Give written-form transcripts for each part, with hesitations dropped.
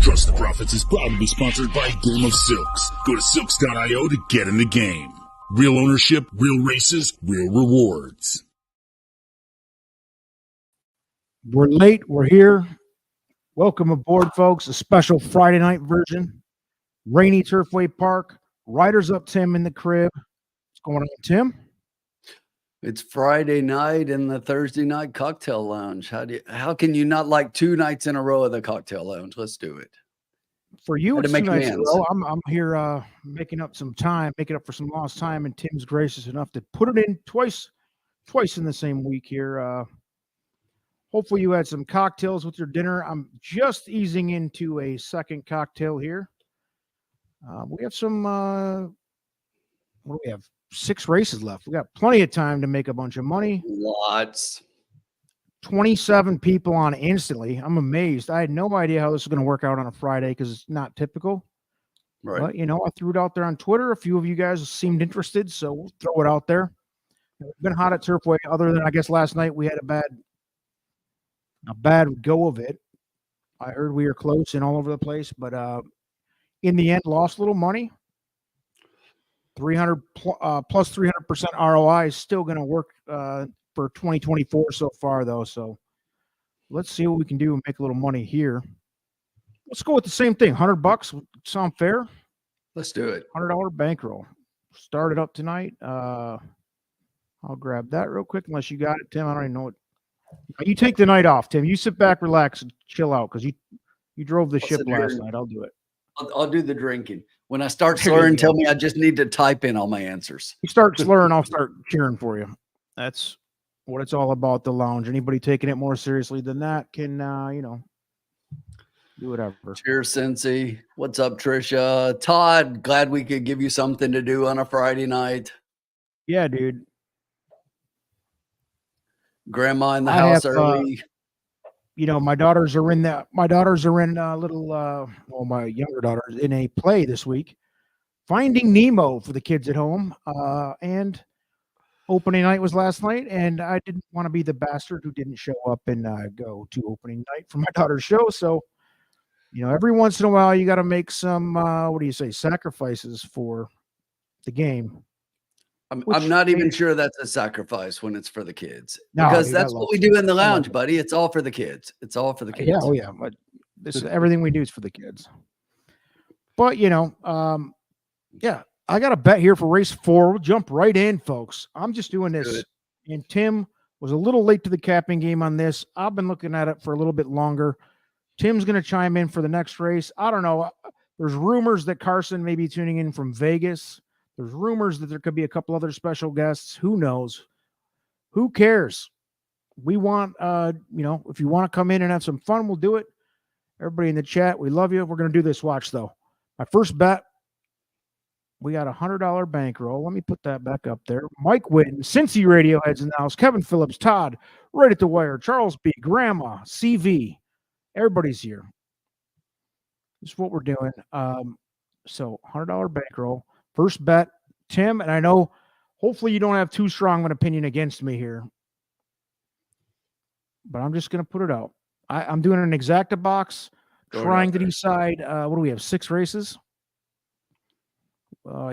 Trust the Profits is proud to be sponsored by Game of Silks. Go to silks.io to get in the game. Real ownership, real races, real rewards. We're late. We're here. Welcome aboard, folks. A special Friday night version. Rainy Turfway Park. Riders up Tim in the crib. What's going on, Tim? It's Friday night in the Thursday night cocktail lounge. How can you not like 2 nights in a row of the cocktail lounge? Let's do it. For you, it's 2 nights in a row. I'm here making up some time, making up for some lost time, and Tim's gracious enough to put it in twice in the same week here. Hopefully you had some cocktails with your dinner. I'm just easing into a second cocktail here. We have some, what do we have? 6 races left. We got plenty of time to make a bunch of money. Lots. 27 people on instantly. I'm amazed. I had no idea how this was going to work out on a Friday because it's not typical. Right. But, I threw it out there on Twitter. A few of you guys seemed interested, so we'll throw it out there. It's been hot at Turfway. Other than, I guess, last night we had a bad go of it. I heard we were close and all over the place, but in the end, lost a little money. 300 plus 300% ROI is still going to work for 2024 so far, though. So let's see what we can do and make a little money here. Let's go with the same thing. $100 sound fair? Let's do it. $100 bankroll. Start it up tonight. I'll grab that real quick unless you got it, Tim. I don't even know what. You take the night off, Tim. You sit back, relax, and chill out because you drove the ship last night. I'll do it. I'll do the drinking. When I start slurring, tell me I just need to type in all my answers. You start slurring, I'll start cheering for you. That's what it's all about, the lounge. Anybody taking it more seriously than that can, do whatever. Cheers, Cincy. What's up, Trisha? Todd, glad we could give you something to do on a Friday night. Yeah, dude. Grandma in the house early. My daughters are in a little, my younger daughter is in a play this week, Finding Nemo for the kids at home. And opening night was last night, and I didn't want to be the bastard who didn't show up and go to opening night for my daughter's show. So, every once in a while you got to make some, sacrifices for the game. I'm not even sure that's a sacrifice when it's for the kids. No, because dude, that's what we do in the lounge, buddy. It's all for the kids. It's all for the kids. Yeah, oh yeah. But everything we do is for the kids. But yeah, I got a bet here for race 4. We'll jump right in, folks. I'm just doing this. And Tim was a little late to the capping game on this. I've been looking at it for a little bit longer. Tim's going to chime in for the next race. I don't know. There's rumors that Carson may be tuning in from Vegas. There's rumors that there could be a couple other special guests. Who knows? Who cares? We want, if you want to come in and have some fun, we'll do it. Everybody in the chat, we love you. We're going to do this. Watch, though. My first bet, we got a $100 bankroll. Let me put that back up there. Mike Witten, Cincy Radioheads in the house. Kevin Phillips, Todd, right at the wire. Charles B, Grandma, CV. Everybody's here. This is what we're doing. So $100 bankroll. First bet, Tim, and I know hopefully you don't have too strong an opinion against me here, but I'm just going to put it out. I'm doing an exacta box, trying to decide, what do we have, 6 races?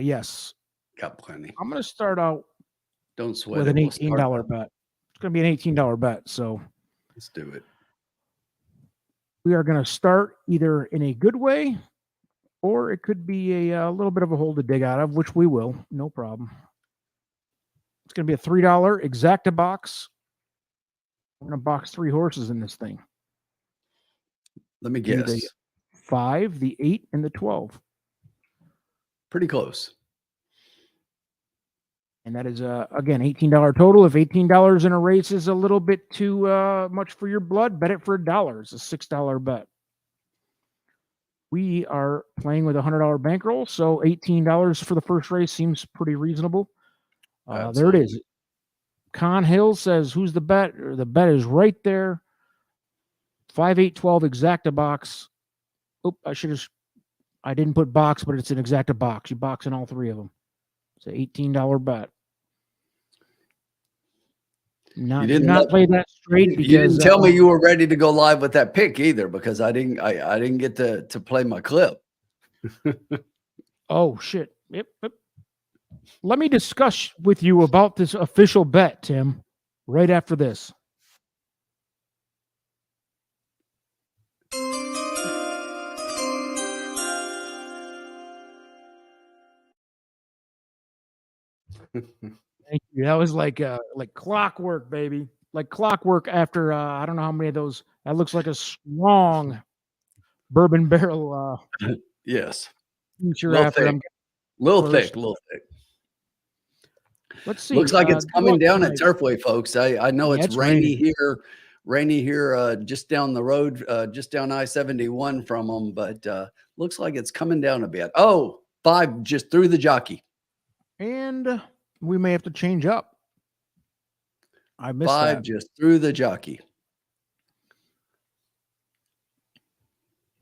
Yes. Got plenty. I'm going to start out Don't sweat with an $18 bet. It's going to be an $18 bet, so let's do it. We are going to start either in a good way, or it could be a little bit of a hole to dig out of, which we will. No problem. It's going to be a $3 exacta box. We're going to box 3 horses in this thing. Let me Be guess. the 5, the 8, and the 12. Pretty close. And that is, again, $18 total. If $18 in a race is a little bit too much for your blood, bet it for $1. It's a $6 bet. We are playing with a $100 bankroll, so $18 for the first race seems pretty reasonable. There it is. Con Hill says, who's the bet? The bet is right there. 5, 8, 12 exacta box. Oh, I didn't put box, but it's an exacta box. You box in all 3 of them. It's an $18 bet. You didn't play that straight because you didn't tell me you were ready to go live with that pick either, because I didn't get to play my clip. Oh shit. Yep. Let me discuss with you about this official bet, Tim, right after this. Thank you. That was like clockwork, baby. Like clockwork after I don't know how many of those. That looks like a strong bourbon barrel. Yes. Little thick. Little thick. Let's see. Looks like it's coming down at Turfway, folks. I know it's rainy here. Rainy here, just down the road, just down I-71 from them, but looks like it's coming down a bit. Oh, 5 just through the jockey. And we may have to change up. I missed 5 that. just through the jockey.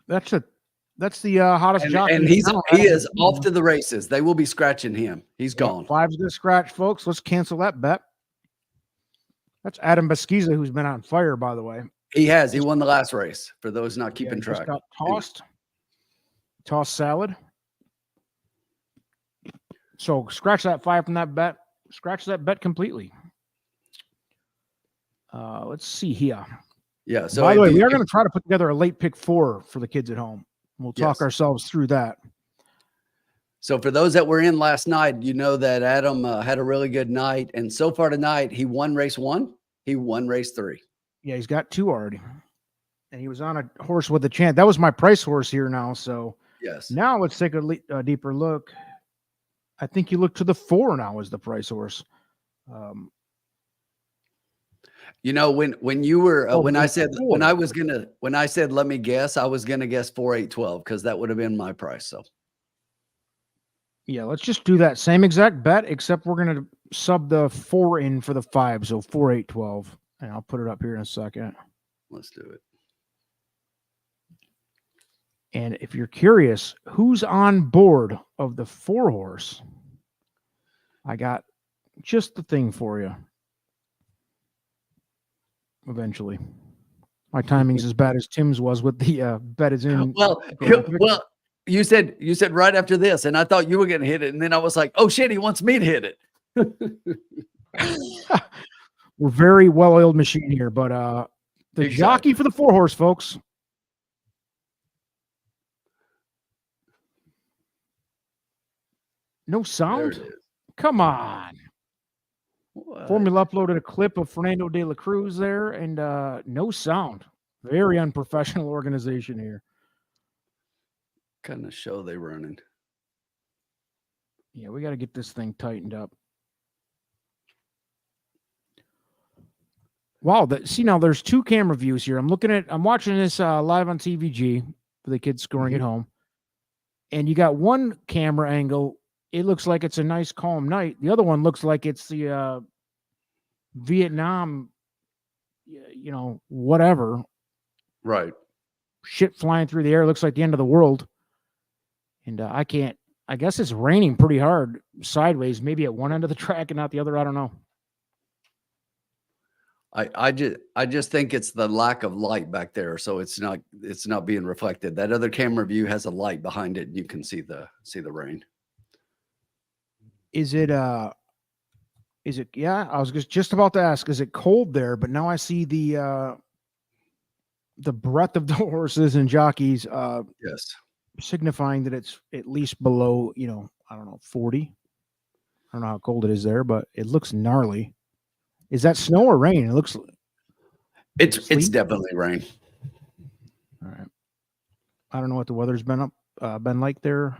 That's the hottest jockey. And he is off to the races. They will be scratching him. He's gone. 5's gonna scratch, folks. Let's cancel that bet. That's Adam Basquiza, who's been on fire, by the way. He has. He won the last race. For those not keeping track, just got tossed salad. So scratch that 5 from that bet. Scratch that bet completely. Let's see here. Yeah. So by the way, we are going to try to put together a late pick 4 for the kids at home. We'll talk ourselves through that. So for those that were in last night, you know that Adam had a really good night. And so far tonight, he won race 1. He won race 3. Yeah, he's got 2 already. And he was on a horse with a chance. That was my price horse here now. So yes. Now let's take a deeper look. I think you look to the 4 now as the price horse. You know, when you were when I said let me guess, I was gonna guess 4, 8, 12 because that would have been my price. So yeah, let's just do that same exact bet, except we're gonna sub the 4 in for the 5, so 4, 8, 12, and I'll put it up here in a second. Let's do it. And if you're curious, who's on board of the 4 horse? I got just the thing for you. Eventually, my timing's as bad as Tim's was with the bet is in. Well, you said right after this, and I thought you were going to hit it, and then I was like, oh shit, he wants me to hit it. We're very well-oiled machine here, but the jockey for the 4 horse, folks. No sound? Come on. What? Formula uploaded a clip of Fernando de la Cruz there, and no sound. Very unprofessional organization here. Kind of show they running. Yeah, we got to get this thing tightened up. Wow, see now there's 2 camera views here. I'm watching this live on TVG for the kids scoring at home. And you got one camera angle, it looks like it's a nice calm night. The other one looks like it's the Vietnam, whatever. Right. Shit flying through the air. It looks like the end of the world. And I guess it's raining pretty hard sideways, maybe at one end of the track and not the other. I don't know. I just think it's the lack of light back there, so it's not being reflected. That other camera view has a light behind it, and you can see the rain. Is it yeah, I was just about to ask, is it cold there? But now I see the breadth of the horses and jockeys yes, signifying that it's at least below, I don't know, 40. I don't know how cold it is there, but it looks gnarly. Is that snow or rain? It looks It's definitely rain. All right. I don't know what the weather's been like there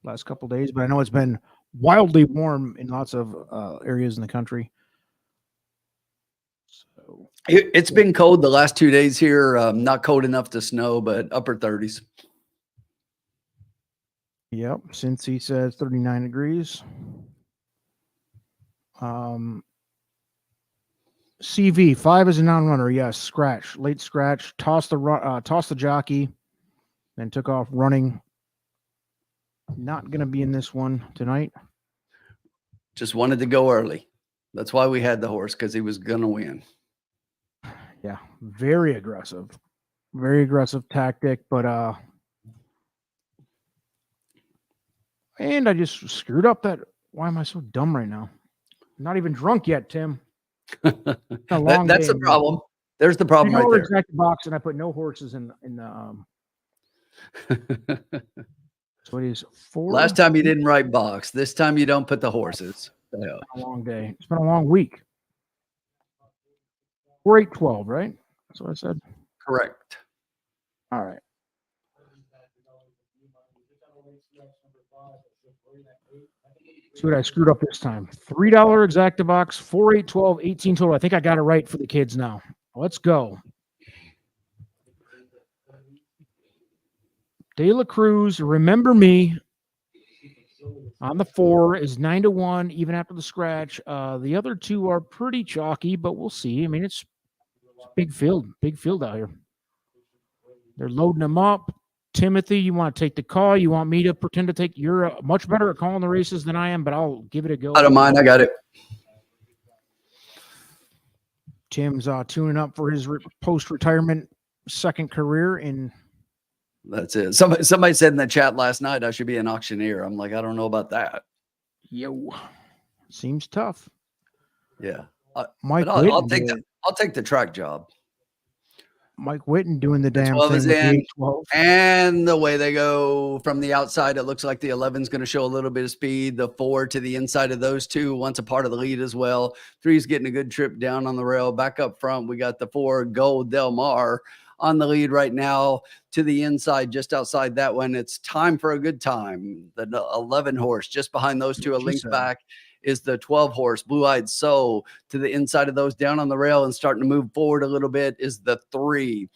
last couple of days, but I know it's been wildly warm in lots of areas in the country. So it's been cold the last 2 days here. Not cold enough to snow, but upper 30s. Yep. Cincy says 39 degrees. CV 5 is a non-runner. Yes. Scratch, late scratch, toss the jockey, then took off running. Not going to be in this one tonight. Just wanted to go early. That's why we had the horse, because he was going to win. Yeah, very aggressive tactic, but and I just screwed up that. Why am I so dumb right now? I'm not even drunk yet, Tim. That's the problem. There's the problem right there. Exact box, and I put no horses in the. So it is 4. Last time you didn't write box. This time you don't put the horses. It's been a long day. It's been a long week. 4, 8, 12, right? That's what I said. Correct. All right. See what I screwed up this time. $3 exacta box, 4, 8, 12, 18 total. I think I got it right for the kids now. Let's go. De La Cruz, Remember Me. On the 4 is 9-1, even after the scratch. The other two are pretty chalky, but we'll see. I mean, it's a big field out here. They're loading them up. Timothy, you want to take the call? You want me to pretend to take? You're much better at calling the races than I am, but I'll give it a go. I don't mind. I got it. Tim's tuning up for his post-retirement second career in. That's it. Somebody said in the chat last night I should be an auctioneer. I'm like, I don't know about that. Yo, seems tough. Yeah, Mike, I'll take the track job. Mike Whitten doing the damn 12 thing. Is in, 12. And the way they go from the outside, it looks like the 11 is going to show a little bit of speed. The 4 to the inside of those two, once a part of the lead as well. 3 is getting a good trip down on the rail. Back up front, we got the 4 Gold Del Mar on the lead right now to the inside, just outside that one. It's Time for a Good Time. The 11 horse just behind those two, a length back, is the 12 horse Blue Eyed Soul. To the inside of those, down on the rail and starting to move forward a little bit, is the 3.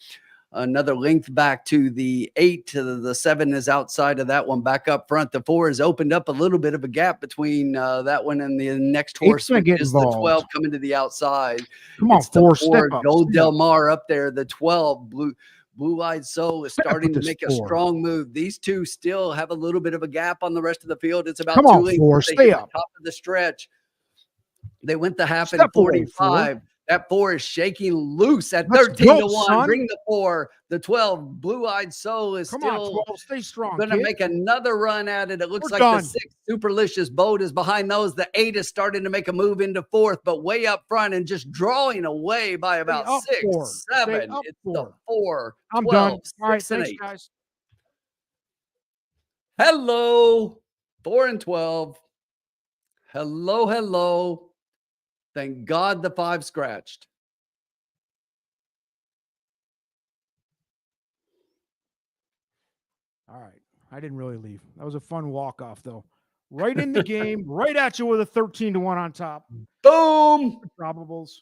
Another length back to the 8. To the 7 is outside of that one. Back up front, the 4 has opened up a little bit of a gap between that one and the next horse, which is the 12 coming to the outside. Come on, 4 step up. Gold Del Mar up there. The 12 Blue Eyed Soul is starting to make a strong move. These two still have a little bit of a gap on the rest of the field. It's about 2 lengths. 4, stay up. Top of the stretch. They went the half in 45. That 4 is shaking loose at 13-1. Bring the 4. The 12 Blue Eyed Soul is still stay strong. Going to make another run at it. It looks like the 6 Superlicious Boat is behind those. The 8 is starting to make a move into 4th, but way up front and just drawing away by about 6, 7. It's the 4. I'm 12, done. All right, 6 and thanks, 8. guys. Hello, 4 and 12. Hello. Thank God the 5 scratched. All right. I didn't really leave. That was a fun walk-off, though. Right in the game, right at you with a 13-1 on top. Boom. Probables.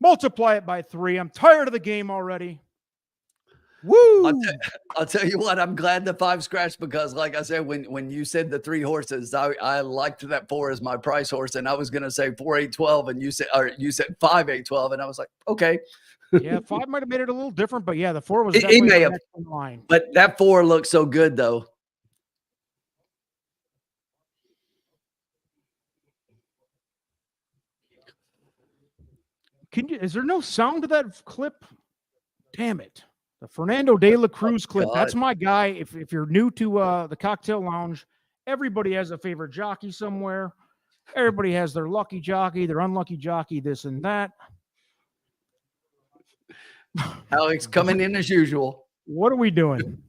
Multiply it by 3. I'm tired of the game already. Woo! I'll tell you what, I'm glad the 5 scratched because, like I said, when you said the 3 horses, I liked that 4 as my price horse, and I was going to say 4, 8, 12, and you said 5, 8, 12, and I was like, okay. Yeah, 5 might have made it a little different, but yeah, the 4 was definitely may have, in line. But that 4 looks so good, though. Is there no sound to that clip? Damn it. The Fernando de la Cruz clip. God. That's my guy. If you're new to the Cocktail Lounge, everybody has a favorite jockey somewhere. Everybody has their lucky jockey, their unlucky jockey, this and that. Alex coming in as usual. What are we doing?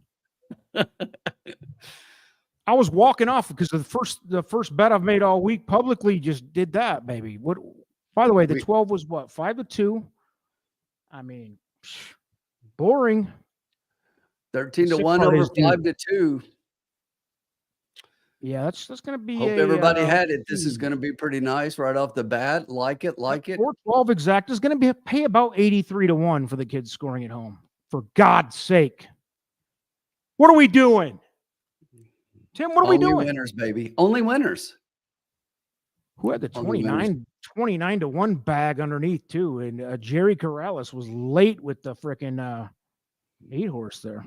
I was walking off because the first bet I've made all week publicly just did that, baby. What? By the way, the 12 was what? 5-2. I mean, boring. 13-1 over 5-2. Yeah, that's going to be. Hope everybody had it. This is going to be pretty nice right off the bat. Like it. 412 exact is going to pay about 83-1 for the kids scoring at home. For God's sake, what are we doing, Tim? What are we doing? Only winners, baby. Only winners. Who had the 29-1 bag underneath too? And Jerry Corrales was late with the frickin' 8-horse there.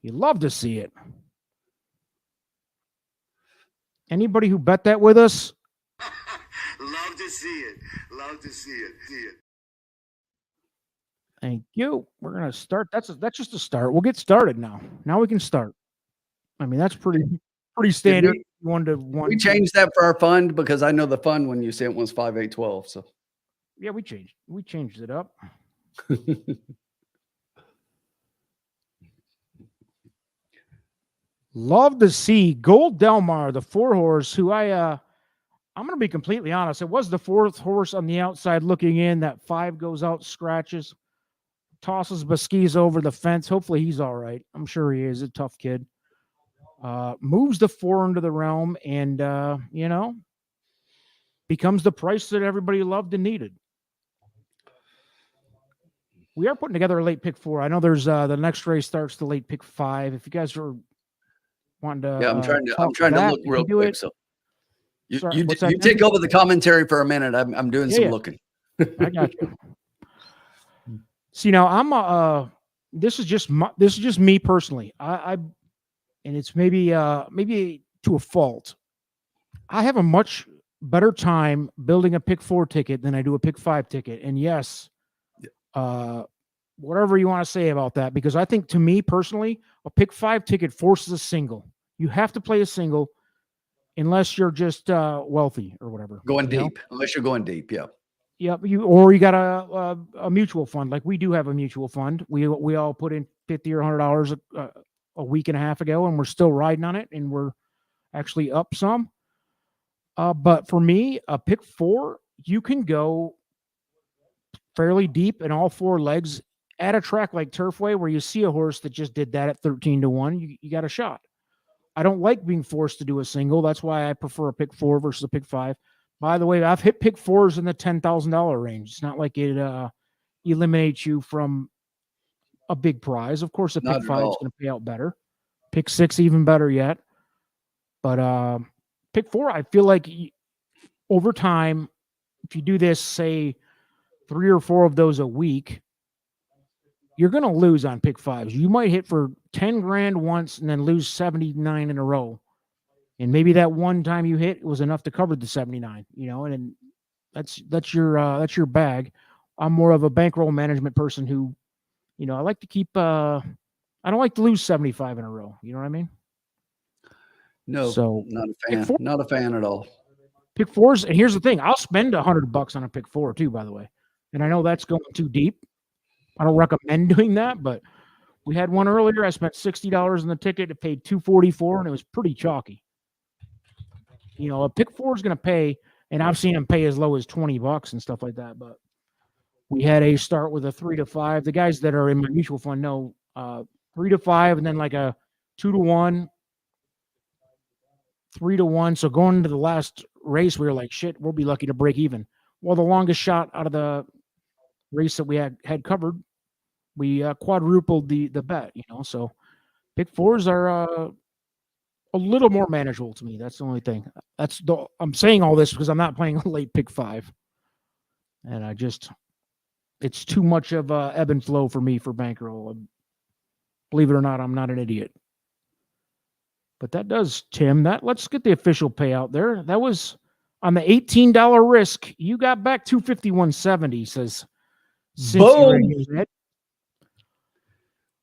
You love to see it. Anybody who bet that with us? Love to see it. Love to see it. Thank you. We're gonna start. That's just a start. We'll get started now. Now we can start. I mean, that's pretty standard. 1-1. We changed that for our fund because I know the fund when you sent was 5, 8, 12. So yeah, we changed it up. Love to see Gold Delmar, the 4-horse, who I'm going to be completely honest. It was the 4th horse on the outside looking in. That 5 goes out, scratches, tosses Basquise over the fence. Hopefully he's all right. I'm sure he is a tough kid. Moves the 4 into the realm and, becomes the price that everybody loved and needed. We are putting together a late pick 4. I know there's the next race starts the late pick 5. If you guys are wanting to, I'm trying to look real quick. So you take over the commentary for a minute. I'm doing some looking. I got you. See, now this is just me personally. And it's maybe to a fault. I have a much better time building a pick 4 ticket than I do a pick 5 ticket. And yes, whatever you want to say about that, because I think to me personally, a pick 5 ticket forces a single. You have to play a single unless you're just wealthy or whatever. Going deep, unless you're going deep, yeah. Yep, you got a mutual fund. Like we do have a mutual fund. We all put in $50 or $100 a week and a half ago, and we're still riding on it, and we're actually up some. But for me, a pick 4, you can go fairly deep in all 4 legs at a track like Turfway where you see a horse that just did that at 13-1. You got a shot. I don't like being forced to do a single. That's why I prefer a pick 4 versus a pick 5. By the way, I've hit pick 4s in the $10,000 range. It's not like it eliminates you from a big prize. Of course, a pick 5 is going to pay out better. Pick 6 even better yet. But pick 4, I feel like over time, if you do this, say 3 or 4 of those a week, you're going to lose on pick 5s. You might hit for 10 grand once and then lose 79 in a row. And maybe that one time you hit was enough to cover the 79, and that's your bag. I'm more of a bankroll management person who, I like to keep, I don't like to lose 75 in a row. You know what I mean? No, so not a fan. Not a fan at all. Pick 4s. And here's the thing. I'll spend $100 on a pick 4 too, by the way. And I know that's going too deep. I don't recommend doing that, but we had one earlier. I spent $60 on the ticket. It paid $244, and it was pretty chalky. A pick 4 is going to pay, and I've seen them pay as low as $20 and stuff like that. But we had a start with a 3-5. The guys that are in my mutual fund know 3-5, and then like a 2-1, 3-1. So going into the last race, we were like, shit, we'll be lucky to break even. Well, the longest shot out of the race that we had covered, we quadrupled the bet. So pick 4s are a little more manageable to me. That's the only thing. I'm saying all this because I'm not playing a late pick 5. And it's too much of a ebb and flow for me for bankroll. Believe it or not, I'm not an idiot. But that does, Tim, let's get the official payout there. That was on the $18 risk. You got back $251.70, says Cincy.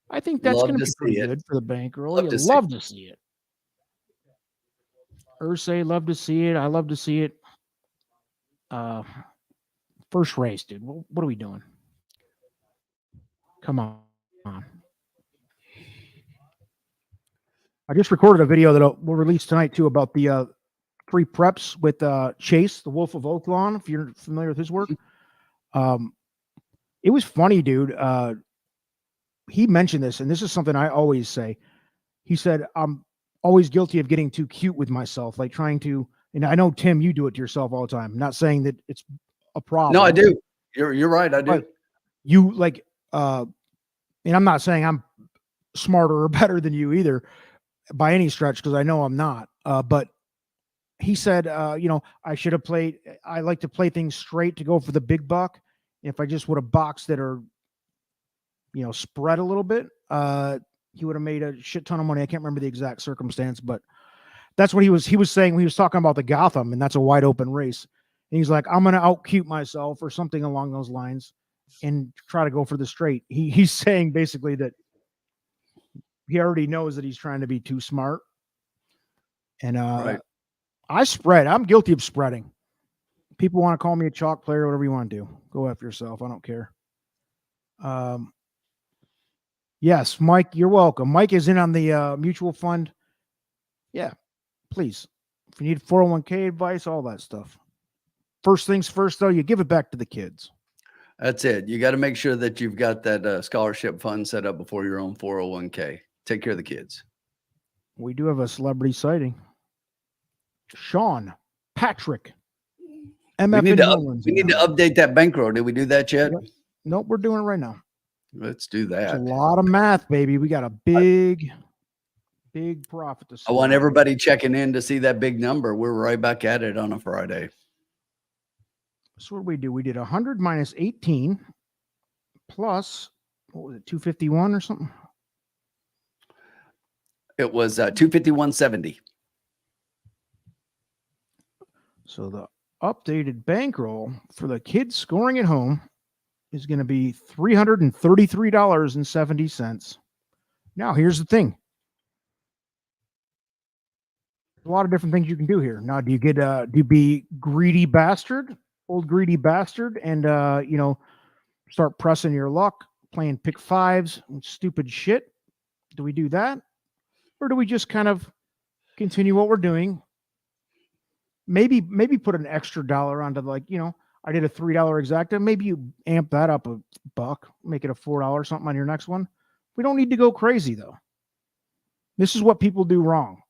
I think that's going to be pretty good for the bankroll. You love to see it. Ursay, love to see it. I love to see it. First race, dude. What are we doing? Come on. I just recorded a video that we'll release tonight, too, about the free preps with Chase, the Wolf of Oaklawn, if you're familiar with his work. It was funny, dude. He mentioned this, and this is something I always say. He said, I'm always guilty of getting too cute with myself, like trying to, and I know, Tim, you do it to yourself all the time. I'm not saying that it's a problem. No, I do. You're right. I do. But you like, and I'm not saying I'm smarter or better than you either by any stretch, because I know I'm not. But he said, I should have played. I like to play things straight to go for the big buck. If I just would have boxed that are, spread a little bit, he would have made a shit ton of money. I can't remember the exact circumstance, but that's what he was saying when he was talking about the Gotham, and that's a wide open race. And he's like, I'm going to out cute myself or something along those lines and try to go for the straight. He's saying basically that he already knows that he's trying to be too smart. And right. I spread. I'm guilty of spreading. People want to call me a chalk player, whatever you want to do. Go after yourself. I don't care. Yes, Mike, you're welcome. Mike is in on the mutual fund. Yeah, please. If you need 401k advice, all that stuff. First things first, though, you give it back to the kids. That's it. You got to make sure that you've got that scholarship fund set up before your own 401k. Take care of the kids. We do have a celebrity sighting. Sean Patrick. MF we need to update that bankroll. Did we do that yet? Yep. Nope, we're doing it right now. Let's do that. It's a lot of math, baby. We got a big profit to see. I want everybody checking in to see that big number. We're right back at it on a Friday. So what did we do? We did 100 minus 18 plus, what was it, 251 or something? It was 251.70. So the updated bankroll for the kids scoring at home is going to be $333.70. Now, here's the thing. There's a lot of different things you can do here. Now, do you be greedy bastard, old greedy bastard, and, start pressing your luck, playing pick fives and stupid shit? Do we do that? Or do we just kind of continue what we're doing? Maybe put an extra dollar onto, like, I did a $3 exacta. Maybe you amp that up a buck, make it a $4 something on your next one. We don't need to go crazy, though. This is what people do wrong.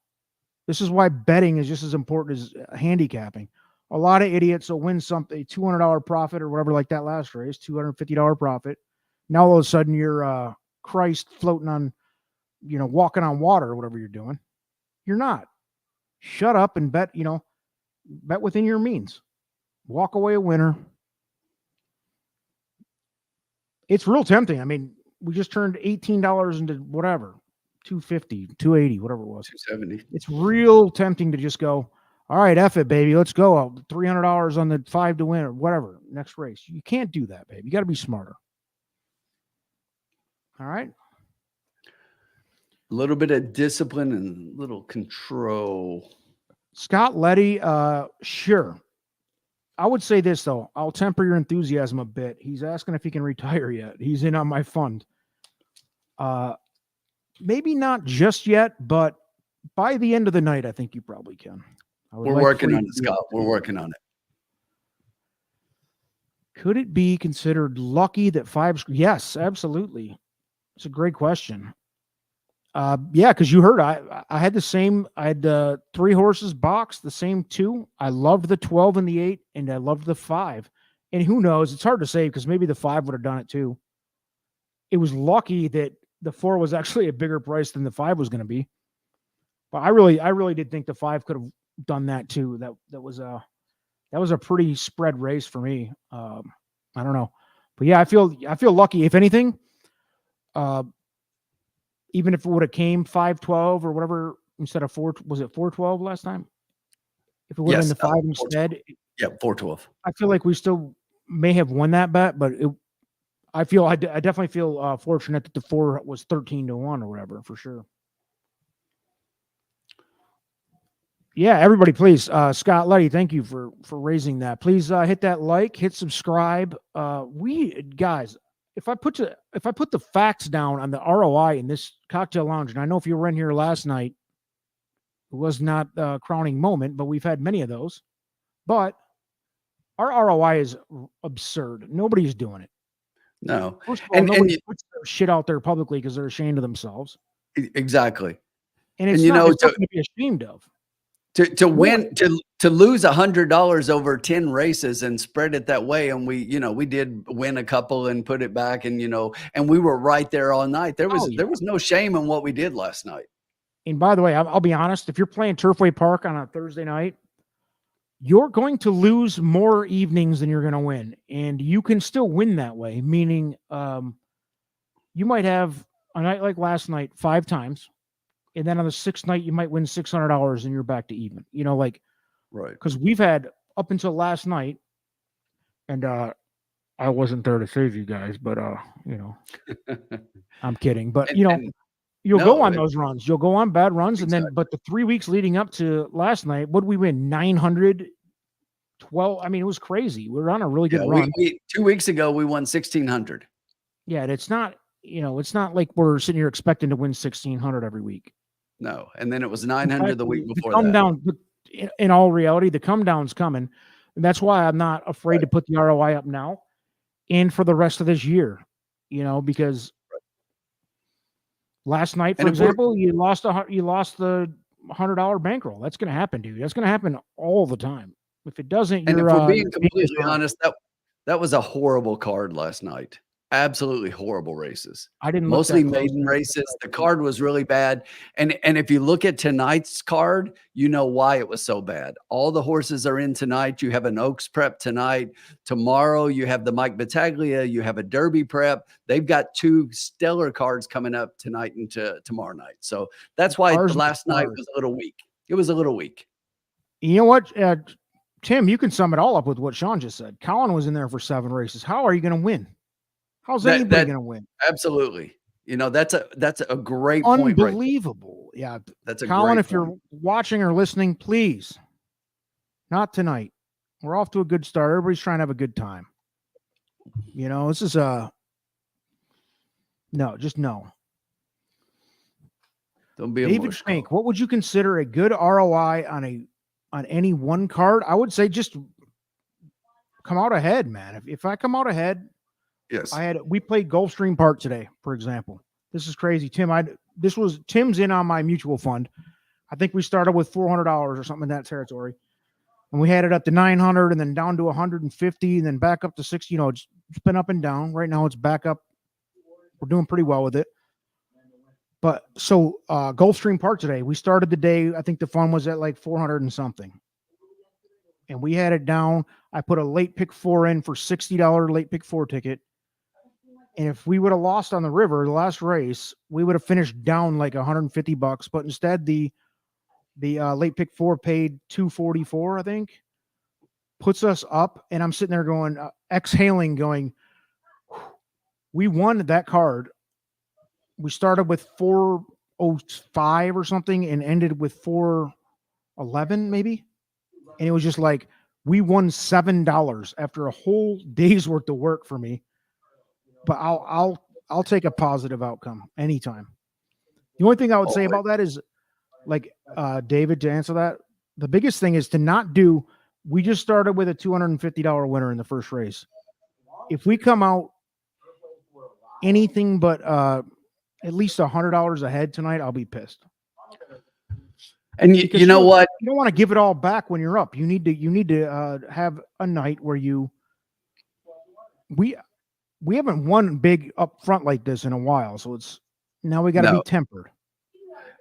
This is why betting is just as important as handicapping. A lot of idiots will win something, $200 profit or whatever, like that last race, $250 profit. Now all of a sudden you're Christ floating on, walking on water or whatever you're doing. You're not. Shut up and bet, bet within your means. Walk away a winner. It's real tempting. I mean, we just turned $18 into whatever, $250, $280, whatever it was. $270. It's real tempting to just go, all right, F it, baby. Let's go. $300 on the 5 to win or whatever. Next race. You can't do that, baby. You got to be smarter. All right. A little bit of discipline and little control. Scott Letty, sure. I would say this, though. I'll temper your enthusiasm a bit. He's asking if he can retire yet. He's in on my fund. Maybe not just yet, but by the end of the night, I think you probably can. We're working on it, Scott. We're working on it. Could it be considered lucky that 5? Yes, absolutely. It's a great question. Yeah, because you heard I had the same. I had 3 horses boxed, the same 2. I loved the 12 and the 8, and I loved the 5. And who knows? It's hard to say because maybe the 5 would have done it too. It was lucky that the 4 was actually a bigger price than the 5 was going to be. But I really did think the 5 could have done that too. That was a pretty spread race for me. I don't know, but yeah, I feel lucky. If anything, even if it would have came 5-12 or whatever instead of 4, was it 4-12 last time? If it would have been the 5 instead, yeah, 4-12. I feel like we still may have won that bet, but I definitely feel fortunate that the 4 was 13-1 or whatever for sure. Yeah, everybody, please. Scott Letty, thank you for raising that. Please hit that like, hit subscribe. Guys, if I put the facts down on the ROI in this cocktail lounge, and I know if you were in here last night, it was not a crowning moment, but we've had many of those. But our ROI is absurd. Nobody's doing it. No. First of all, nobody puts their shit out there publicly because they're ashamed of themselves. Exactly. And it's not something to be ashamed of. To win, to lose $100 over 10 races and spread it that way. And we did win a couple and put it back, and, and we were right there all night. There was no shame in what we did last night. And by the way, I'll be honest, if you're playing Turfway Park on a Thursday night, you're going to lose more evenings than you're going to win. And you can still win that way, meaning you might have a night like last night 5 times. And then on the 6th night, you might win $600 and you're back to even, right. Because we've had up until last night, and I wasn't there to save you guys, but I'm kidding. But you'll go on those runs. You'll go on bad runs. Exactly. And then, but the 3 weeks leading up to last night, what did we win? 912. I mean, it was crazy. We were on a really good run. 2 weeks ago, we won 1,600. Yeah. And it's not, it's not like we're sitting here expecting to win 1,600 every week. No. And then it was 900 the week before that. Down, in all reality, the come down's coming. And that's why I'm not afraid to put the ROI up now and for the rest of this year, because last night, for example, you lost the $100 bankroll. That's going to happen, dude. That's going to happen all the time. If it doesn't, and if we're being completely honest, that was a horrible card last night. Absolutely horrible races. I didn't mostly maiden races. The card was really bad. And if you look at tonight's card, you know why it was so bad. All the horses are in tonight. You have an Oaks prep tonight. Tomorrow you have the Mike Battaglia. You have a Derby prep. They've got 2 stellar cards coming up tonight and tomorrow night. So that's why last night was a little weak. It was a little weak. You know what, Tim, you can sum it all up with what Sean just said. Colin was in there for 7 races. How are you going to win? How's anybody going to win? Absolutely. That's a great point. Unbelievable. Right, yeah. That's a Colin, great if you're watching or listening, please, not tonight. We're off to a good start. Everybody's trying to have a good time. This is no. Don't be David Spank, what would you consider a good ROI on any one card? I would say just come out ahead, man. If I come out ahead, yes. We played Gulfstream Park today, for example. This is crazy. Tim's in on my mutual fund. I think we started with $400 or something in that territory. And we had it up to 900 and then down to 150 and then back up to 60. It's been up and down. Right now it's back up. We're doing pretty well with it. But so Gulfstream Park today, we started the day, I think the fund was at like 400 and something. And we had it down. I put a late pick 4 in for $60 late pick 4 ticket. And if we would have lost on the river, the last race, we would have finished down like $150. But instead, the late pick 4 paid $244, I think, puts us up. And I'm sitting there going, exhaling, going, we won that card. We started with 405 or something and ended with 411, maybe. And it was just like, we won $7 after a whole day's worth of work for me. But I'll take a positive outcome anytime. The only thing I would say about that is, like David, to answer that, the biggest thing is to not do. We just started with a $250 winner in the first race. If we come out anything but at least $100 ahead tonight, I'll be pissed. And you know what? You don't want to give it all back when you're up. You need to have a night where we haven't won big up front like this in a while. So now we got to be tempered.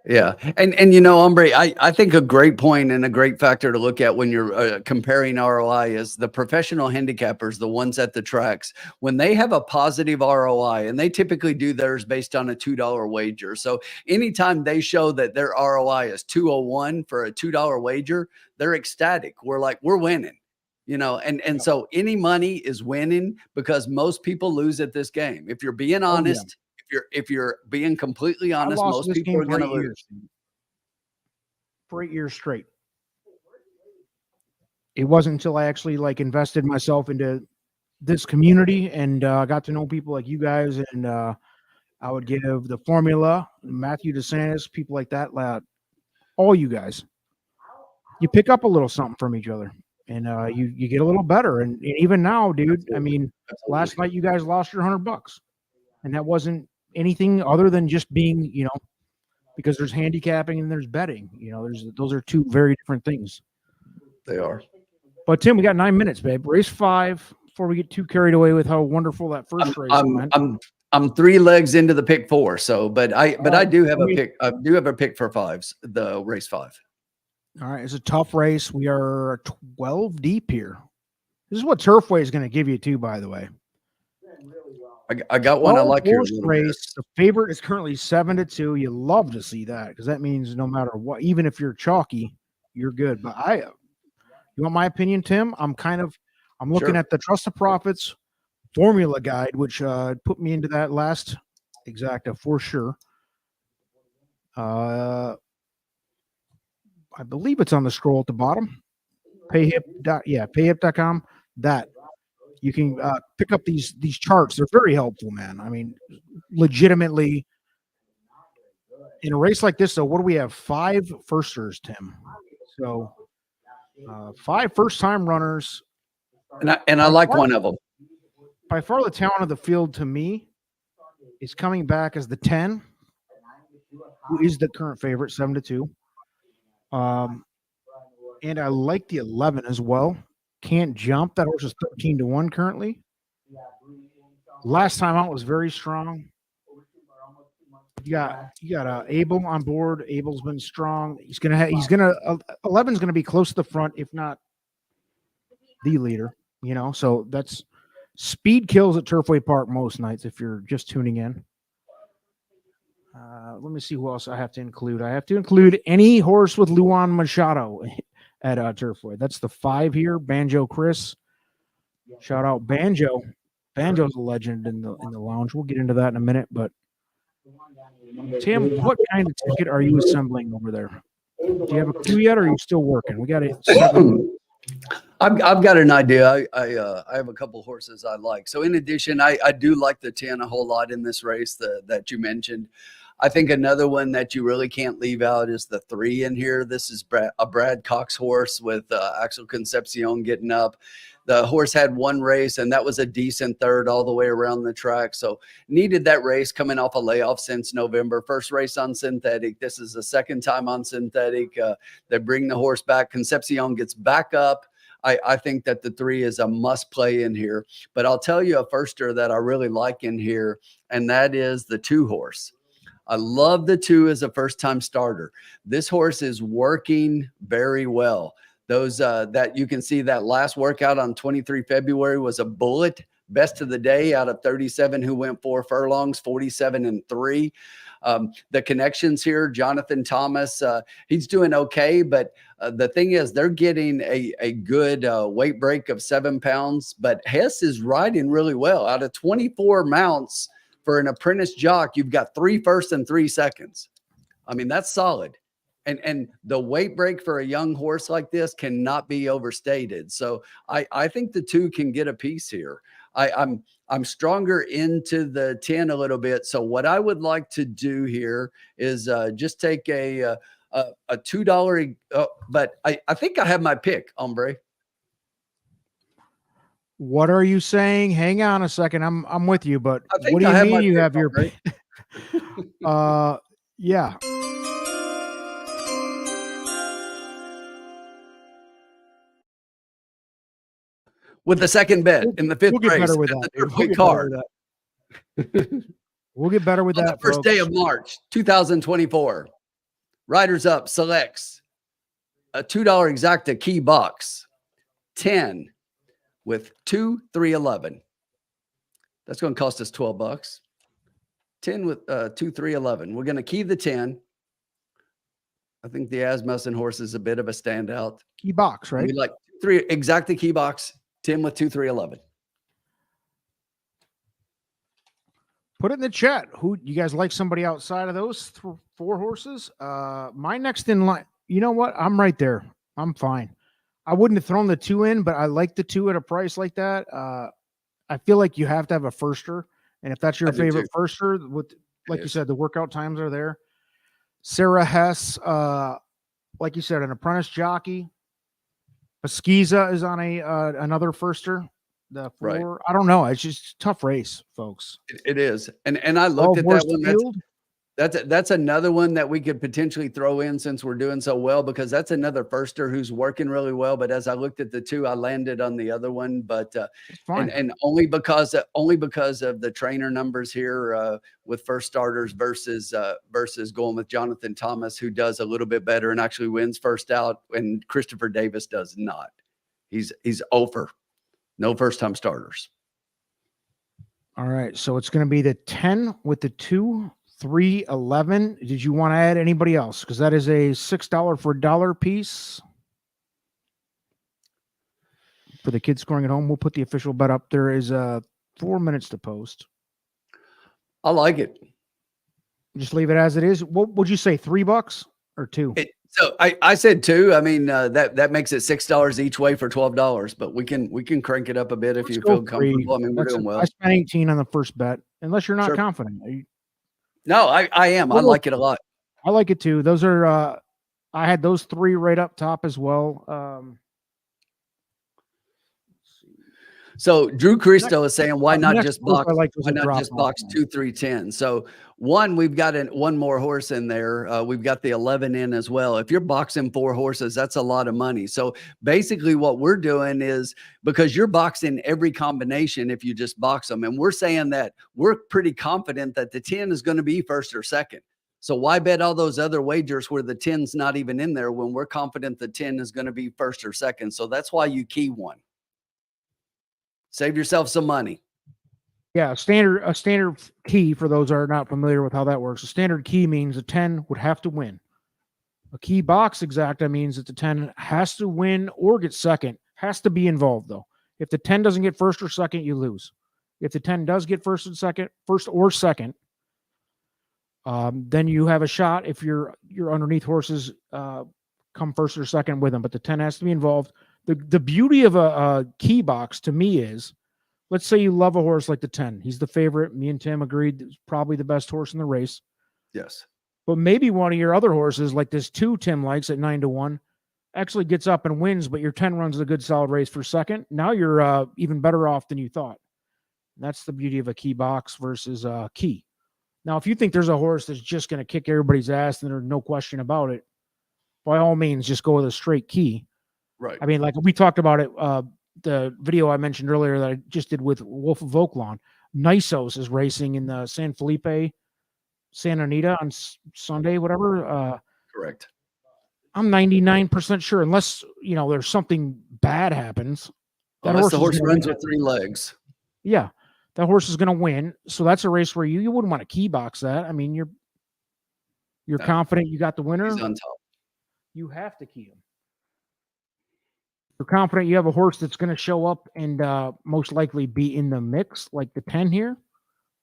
Yeah. And Ombre, I think a great point and a great factor to look at when you're comparing ROI is the professional handicappers, the ones at the tracks, when they have a positive ROI, and they typically do theirs based on a $2 wager. So anytime they show that their ROI is 201 for a $2 wager, they're ecstatic. We're like, we're winning, and so any money is winning because most people lose at this game. If you're being honest, if you're being completely honest, most people are going to lose. For 8 years straight. It wasn't until I actually invested myself into this community and got to know people like you guys, and I would give the formula, Matthew DeSantis, people like that, all you guys. You pick up a little something from each other. and you get a little better. And even now, dude, I mean, last night you guys lost your $100, and that wasn't anything other than just being, because there's handicapping and there's betting. Those are two very different things. They are. But Tim, we got 9 minutes, babe. Race 5 before we get too carried away with how wonderful that first race went. I'm 3 legs into the pick 4, so but I do have a pick. I do have a pick for 5s. The race 5. All right, it's a tough race. We are 12 deep here. This is what Turfway is going to give you too, by the way. I got one I like here. Race. The favorite is currently 7-2. You love to see that because that means no matter what, even if you're chalky, you're good. But you want my opinion, Tim? I'm looking at the Trust the Profits formula guide, which put me into that last exacta for sure. I believe it's on the scroll at the bottom. Payhip.com. That you can pick up these charts. They're very helpful, man. I mean, legitimately, in a race like this, though, what do we have? 5 firsters, Tim. So 5 first-time runners. And I like one of them. By far the talent of the field to me is coming back as the 10, who is the current favorite, 7-2. And I like the 11 as well. Can't Jump. That horse is 13-1 currently. Last time out was very strong. You got Abel on board. Abel's been strong. 11's gonna be close to the front, if not the leader. So that's speed kills at Turfway Park most nights. If you're just tuning in, let me see who else I have to include. I have to include any horse with Luan Machado at Turfway. That's the 5 here. Banjo Chris. Shout out Banjo. Banjo's a legend in the lounge. We'll get into that in a minute. But Tim, what kind of ticket are you assembling over there? Do you have a clue yet, or are you still working? We got it. I've got an idea. I have a couple horses I like. So in addition, I do like the 10 a whole lot in this race that you mentioned. I think another one that you really can't leave out is the 3 in here. This is a Brad Cox horse with Axel Concepcion getting up. The horse had 1 race, and that was a decent third all the way around the track. So needed that race coming off a layoff since November. First race on synthetic. This is the second time on synthetic. They bring the horse back. Concepcion gets back up. I think that the 3 is a must play in here. But I'll tell you a firster that I really like in here, and that is the 2 horse. I love the 2 as a first-time starter. This horse is working very well. Those that you can see that last workout on 23 February was a bullet. Best of the day out of 37 who went 4 furlongs, 47-3. The connections here, Jonathan Thomas, he's doing okay, but the thing is they're getting a good weight break of 7 pounds, but Hess is riding really well. Out of 24 mounts for an apprentice jock, you've got 3 firsts and 3 seconds. I mean, that's solid. And the weight break for a young horse like this cannot be overstated. So I think the 2 can get a piece here. I'm stronger into the 10 a little bit. So what I would like to do here is just take a $2. But I think I have my pick, hombre. What are you saying? Hang on a second. I'm with you, but what do you mean you have your pick? Yeah. With the second bet in the 5th race at the Turfway card. We'll get better with that. First day of March, 2024. Riders Up selects a $2 exacta key box, 10 with 2, 3, 11. That's going to cost us $12. 10 with 2, 3, 11. We're going to key the 10. I think the Asmussen horse is a bit of a standout. Key box, right? We like 3 exacta key box. 10 with 2, 3, 11. Put it in the chat. Who you guys like? Somebody outside of those 4 horses? My next in line. You know what? I'm right there. I'm fine. I wouldn't have thrown the 2 in, but I like the 2 at a price like that. I feel like you have to have a firster, and if that's your favorite firster, with like you said, the workout times are there. Sarah Hess, like you said, an apprentice jockey. Skiza is on a another firster. The 4, Right. I don't know. It's just a tough race, folks. It is. And I looked at that one. Field. That's another one that we could potentially throw in since we're doing so well, because that's another firster who's working really well. But as I looked at the two, I landed on the other one. But and only because of the trainer numbers here with first starters versus going with Jonathan Thomas, who does a little bit better and actually wins first out, and Christopher Davis does not. He's over. No first time starters. All right, so it's going to be the 10 with the 2, 3, 11. Did you want to add anybody else? Because that is a $6 for $1 piece. For the kids scoring at home, we'll put the official bet up. There is 4 minutes to post. I like it. Just leave it as it is. What would you say, $3 or 2? So I said 2. I mean, that makes it $6 each way for $12, but we can crank it up a bit if you feel comfortable. I mean, we're doing well. I spent 18 on the first bet, unless you're not confident. No, I am. I like it a lot. I like it too. Those are I had those 3 right up top as well. So Drew Christo is saying, why not just box? Why not just box 2, 3, 10? So we've got one more horse in there. We've got the 11 in as well. If you're boxing 4 horses, that's a lot of money. So basically what we're doing is, because you're boxing every combination if you just box them, and we're saying that we're pretty confident that the 10 is going to be first or second. So why bet all those other wagers where the 10's not even in there when we're confident the 10 is going to be first or second? So that's why you key one. Save yourself some money. Yeah, a standard key, for those who are not familiar with how that works. A standard key means a 10 would have to win. A key box exacta means that the 10 has to win or get second. Has to be involved, though. If the 10 doesn't get first or second, you lose. If the 10 does get first or second, then you have a shot if your underneath horses come first or second with them. But the 10 has to be involved. The beauty of a key box to me is, let's say you love a horse like the 10. He's the favorite. Me and Tim agreed it's probably the best horse in the race. Yes. But maybe one of your other horses, like this 2 Tim likes at 9-1, actually gets up and wins, but your 10 runs a good solid race for second. Now you're even better off than you thought. That's the beauty of a key box versus key. Now, if you think there's a horse that's just going to kick everybody's ass and there's no question about it, by all means, just go with a straight key. Right. I mean, like we talked about it, the video I mentioned earlier that I just did with Wolf of Oaklawn. Nisos is racing in the San Felipe, Santa Anita on Sunday, whatever. Correct. I'm 99% sure, unless there's something bad happens. Unless the horse runs with 3 legs. Yeah, that horse is going to win. So that's a race where you wouldn't want to key box that. I mean, you're confident you got the winner. He's on top. You have to key him. You're confident you have a horse that's going to show up and most likely be in the mix, like the 10 here,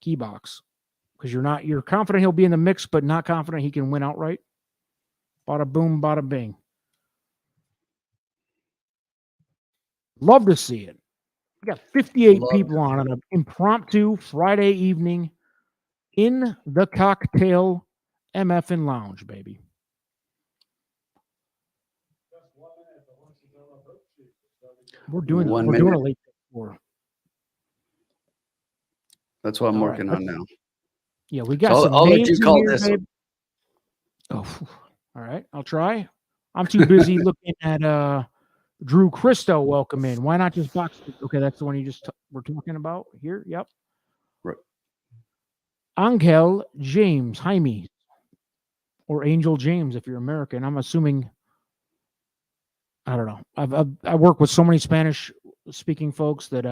key box. Because you're confident he'll be in the mix, but not confident he can win outright. Bada boom, bada bing. Love to see it. We got 58 people on an impromptu Friday evening in the Cocktail MFN Lounge, baby. We're doing a late pick 4. That's what I'm working on now. Yeah, we got some I'll names let you call here, this. Oh, all right. I'll try. I'm too busy looking at Drew Christo. Welcome in. Why not just box? Okay, that's the one you just were talking about here. Yep. Right. Angel James Jaime, or Angel James if you're American. I'm assuming. I don't know. I work with so many Spanish speaking folks that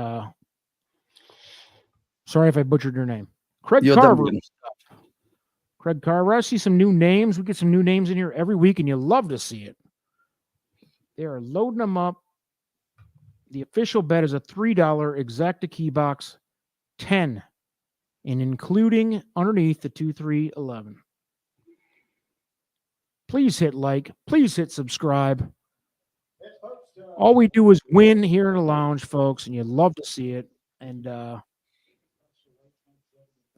sorry if I butchered your name. Craig Carver. Craig Carver. I see some new names. We get some new names in here every week, and you love to see it. They are loading them up. The official bet is a $3 exacta key box 10, and including underneath the 2, 3, 11. Please hit like. Please hit subscribe. All we do is win here in the lounge, folks, and you love to see it. And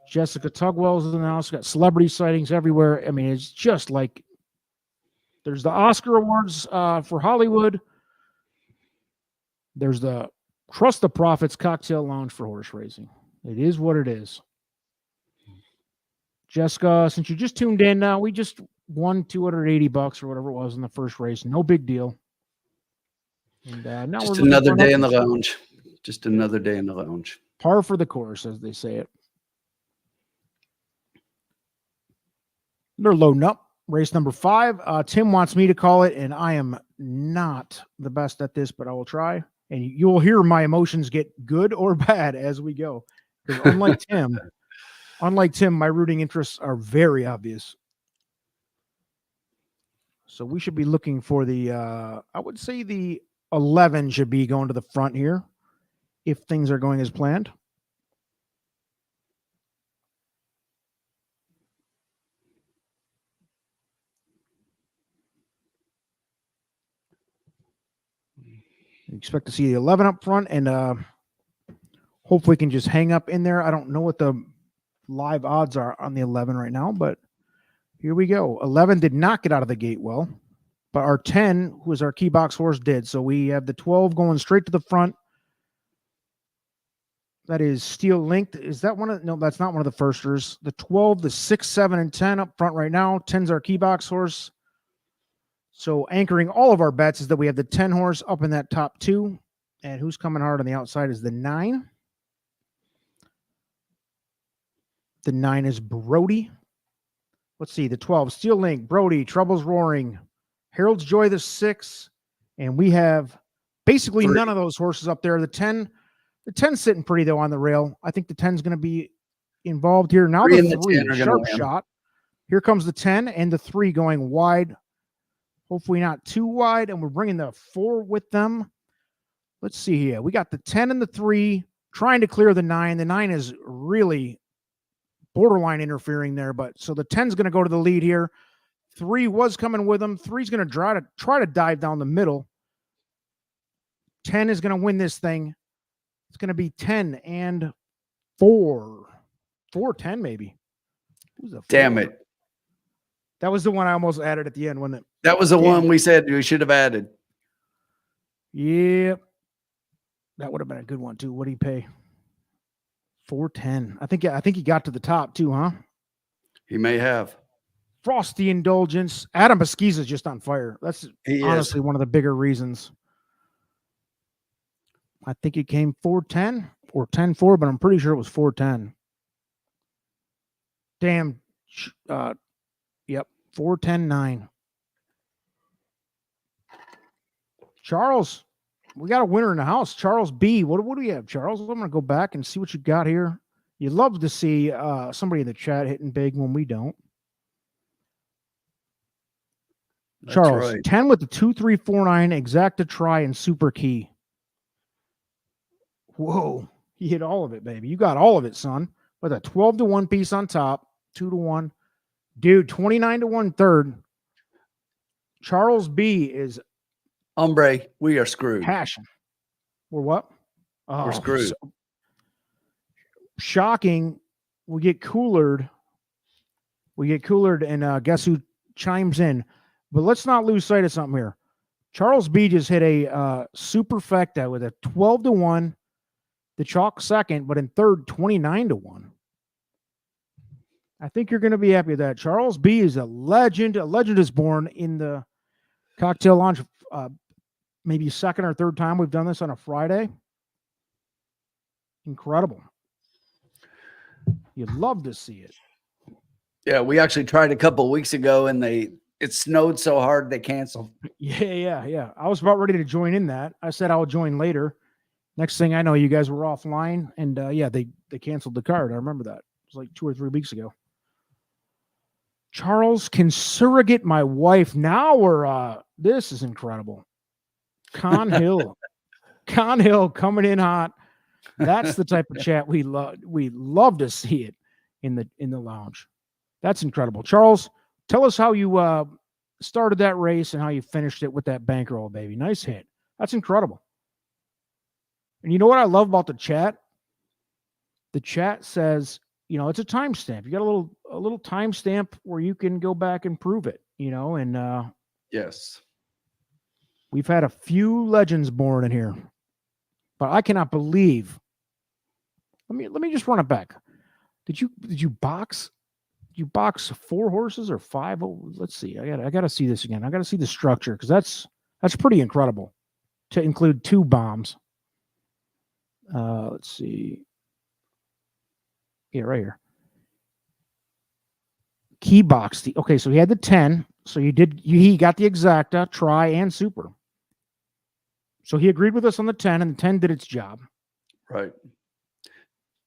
Jessica Tugwell's in the house. Got celebrity sightings everywhere. I mean, it's just like there's the Oscar Awards for Hollywood. There's the Trust the Profits Cocktail Lounge for horse racing. It is what it is. Jessica, since you just tuned in, we just won $280 or whatever it was in the first race. No big deal. And now just we're another day in the lounge. Just another day in the lounge. Par for the course, as they say it. They're loading up. Race number 5. Tim wants me to call it, and I am not the best at this, but I will try. And you'll hear my emotions get good or bad as we go. Because unlike Tim, my rooting interests are very obvious. So we should be looking for the, I would say the 11 should be going to the front here if things are going as planned. Expect to see the 11 up front, and hopefully we can just hang up in there. I don't know what the live odds are on the 11 right now, but here we go. 11 did not get out of the gate well, but our 10, who is our key box horse, did. So we have the 12 going straight to the front. That is Steel Linked. Is that one of, no, that's not one of the firsters. The 12, the 6, 7, and 10 up front right now. 10's our key box horse. So anchoring all of our bets is that we have the 10 horse up in that top 2. And who's coming hard on the outside is the 9. The 9 is Brody. Let's see, the 12, Steel Link, Brody, Trouble's Roaring, Harold's Joy, the 6. And we have basically 3. None of those horses up there. The 10's sitting pretty, though, on the rail. I think the 10's going to be involved here. Now the 3, sharp shot. Here comes the 10 and the 3 going wide. Hopefully not too wide, and we're bringing the 4 with them. Let's see here. We got the 10 and the 3 trying to clear the 9. The 9 is really borderline interfering there, but so the 10's going to go to the lead here. 3 was coming with him. 3's going to try to dive down the middle. 10 is going to win this thing. It's going to be 10 and 4. 4-10 maybe. Who's the 4? Damn it. That was the one I almost added at the end, wasn't it? That was the one we said we should have added. Yep. That would have been a good one, too. What did he pay? 410. I think he got to the top, too, huh? He may have. Frosty Indulgence. Adam Beskiza's just on fire. That's honestly one of the bigger reasons. I think it came 410 or 10-4, but I'm pretty sure it was 410. Damn. Yep. 410-9. Charles, we got a winner in the house. Charles B. What do we have, Charles? I'm going to go back and see what you got here. You love to see somebody in the chat hitting big when we don't. That's Charles, right. 10 with the 2-3-4-9, exacta try and super key. Whoa, he hit all of it, baby. You got all of it, son. With a 12-1 piece on top, 2-1. Dude, 29-1 third. Charles B is hombre. We are screwed. Passion. We're what? We're screwed. So shocking. We get coolered. And guess who chimes in? But let's not lose sight of something here. Charles B just hit a superfecta with a 12-1. The chalk second, but in third, 29-1. I think you're going to be happy with that. Charles B is a legend. A legend is born in the cocktail lounge. Maybe second or third time we've done this on a Friday. Incredible. You'd love to see it. Yeah, we actually tried a couple of weeks ago, and it snowed so hard they canceled. Yeah. I was about ready to join in that. I said I'll join later. Next thing I know, you guys were offline, and they canceled the card. I remember that. It was like 2 or 3 weeks ago. Charles can surrogate my wife. Now this is incredible. Con Hill. Con Hill coming in hot. That's the type of chat we love. We love to see it in the lounge. That's incredible. Charles, tell us how you started that race and how you finished it with that bankroll, baby. Nice hit. That's incredible. And you know what I love about the chat? The chat says, it's a timestamp. You got a little timestamp where you can go back and prove it, and yes. We've had a few legends born in here. But I cannot believe. Let me just run it back. Did you box? Did you box 4 horses or 5? Oh, let's see. I gotta see this again. I gotta see the structure because that's pretty incredible to include 2 bombs. Let's see. Yeah, right here. Key box. Okay, so he had the 10. So he got the exacta, try, and super. So he agreed with us on the 10, and the 10 did its job. Right.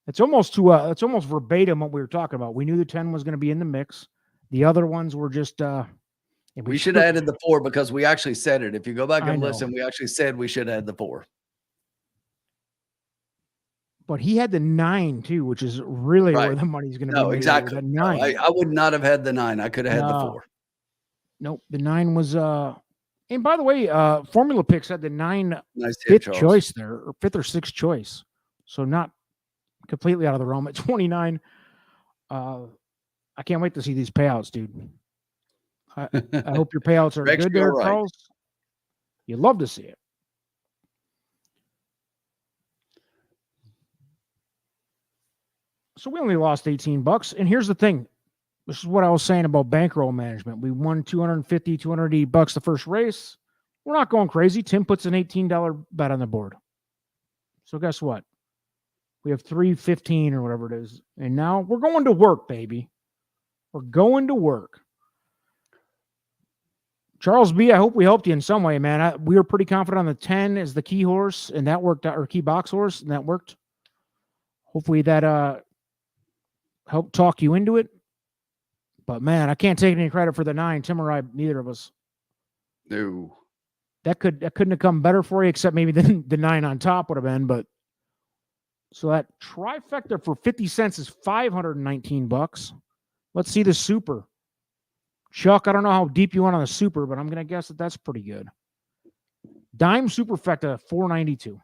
It's almost verbatim what we were talking about. We knew the 10 was going to be in the mix. The other ones were just we should have added the 4 because we actually said it. If you go back and listen, we actually said we should add the 4. But he had the 9 too, which is really where the money's going to be. No, exactly. The 9. No, I would not have had the 9. I could have had the 4. Nope. The 9 was and by the way, Formula Picks had the 9 nice fifth choice there, or 5th or 6th choice. So not completely out of the realm at 29. I can't wait to see these payouts, dude. I hope your payouts are good there, right. Charles. You love to see it. So we only lost $18. And here's the thing. This is what I was saying about bankroll management. We won $250, $280 the first race. We're not going crazy. Tim puts an $18 bet on the board. So guess what? We have $315 or whatever it is. And now we're going to work, baby. We're going to work. Charles B., I hope we helped you in some way, man. We were pretty confident on the 10 as the key horse, and that worked out, or key box horse, and that worked. Hopefully that helped talk you into it. But, man, I can't take any credit for the 9. Tim or I, neither of us. No. That couldn't have come better for you, except maybe the 9 on top would have been. But so that trifecta for 50 cents is $519. Let's see the super. Chuck, I don't know how deep you went on the super, but I'm going to guess that's pretty good. Dime superfecta, $492.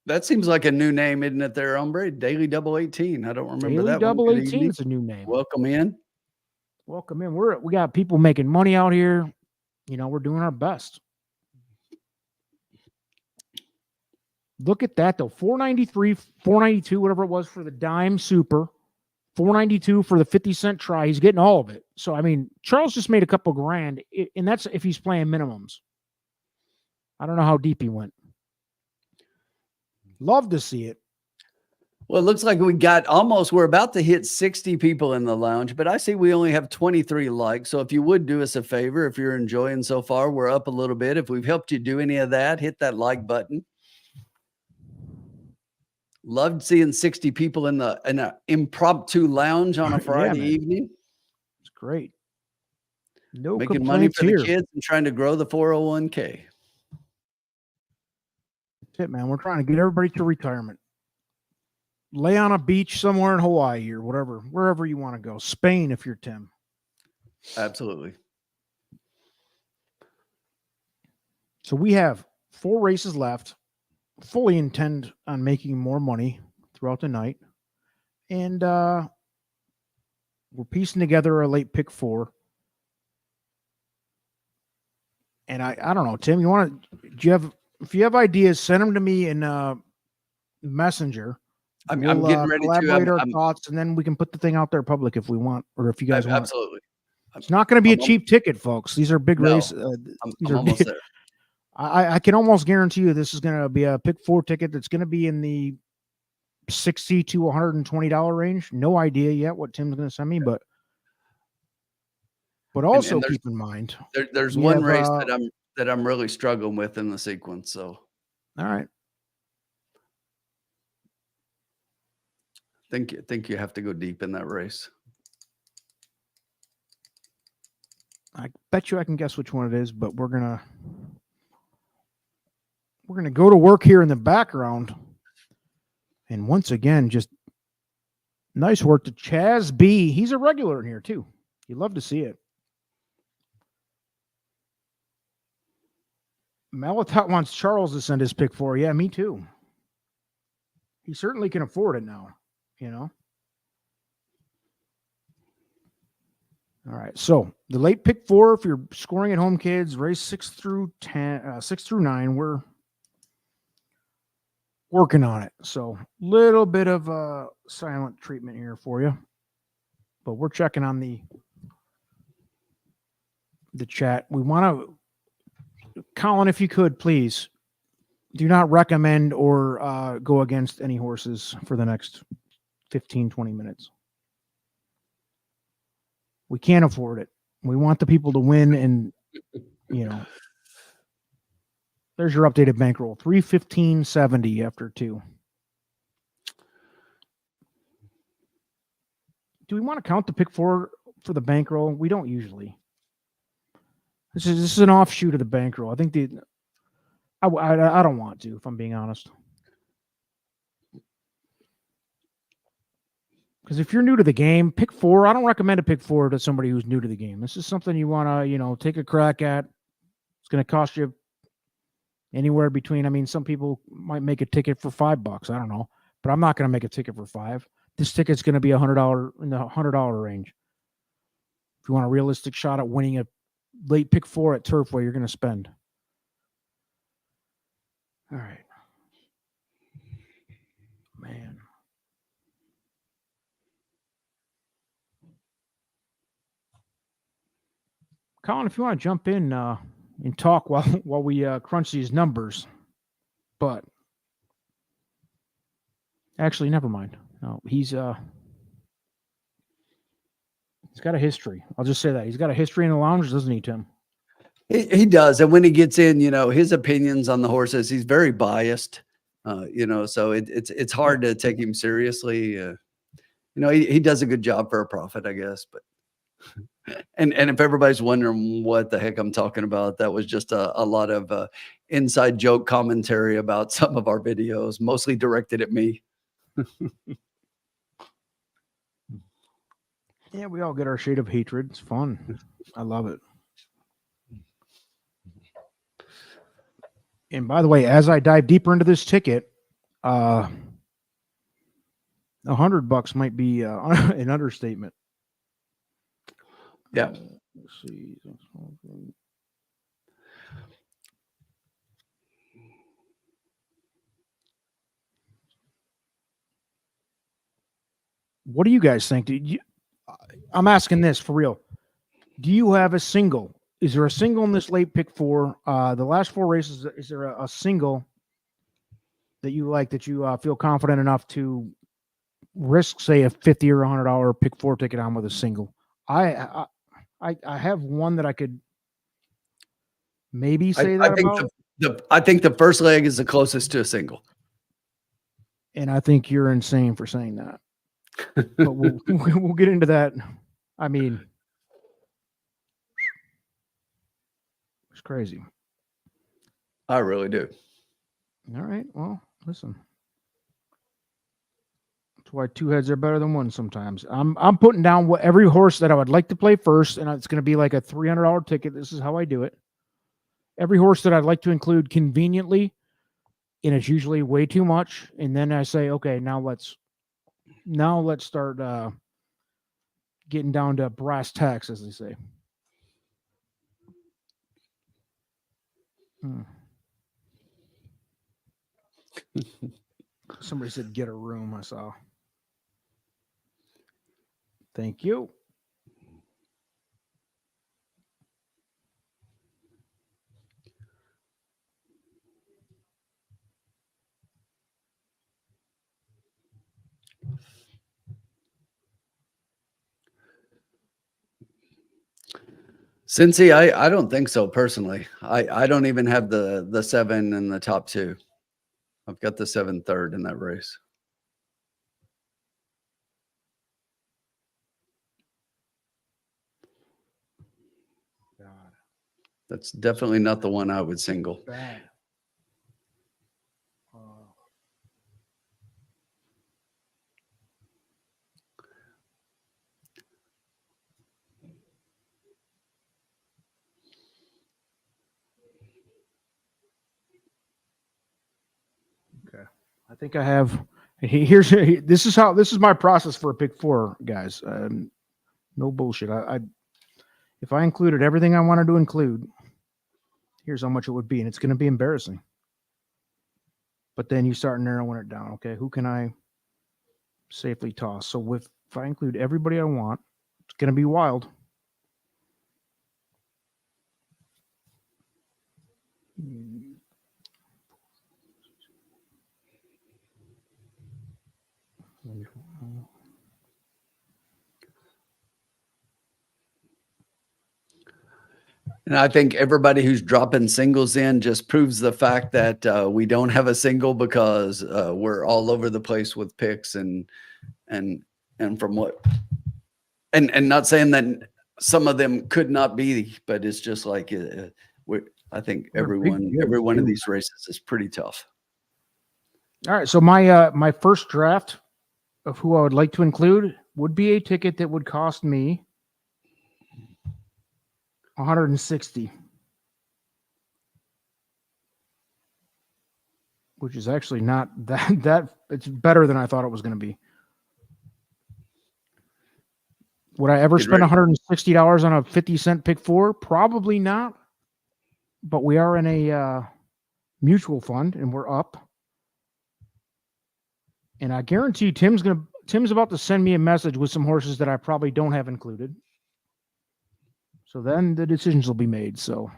That seems like a new name, isn't it there, hombre? Daily Double 18. I don't remember Daily that Double one. 18 is a new name. Welcome in. Welcome in. We got people making money out here. You know, we're doing our best. Look at that, though. $493, $492, whatever it was for the dime super. $492 for the 50-cent try. He's getting all of it. So, I mean, Charles just made a couple grand, and that's if he's playing minimums. I don't know how deep he went. Love to see it. Well, it looks like we're about to hit 60 people in the lounge, but I see we only have 23 likes. So if you would do us a favor, if you're enjoying so far, we're up a little bit. If we've helped you do any of that, hit that like button. Loved seeing 60 people in an impromptu lounge on a Friday evening. It's great. No making money for the kids and trying to grow the 401k. That's it, man. We're trying to get everybody to retirement. Lay on a beach somewhere in Hawaii or whatever, wherever you want to go. Spain, if you're Tim. Absolutely. So we have 4 races left. Fully intend on making more money throughout the night. And we're piecing together a late pick 4. And I don't know, Tim, if you have ideas, send them to me in Messenger. I'm getting ready to collaborate our thoughts, and then we can put the thing out there public if we want, or if you guys want. Absolutely. It's not going to be a cheap ticket, folks. These are big races. I'm almost there. I can almost guarantee you this is going to be a pick 4 ticket that's going to be in the $60 to $120 range. No idea yet what Tim's going to send me, but also keep in mind there's one race that I'm really struggling with in the sequence. So all right. Think you have to go deep in that race. I bet you I can guess which one it is, but we're gonna go to work here in the background. And once again, just nice work to Chaz B. He's a regular in here too. You love to see it. Malatot wants Charles to send his pick 4. Yeah, me too. He certainly can afford it now. You know. All right. So the late pick 4, if you're scoring at home, kids, race 6 through 9. working on it. So little bit of silent treatment here for you, but we're checking on the chat. We want to, Colin, if you could, please do not recommend or go against any horses for the next 15, 20 minutes. We can't afford it. We want the people to win, and there's your updated bankroll. 315.70 after 2. Do we want to count the pick 4 for the bankroll? We don't usually. This is an offshoot of the bankroll. I think I don't want to, if I'm being honest. Because if you're new to the game, pick 4. I don't recommend a pick 4 to somebody who's new to the game. This is something you want to, take a crack at. It's going to cost you anywhere between. I mean, some people might make a ticket for $5. I don't know, but I'm not going to make a ticket for $5. This ticket's going to be $100 in the $100 range. If you want a realistic shot at winning a late pick 4 at Turfway, you're going to spend. All right, man. Colin, if you want to jump in and talk while we crunch these numbers, but actually, never mind. No, he's got a history. I'll just say that he's got a history in the lounge, doesn't he, Tim? He does, and when he gets in, his opinions on the horses, he's very biased. So it's hard to take him seriously. He does a good job for a profit, I guess, but. And if everybody's wondering what the heck I'm talking about, that was just a lot of inside joke commentary about some of our videos, mostly directed at me. Yeah, we all get our shade of hatred. It's fun. I love it. And by the way, as I dive deeper into this ticket, $100 might be an understatement. Yeah. Let's see. What do you guys think? I'm asking this for real. Do you have a single? Is there a single in this late pick 4? The last 4 races, is there a single that you like, that you feel confident enough to risk, say, a $50 or $100 pick 4 ticket on with a single? I have one that I could maybe say I think the first leg is the closest to a single. And I think you're insane for saying that. But we'll get into that. I mean, it's crazy. I really do. All right. Well, listen. That's why 2 heads are better than 1 sometimes. I'm putting down every horse that I would like to play first, and it's going to be like a $300 ticket. This is how I do it. Every horse that I'd like to include conveniently, and it's usually way too much, and then I say, okay, now let's start getting down to brass tacks, as they say. Somebody said get a room. I saw. Thank you. Cincy, I don't think so personally. I don't even have the 7 in the top 2. I've got the 7 third in that race. God. That's definitely not the one I would single. Bad. Okay. I think I have. This is my process for a pick 4, guys. No bullshit. If I included everything I wanted to include, here's how much it would be, and it's going to be embarrassing. but then you start narrowing it down. Okay, who can I safely toss? So if I include everybody I want, it's going to be wild. And I think everybody who's dropping singles in just proves the fact that we don't have a single because we're all over the place with picks and from what and not saying that some of them could not be, but it's just like I think every one of these races is pretty tough. All right, so my first draft of who I would like to include would be a ticket that would cost me $160, which is actually not that it's better than I thought it was going to be. Would I ever spend $160 on a 50-cent pick 4? Probably not. But we are in a mutual fund and we're up. And I guarantee Tim's about to send me a message with some horses that I probably don't have included. So then the decisions will be made. So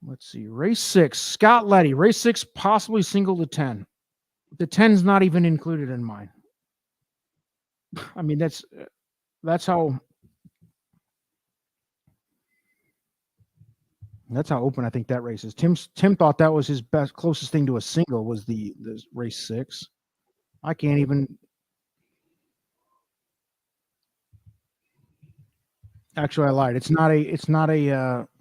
let's see. Race 6, Scott Letty. Race 6, possibly single to 10. The 10's not even included in mine. I mean, that's how open I think that race is. Tim thought that was his closest thing to a single was the race 6. I can't even. Actually, I lied. It's not a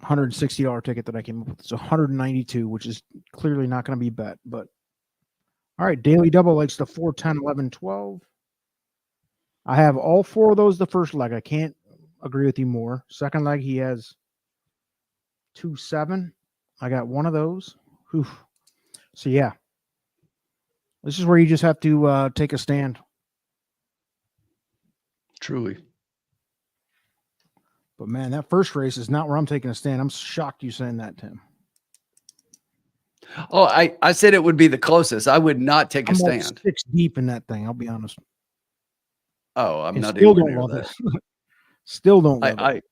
$160 ticket that I came up with. It's $192, which is clearly not going to be bet. But all right, Daily Double likes the 4, 10, 11, 12. I have all 4 of those the first leg. I can't agree with you more. Second leg, he has 2, 7. I got one of those. Oof. So yeah, this is where you just have to take a stand. Truly. But man, that first race is not where I'm taking a stand. I'm shocked you saying that, Tim. Oh, I said it would be the closest. I would not take a stand. Like 6 deep in that thing. I'll be honest. Oh, I'm not still even don't near love that. it. Still don't love it.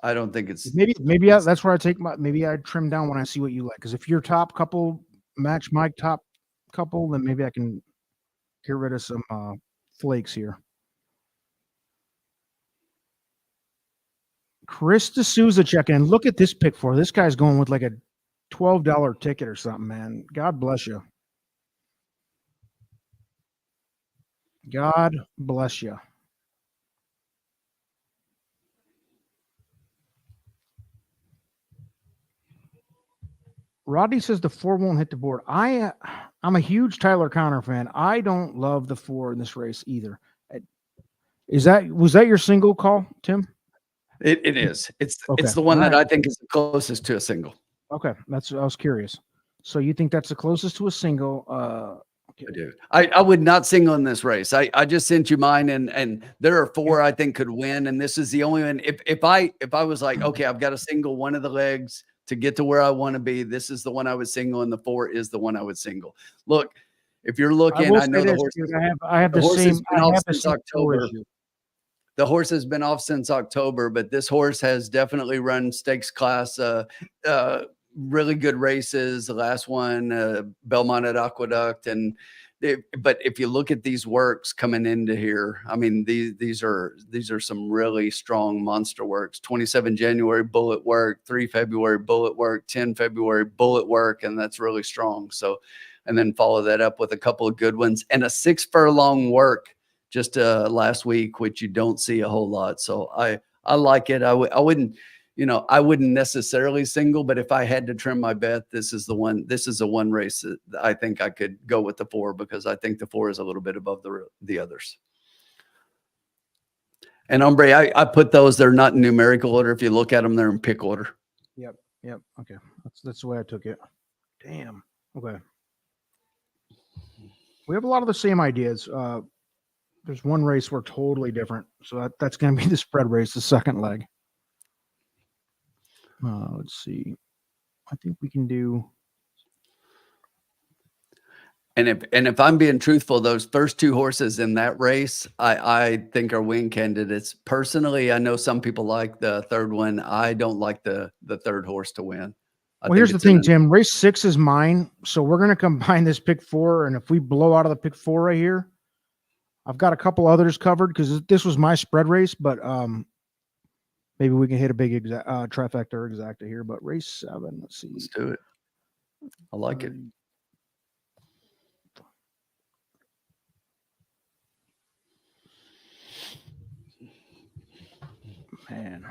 I don't think it's maybe that's where I take maybe I trim down when I see what you like. Because if your top couple match my top couple, then maybe I can get rid of some flakes here. Chris D'Souza checking in. Look at this pick 4. This guy's going with like a $12 ticket or something, man. God bless you. God bless you. Rodney says the 4 won't hit the board. I'm a huge Tyler Connor fan. I don't love the 4 in this race either. Was that your single call, Tim? It is. It's okay. It's the one that I think is the closest to a single. Okay, I was curious. So you think that's the closest to a single? Okay. I do. I would not single in this race. I just sent you mine, and there are 4 I think could win, and this is the only one. If I was like, okay, I've got to single one of the legs to get to where I want to be, this is the one I would single, and the 4 is the one I would single. Look, if you're looking, I know the horse. I have the same. I have the same October. The horse has been off since October, but this horse has definitely run stakes class, really good races. The last one, Belmont at Aqueduct. But if you look at these works coming into here, I mean, these are some really strong monster works. 27 January bullet work, 3 February bullet work, 10 February bullet work, and that's really strong. So, and then follow that up with a couple of good ones and a 6 furlong work just last week, which you don't see a whole lot. So I like it. I wouldn't necessarily single, but if I had to trim my bet, this is the one. This is the one race that I think I could go with the 4 because I think the 4 is a little bit above the others. And Hombre, I put those. They're not in numerical order. If you look at them, they're in pick order. Yep. Okay, that's the way I took it. Damn. Okay. We have a lot of the same ideas. There's one race we're totally different. So that's going to be the spread race, the second leg. Let's see. I think we can do. And if I'm being truthful, those first two horses in that race, I think are win candidates. Personally, I know some people like the third one. I don't like the third horse to win. Well, here's the thing, Tim. Race 6 is mine, so we're going to combine this pick 4, and if we blow out of the pick 4 right here, I've got a couple others covered because this was my spread race, but maybe we can hit a big trifecta or exacta here. But race 7, let's see. Let's do it. I like it. Man.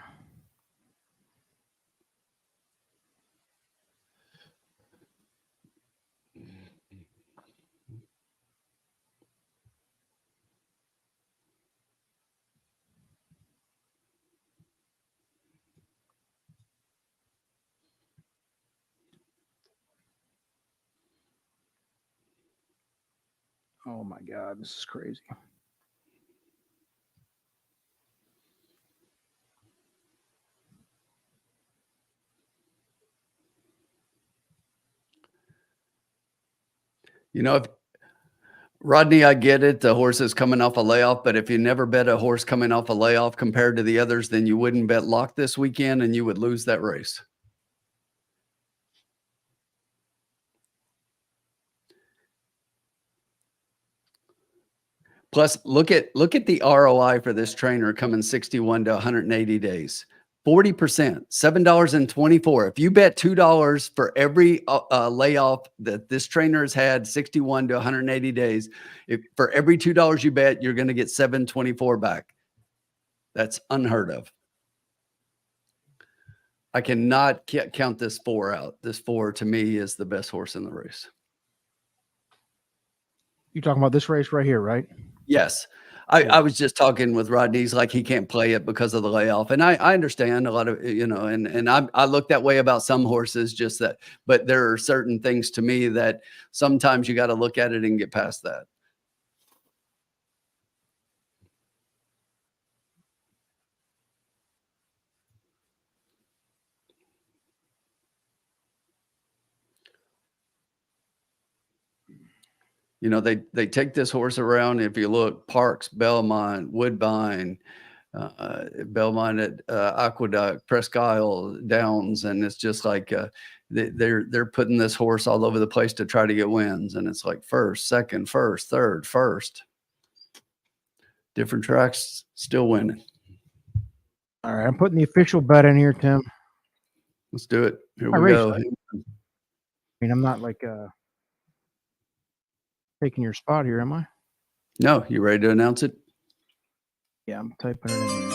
Oh my God, this is crazy. You know, if Rodney, I get it. The horse is coming off a layoff, but if you never bet a horse coming off a layoff compared to the others, then you wouldn't bet lock this weekend and you would lose that race. Plus, look at the ROI for this trainer coming 61 to 180 days. 40%, $7.24. If you bet $2 for every layoff that this trainer has had 61 to 180 days, if for every $2 you bet, you're going to get $7.24 back. That's unheard of. I cannot count this 4 out. This 4 to me is the best horse in the race. You're talking about this race right here, right? Yes. I was just talking with Rodney. He's like, he can't play it because of the layoff. And I understand a lot of, and I look that way about some horses, just that, but there are certain things to me that sometimes you got to look at it and get past that. You know, they take this horse around. If you look, Parks, Belmont, Woodbine, Belmont at Aqueduct, Presque Isle, Downs, and it's just like they're putting this horse all over the place to try to get wins, and it's like first, second, first, third, first. Different tracks, still winning. All right, I'm putting the official bet in here, Tim. Let's do it. Here we go. I mean, I'm not like taking your spot here, am I? No, you ready to announce it? Yeah, I'm typing it in here.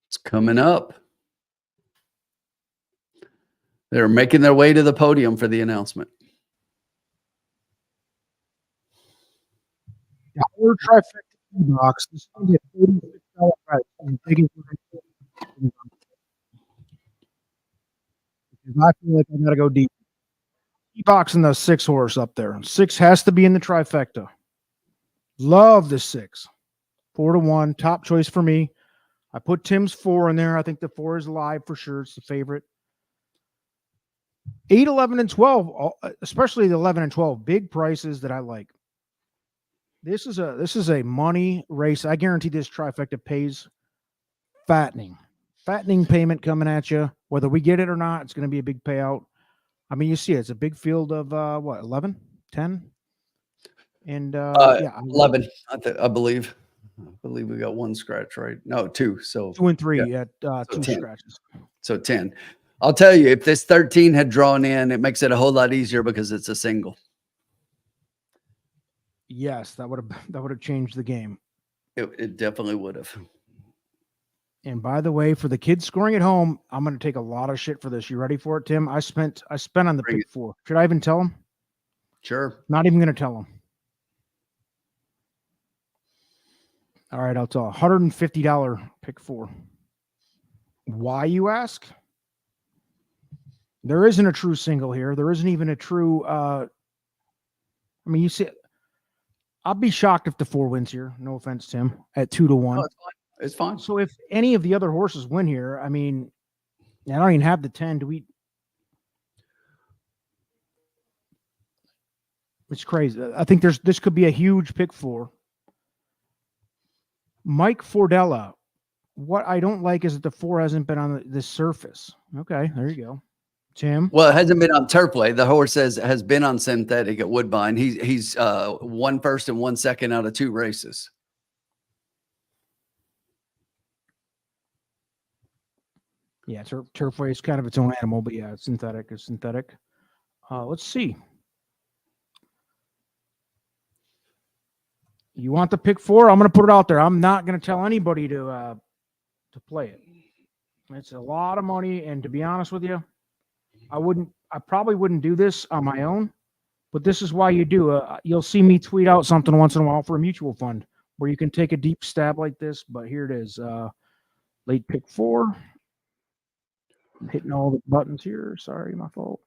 It's coming up. They're making their way to the podium for the announcement. Yeah, we're trifecta box. This is going to be a $46 price. Because I feel like I got to go deep. Boxing the 6 horse up there. 6 has to be in the trifecta. Love the 6. 4 to 1. Top choice for me. I put Tim's 4 in there. I think the 4 is live for sure. It's the favorite. 8, 11, and 12, especially the 11 and 12, big prices that I like. This is a money race. I guarantee this trifecta pays fattening payment coming at you. Whether we get it or not, it's going to be a big payout. I mean, you see it's a big field of 11, 10, and 11. I believe we got 1 scratch, right? No, 2. So 2 and 3 yeah. at So 2 10. scratches. So 10. I'll tell you, if this 13 had drawn in, it makes it a whole lot easier because it's a single. Yes, that would have changed the game. It definitely would have. And by the way, for the kids scoring at home, I'm going to take a lot of shit for this. You ready for it, Tim? I spent on the pick 4. Should I even tell them? Sure. Not even going to tell them. All right, I'll tell. $150 pick 4. Why, you ask? There isn't a true single here. There isn't even a true. I mean, you see, I'll be shocked if the 4 wins here. No offense, Tim, at 2-1. No, it's fine. It's fine. So if any of the other horses win here, I mean, I don't even have the 10. Do we? It's crazy. I think this could be a huge pick 4. Mike Fordella. What I don't like is that the 4 hasn't been on the surface. Okay, there you go. Tim? Well, it hasn't been on Turfway. The horse has been on synthetic at Woodbine. He's 1 first and 1 second out of 2 races. Yeah, Turfway is kind of its own animal, but yeah, synthetic is synthetic. Let's see. You want the pick 4? I'm going to put it out there. I'm not going to tell anybody to play it. It's a lot of money, and to be honest with you, I probably wouldn't do this on my own, but this is why you do. You'll see me tweet out something once in a while for a mutual fund where you can take a deep stab like this, but here it is. Late pick 4. I'm hitting all the buttons here. Sorry, my fault.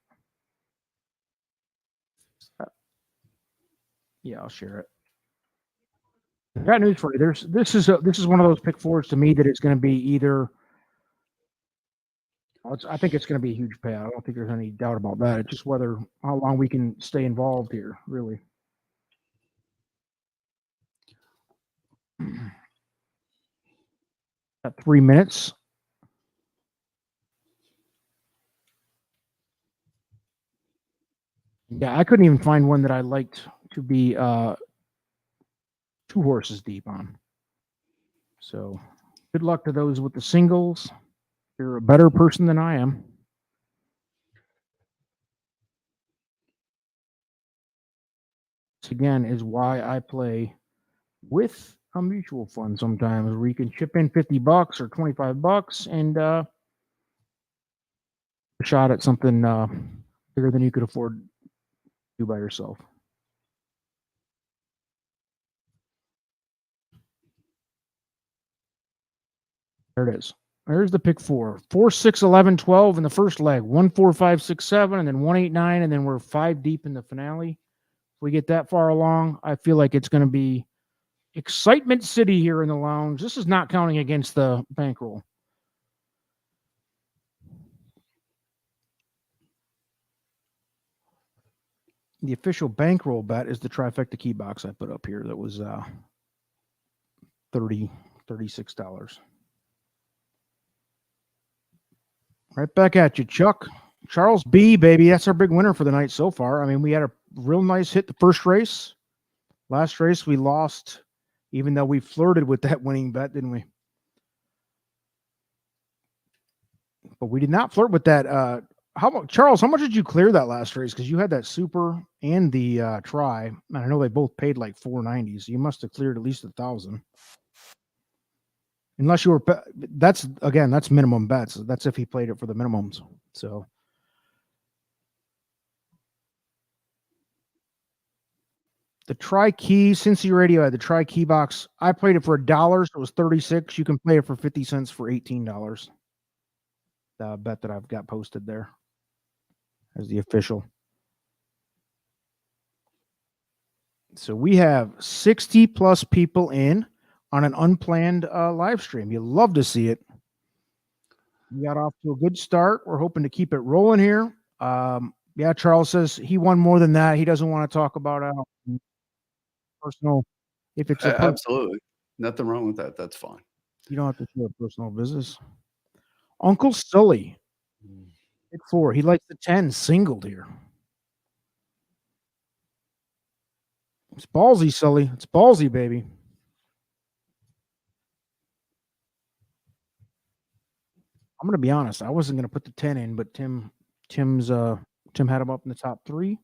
Yeah, I'll share it. I got news for you. This is one of those pick 4s to me that it's going to be either. I think it's going to be a huge payout. I don't think there's any doubt about that. It's just how long we can stay involved here, really. At 3 minutes. Yeah, I couldn't even find one that I liked to be 2 horses deep on. So good luck to those with the singles. You're a better person than I am. This again is why I play with a mutual fund sometimes, where you can chip in $50 or $25 and a shot at something bigger than you could afford to do by yourself. There it is. There's the pick 4. 4, 6, 11, 12 in the first leg. 1, 4, 5, 6, 7, and then 1, 8, 9, and then we're 5 deep in the finale. If we get that far along, I feel like it's going to be excitement city here in the lounge. This is not counting against the bankroll. The official bankroll bet is the trifecta key box I put up here. That was $36. Right back at you, Chuck. Charles B, baby. That's our big winner for the night so far. I mean, we had a real nice hit the first race. Last race we lost, even though we flirted with that winning bet, didn't we? But we did not flirt with that. Charles, how much did you clear that last race? Because you had that super and the try. And I know they both paid like $490, so you must have cleared at least 1,000. Unless you were, that's minimum bets. That's if he played it for the minimums. So the tri-key, Cincy Radio had the tri-key box. I played it for $1, so it was 36. You can play it for 50 cents for $18. The bet that I've got posted there as the official. So we have 60 plus people in on an unplanned live stream. You love to see it. We got off to a good start. We're hoping to keep it rolling here. Yeah, Charles says he won more than that. He doesn't want to talk about personal. If it's absolutely nothing wrong with that. That's fine. You don't have to share personal business. Uncle Sully, pick 4. He likes the 10 singled here. It's ballsy, Sully. It's ballsy, baby. I'm going to be honest. I wasn't going to put the 10 in, but Tim had him up in the top 3.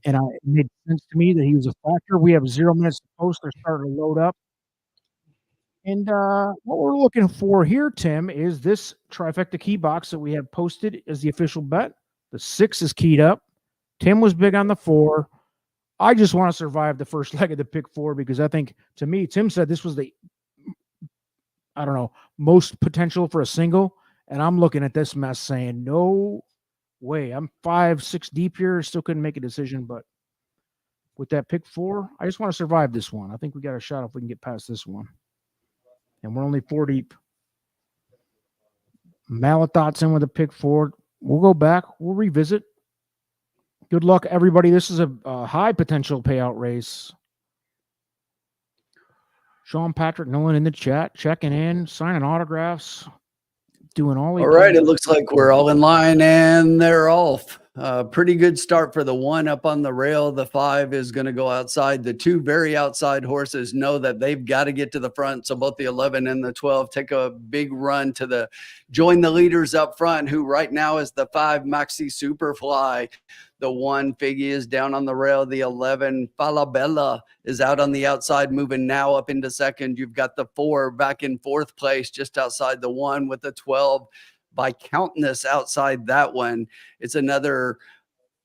And it made sense to me that he was a factor. We have 0 minutes to post. They're starting to load up. And what we're looking for here, Tim, is this trifecta key box that we have posted as the official bet. The 6 is keyed up. Tim was big on the 4. I just want to survive the first leg of the pick 4 because I think, to me, Tim said this was the, I don't know, most potential for a single. And I'm looking at this mess saying, no way. I'm 5, 6 deep here. Still couldn't make a decision, but with that pick 4. I just want to survive this one. I think we got a shot if we can get past this one. And we're only 4 deep. Malatot's in with a pick 4. We'll go back. We'll revisit. Good luck, everybody. This is a high potential payout race. Sean Patrick Nolan in the chat, checking in, signing autographs, doing all. All right, it looks like we're all in line and they're off. Pretty good start for the 1 up on the rail. The 5 is going to go outside. The 2 very outside horses know that they've got to get to the front. So both the 11 and the 12 take a big run to join the leaders up front, who right now is the 5 Maxi Superfly. The 1 Figgy is down on the rail. The 11 Falabella is out on the outside, moving now up into second. You've got the 4 back in 4th place, just outside the 1, with the 12 by Countness outside that one. It's another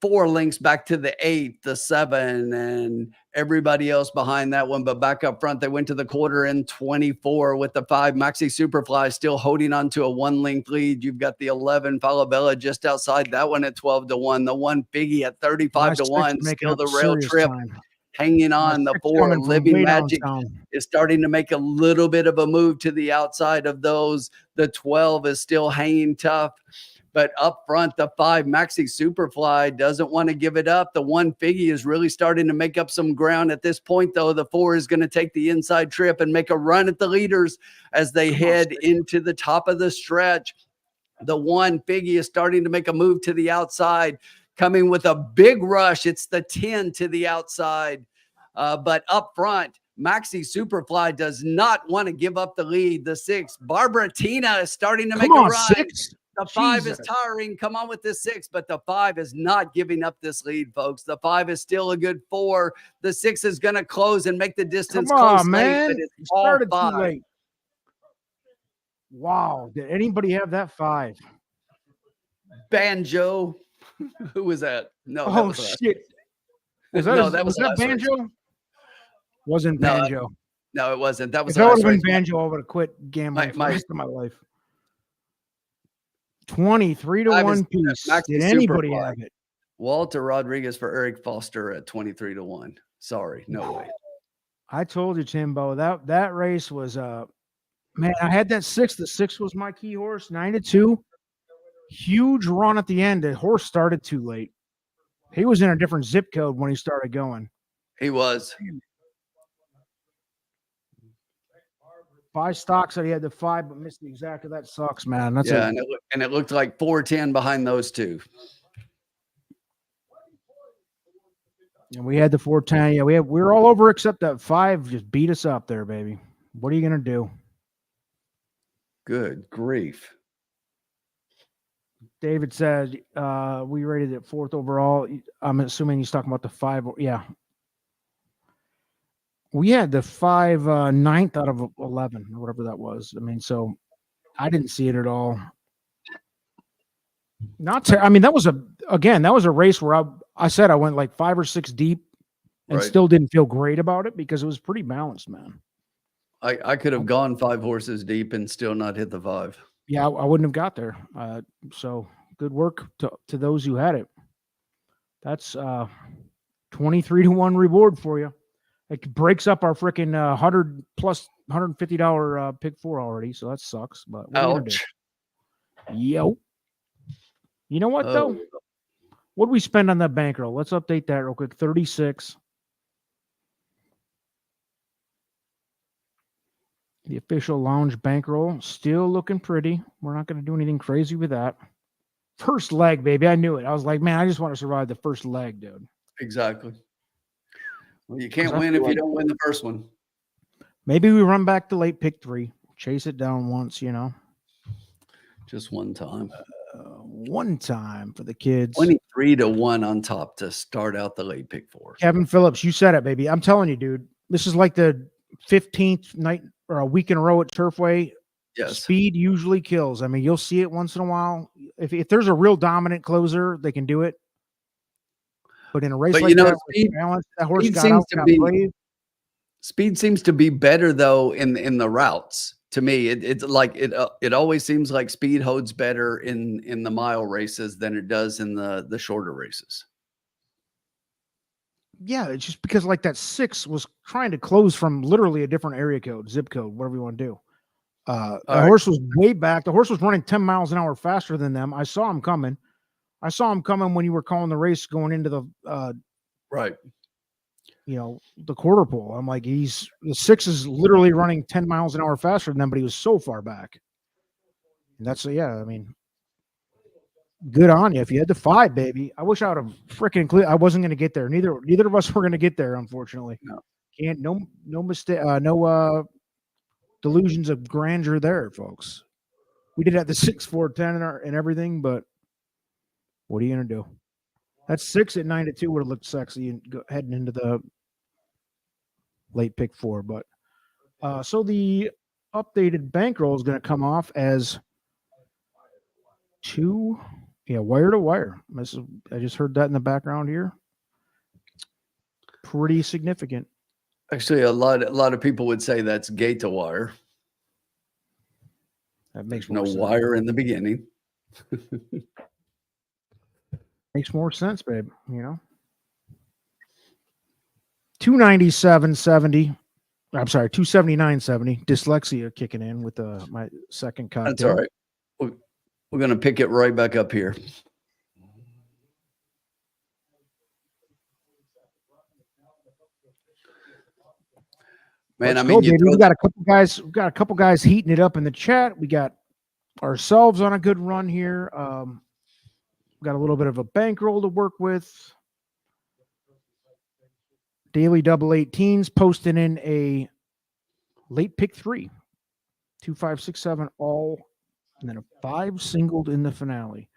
4 links back to the 8, the 7, and everybody else behind that one. But back up front, they went to the quarter in 24 with the 5 Maxi Superfly still holding on to a 1-length lead. You've got the 11 Falabella just outside that one at 12-1. The 1 Figgy at 35-1. Still the rail trip hanging on. The 4 Living Magic is starting to make a little bit of a move to the outside of those. The 12 is still hanging tough. But up front, the 5 Maxi Superfly doesn't want to give it up. The 1 Figgy is really starting to make up some ground at this point, though. The 4 is going to take the inside trip and make a run at the leaders as they head into the top of the stretch. The 1 Figgy is starting to make a move to the outside, coming with a big rush. It's the 10 to the outside. But up front, Maxi Superfly does not want to give up the lead. The 6, Barbara Tina, is starting to make a run. 6. The 5 is tiring. Come on with this 6, but the 5 is not giving up this lead, folks. The 5 is still a good 4. The 6 is going to close and make the distance close, man. Late, but it's started too late. Wow. Did anybody have that 5? Banjo. Who was that? No. Oh, shit. Was that Banjo? Race. Wasn't Banjo. No, it wasn't. That was if that would have been Banjo, I would have quit gambling for the rest of my life. 23-1 piece. Did anybody have it? Walter Rodriguez for Eric Foster at 23-1. Sorry, no way. I told you, Timbo, that race was man. I had that 6. The 6 was my key horse. 9-2. Huge run at the end. The horse started too late. He was in a different zip code when he started going. He was. 5 stocks that he had the 5, but missed the exacta. That sucks, man. That's and it looked like 4-10 behind those 2. And we had the 4-10. Yeah, we were all over except that 5 just beat us up there, baby. What are you gonna do? Good grief. David said we rated it 4th overall. I'm assuming he's talking about the 5. Yeah. We had the 5 9th out of 11 or whatever that was. I mean, so I didn't see it at all. That was a race where I said I went like 5 or 6 deep and still didn't feel great about it because it was pretty balanced, man. I could have gone 5 horses deep and still not hit the 5. Yeah, I wouldn't have got there. So good work to those who had it. That's 23-1 reward for you. It breaks up our freaking $100 plus $150 pick 4 already, so that sucks. But ouch. Yo. You know what though? What did we spend on that bankroll? Let's update that real quick. 36. The official lounge bankroll still looking pretty. We're not going to do anything crazy with that. First leg, baby. I knew it. I was like, man, I just want to survive the first leg, dude. Exactly. Well, you can't win if you don't win the first one. Maybe we run back to late pick 3, chase it down once, Just one time. One time for the kids. 23-1 on top to start out the late pick 4. Kevin Phillips, you said it, baby. I'm telling you, dude. This is like the 15th night or a week in a row at Turfway. Yes. Speed usually kills. I mean, you'll see it once in a while. If there's a real dominant closer, they can do it. But in a race like that, that horse got out, got brave. Speed seems to be better though in the routes. To me, it's like it always seems like speed holds better in the mile races than it does in the shorter races. Yeah, it's just because like that 6 was trying to close from literally a different area code, zip code, whatever you want to do. The horse was way back. The horse was running 10 miles an hour faster than them. I saw him coming. I saw him coming when you were calling the race going into the right. You know, the quarter pole. I'm like, the 6 is literally running 10 miles an hour faster than them, but he was so far back. And that's I mean, good on you. If you had the 5, baby. I wish I would have freaking clear. I wasn't going to get there. Neither of us were going to get there, unfortunately. No. Can't no mistake, no delusions of grandeur there, folks. We did have the 6, 4, 10 and everything, but what are you going to do? That 6 at 9-2 would have looked sexy and heading into the late pick 4. But so the updated bankroll is going to come off as 2, wire to wire. I just heard that in the background here. Pretty significant. Actually, a lot of people would say that's gate to wire. That makes no sense. Wire in the beginning. Makes more sense, babe. 297.70. I'm sorry, 279.70. Dyslexia kicking in with my second cocktail. That's all right. We're going to pick it right back up here. Man, Let's go, baby. We got a couple guys heating it up in the chat. We got ourselves on a good run here. We got a little bit of a bankroll to work with. Daily double 18s posting in a late pick 3. 2, 5, 6, 7 all, and then a 5 singled in the finale.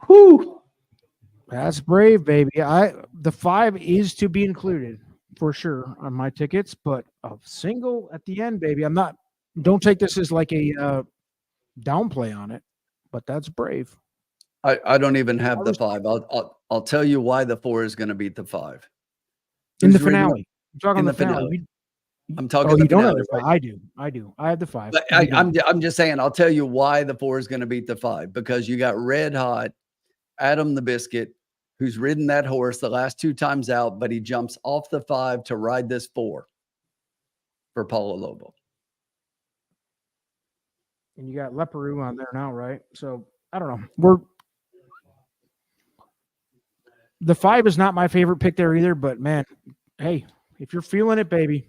Whew. That's brave, baby. The 5 is to be included for sure on my tickets, but a single at the end, baby. Don't take this as like a downplay on it, but that's brave. I don't even have the 5. I'll tell you why the 4 is going to beat the 5. In the finale. I'm talking the finale. I'm talking the finale. Right? I do. I have the 5. But I'm just saying, I'll tell you why the 4 is going to beat the 5, because you got red hot Adam the Biscuit, who's ridden that horse the last 2 times out, but he jumps off the 5 to ride this 4 for Paulo Lobo. And you got Leperoux on there now, right? So I don't know. The 5 is not my favorite pick there either, but man, hey, if you're feeling it, baby.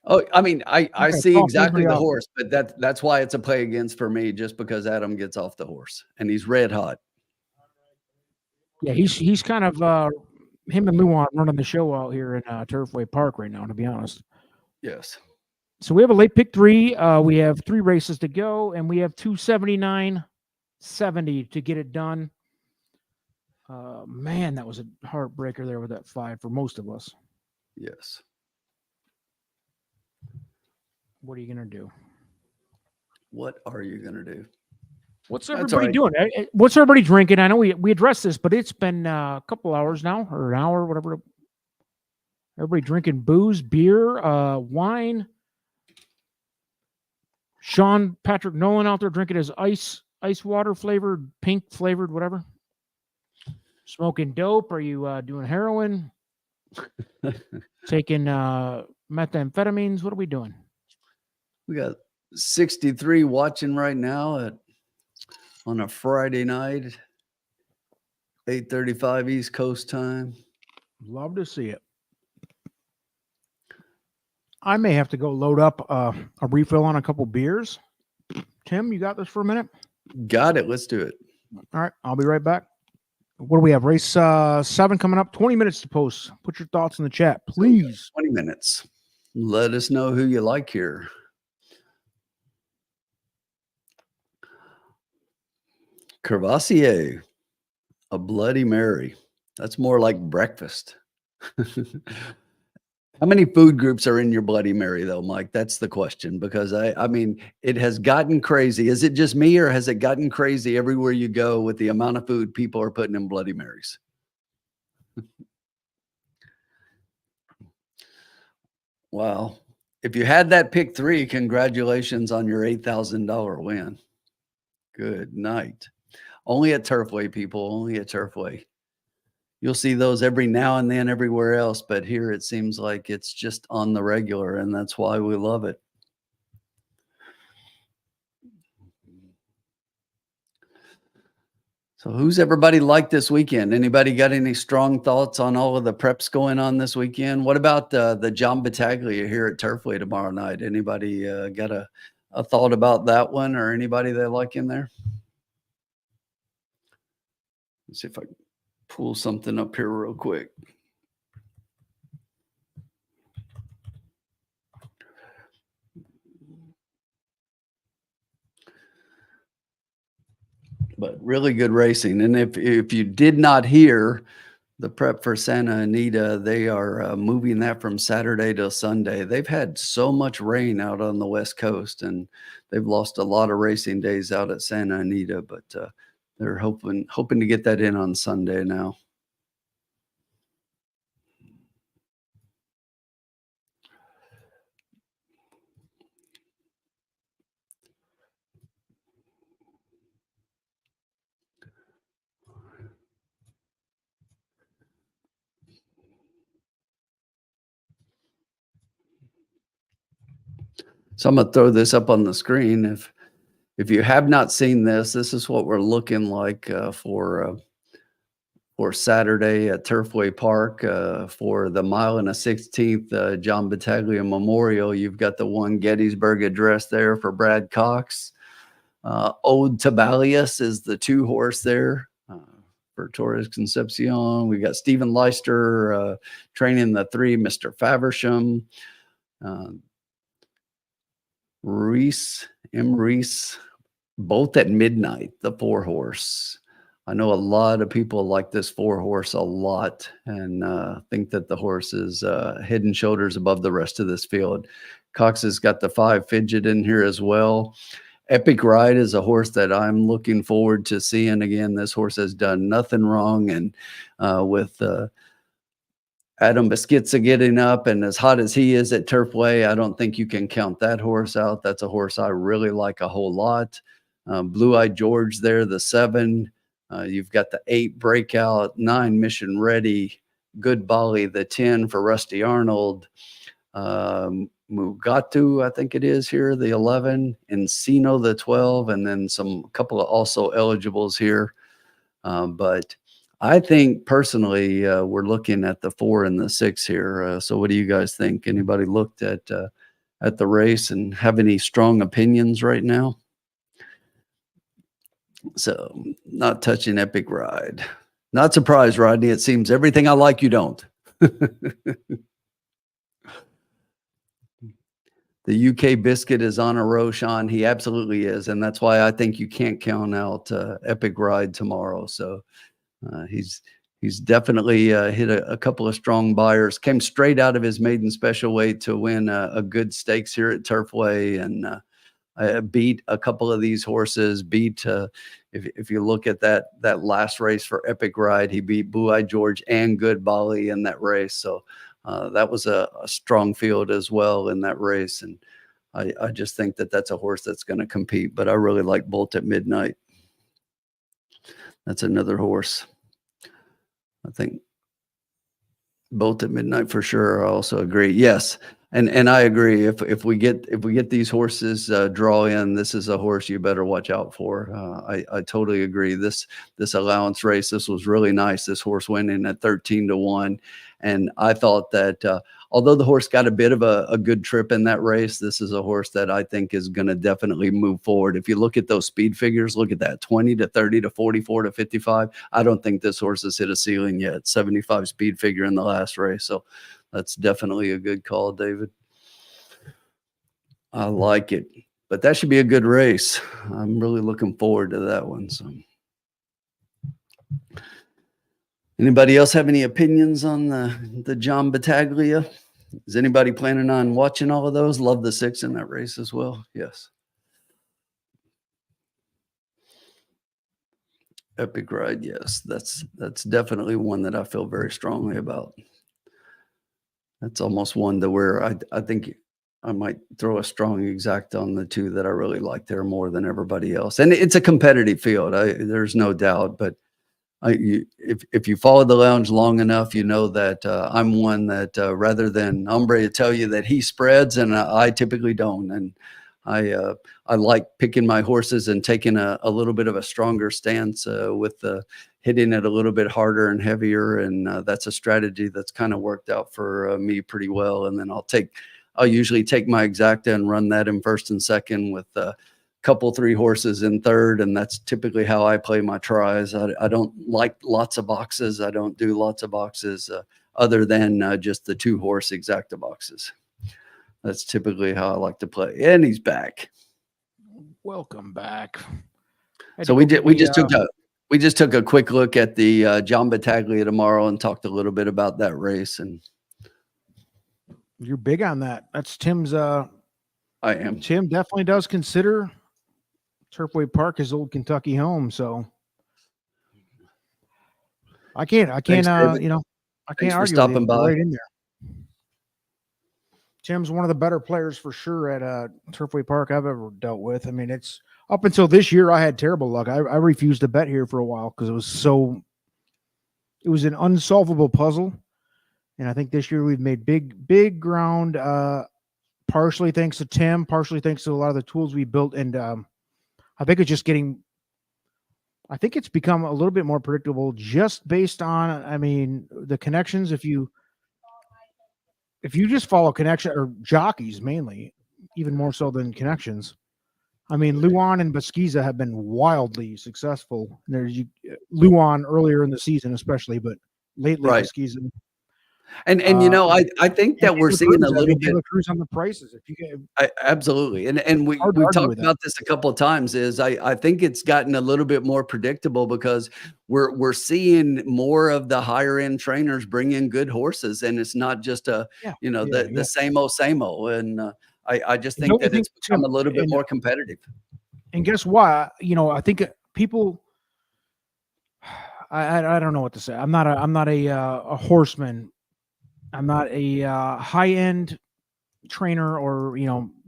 Oh, I mean, I see exactly the horse, but that's why it's a play against for me, just because Adam gets off the horse and he's red hot. Yeah, he's kind of him and Luan running the show out here in Turfway Park right now, to be honest. Yes. So we have a late pick 3. We have 3 races to go, and we have 279.70 to get it done. Man, that was a heartbreaker there with that 5 for most of us. Yes. What are you going to do? What are you going to do? What's everybody doing? What's everybody drinking? I know we addressed this, but it's been a couple hours now, or an hour, whatever. Everybody drinking booze, beer, wine. Sean Patrick Nolan out there drinking his ice water flavored, pink flavored, whatever. Smoking dope? Are you doing heroin? Taking methamphetamines? What are we doing? We got 63 watching right now on a Friday night, 8:35 East Coast time. Love to see it. I may have to go load up a refill on a couple beers. Tim, you got this for a minute? Got it. Let's do it. All right. I'll be right back. What do we have? Race 7 coming up. 20 minutes to post. Put your thoughts in the chat, please. 20 minutes. Let us know who you like here. Crevassier, a Bloody Mary. That's more like breakfast. How many food groups are in your Bloody Mary, though, Mike? That's the question, because I mean, it has gotten crazy. Is it just me, or has it gotten crazy everywhere you go with the amount of food people are putting in Bloody Marys? Wow. If you had that pick 3, congratulations on your $8,000 win. Good night. Only at Turfway, people. Only at Turfway. you'll see those every now and then everywhere else, but here it seems like it's just on the regular, and that's why we love it. So who's everybody like this weekend? Anybody got any strong thoughts on all of the preps going on this weekend? What about the John Battaglia here at Turfway tomorrow night? Anybody got a thought about that one, or anybody they like in there? Let's see if I can pull something up here real quick. But really good racing. And if you did not hear the prep for Santa Anita, they are moving that from Saturday to Sunday. They've had so much rain out on the West Coast, and they've lost a lot of racing days out at Santa Anita, but they're hoping to get that in on Sunday now. So I'm gonna throw this up on the screen. If you have not seen this, this is what we're looking like for Saturday at Turfway Park for the 1 1/16 John Battaglia Memorial. You've got the one Gettysburg Address there for Brad Cox. Ode to Balius is the 2 horse there for Torres Concepcion. We got Stephen Leister training the 3, Mr. Faversham. Reese, both at midnight, the 4 horse. I know a lot of people like this 4 horse a lot, and think that the horse is head and shoulders above the rest of this field. Cox has got the 5 Fidget in here as well. Epic Ride is a horse that I'm looking forward to seeing again. This horse has done nothing wrong, and with Adam Beschizza getting up, and as hot as he is at Turfway, I don't think you can count that horse out. That's a horse I really like a whole lot. Blue Eyed George there, the 7. You've got the 8 Breakout, 9 Mission Ready, Good Bali, the 10 for Rusty Arnold. Mugatu, I think it is here, the 11. Encino, the 12, and then a couple of also eligibles here. But I think personally, we're looking at the 4 and the 6 here. So what do you guys think? Anybody looked at the race and have any strong opinions right now? So not touching Epic Ride. Not surprised, Rodney. It seems everything I like, you don't. The UK Biscuit is on a row, Sean. He absolutely is. And that's why I think you can't count out Epic Ride tomorrow. So he's definitely hit a couple of strong buyers. Came straight out of his maiden special weight to win a good stakes here at Turfway, and beat a couple of these horses. Beat if you look at that last race for Epic Ride, he beat Blue Eyed George and Good Bali in that race. So that was a strong field as well in that race, and I just think that that's a horse that's going to compete. But I really like Bolt at Midnight. That's another horse. I think Bolt at Midnight for sure. I also agree. Yes. And I agree. If we get these horses draw in, this is a horse you better watch out for. I totally agree. This allowance race, this was really nice. This horse went in at 13-1, and I thought that although the horse got a bit of a good trip in that race, this is a horse that I think is going to definitely move forward. If you look at those speed figures, look at that 20 to 30 to 44 to 55. I don't think this horse has hit a ceiling yet. 75 speed figure in the last race. So that's definitely a good call, David. I like it, but that should be a good race. I'm really looking forward to that one. So, anybody else have any opinions on the John Battaglia? Is anybody planning on watching all of those? Love the 6 in that race as well. Yes. Epic Ride. Yes, that's definitely one that I feel very strongly about. That's almost one to where I think I might throw a strong exact on the 2 that I really like there more than everybody else. And it's a competitive field. There's no doubt, but if you follow the lounge long enough, you know that I'm one that rather than Hombre tell you that he spreads, and I typically don't. And I like picking my horses and taking a little bit of a stronger stance with hitting it a little bit harder and heavier. And that's a strategy that's kind of worked out for me pretty well. And then I'll usually take my exacta and run that in first and second with couple 3 horses in third, and that's typically how I play my tries. I don't like lots of boxes. I don't do lots of boxes other than just the 2 horse exacta boxes. That's typically how I like to play. And he's back. Welcome back. So we just took a quick look at the John Battaglia tomorrow and talked a little bit about that race. And you're big on that. That's Tim's. I am. Tim definitely does consider Turfway Park his old Kentucky home, so I can't I can't argue for stopping by. Right in there. Tim's one of the better players for sure at Turfway Park I've ever dealt with. I mean, it's up until this year I had terrible luck. I refused to bet here for a while because it was an unsolvable puzzle, and I think this year we've made big ground. Partially thanks to Tim, partially thanks to a lot of the tools we built, and I think it's become a little bit more predictable just based on, I mean, the connections. If you just follow connection or jockeys mainly, even more so than connections. I mean, Luan and Basquiza have been wildly successful. There's Luan earlier in the season, especially, but lately Basquiza. And I think that we're seeing a little bit cruise on the prices. If you get absolutely, and we talked about this a couple of times. Is I think it's gotten a little bit more predictable because we're seeing more of the higher end trainers bring in good horses, and it's not just the same old. And I just think that it's become a little bit more competitive. And guess what? I think people. I don't know what to say. I'm not a horseman. I'm not a high-end trainer or,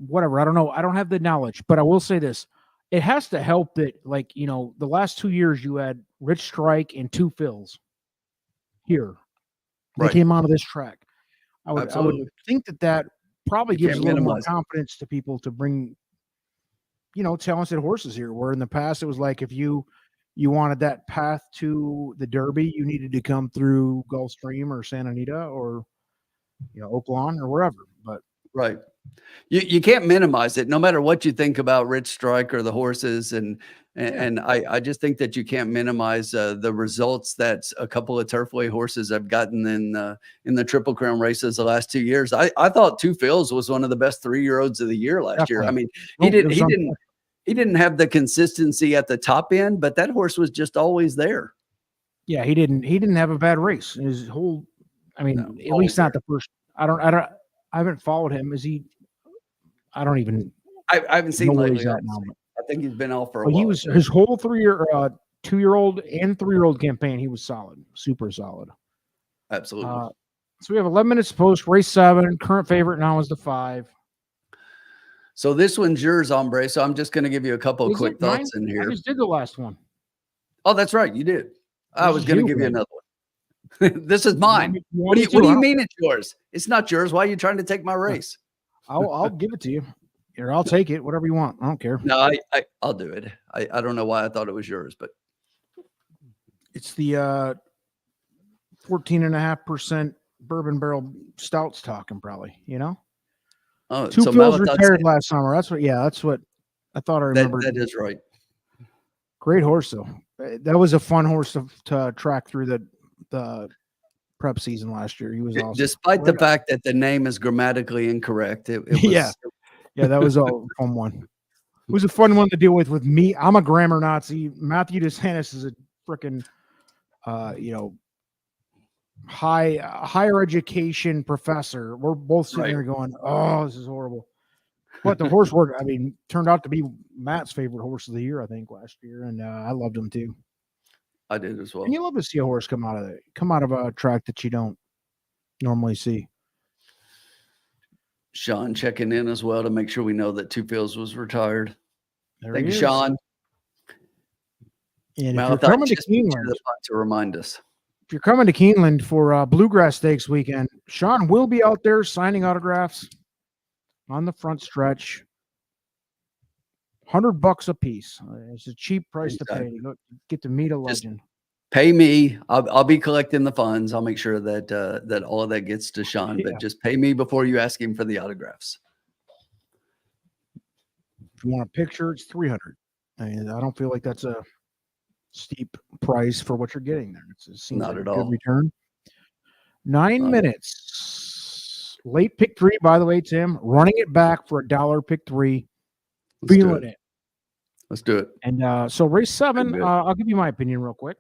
whatever. I don't know. I don't have the knowledge, but I will say this. It has to help that, the last 2 years you had Rich Strike and 2 Phils here. They came out of this track. I would think that probably gives a little more confidence to people to bring, talented horses here, where in the past it was like if you wanted that path to the Derby, you needed to come through Gulfstream or Santa Anita or Oaklawn or wherever. But you can't minimize it, no matter what you think about Rich Strike or the horses, and I just think that you can't minimize the results that a couple of Turfway horses have gotten in the Triple Crown races the last 2 years. I thought 2 Phils was one of the best 3-year-olds of the year last year. I mean, he didn't have the consistency at the top end, but that horse was just always there. Yeah, he didn't have a bad race. His whole, at least not the first. I haven't followed him. Is he? I don't even. I haven't seen lately. Now. I think he's been off for a while. He was his whole 2-year-old and 3-year-old campaign. He was solid, super solid. Absolutely. So we have 11 minutes post race 7. Current favorite now is the 5. So this one's yours, Hombre. So I'm just going to give you a couple of quick thoughts in here. I just did the last one. Oh, that's right. You did. I was going to give you another one. This is mine. What do you mean it's yours? It's not yours. Why are you trying to take my race? I'll give it to you. Here, I'll take it. Whatever you want. I don't care. No, I'll do it. I don't know why I thought it was yours, but it's the 14.5% bourbon barrel stouts talking, probably. Oh, 2 Phils retired last summer. That's what I thought I remembered. That is right. Great horse, though. That was a fun horse to track through the prep season last year. He was awesome. Despite the fact that the name is grammatically incorrect. It was, yeah, that was a fun one. It was a fun one to deal with me. I'm a grammar Nazi. Matthew DeSantis is a freaking, higher education professor. We're both sitting there going, "Oh, this is horrible." But the horse turned out to be Matt's favorite horse of the year, I think, last year, and I loved him too. I did as well. And you love to see a horse come out of a track that you don't normally see. Sean checking in as well to make sure we know that 2 Phils was retired. There Thank you, Sean. And if you're Mouth, I coming to just beat you Keeneland, the punch to remind us. if you're coming to Keeneland for Bluegrass Stakes weekend, Sean will be out there signing autographs on the front stretch. $100 a piece. It's a cheap price to pay to get to meet a legend. Pay me. I'll be collecting the funds. I'll make sure that that all of that gets to Sean. Yeah. But just pay me before you ask him for the autographs. If you want a picture, it's $300. And I don't feel like that's a steep price for what you're getting there. It seems Not like at a good all. return. 9 minutes. Late pick 3, by the way, Tim. Running it back for $1 pick 3. Let's do Feeling it. Let's do it. And so race 7, I'll give you my opinion real quick.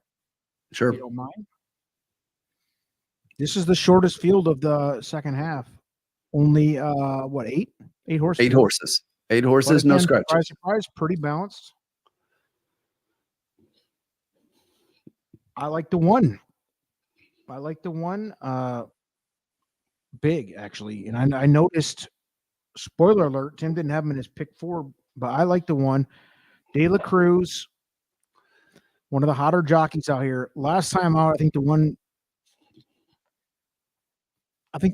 Sure. If you don't mind. This is the shortest field of the second half. Only what, 8? 8 horses. 8 horses. 8 horses, no scratches. Surprise, surprise, pretty balanced. I like the one. Big, actually. And I noticed, spoiler alert, Tim didn't have him in his pick 4, but I like the one. De La Cruz, one of the hotter jockeys out here. Last time out, I think the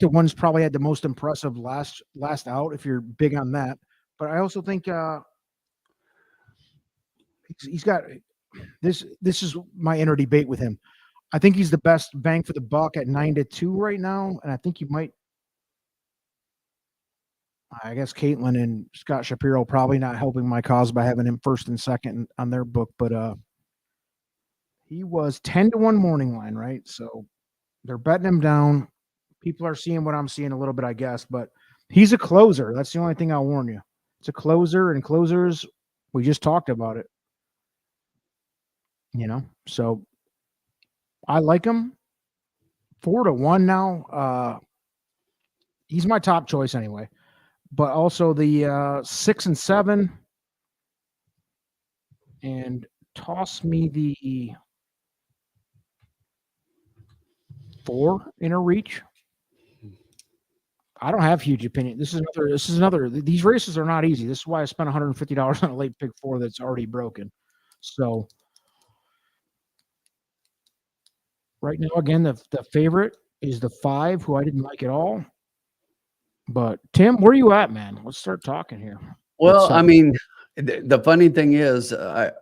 one's probably had the most impressive last out, if you're big on that. But I also think he's got this. This is my inner debate with him. I think he's the best bang for the buck at 9-2 right now, and I think you might. I guess Caitlin and Scott Shapiro probably not helping my cause by having him first and second on their book, but he was 10-1 morning line, right? So they're betting him down. People are seeing what I'm seeing a little bit, I guess, but he's a closer. That's the only thing I'll warn you. It's a closer, and closers, we just talked about it. So I like him. 4-1 now. He's my top choice anyway. But also the 6 and 7. And toss me the 4 inner reach. I don't have huge opinion. This is another. These races are not easy. This is why I spent $150 on a late pick 4 that's already broken. So right now, again, the favorite is the 5, who I didn't like at all. But Tim, where are you at, man? Let's start talking here. Well, I mean, the funny thing is, the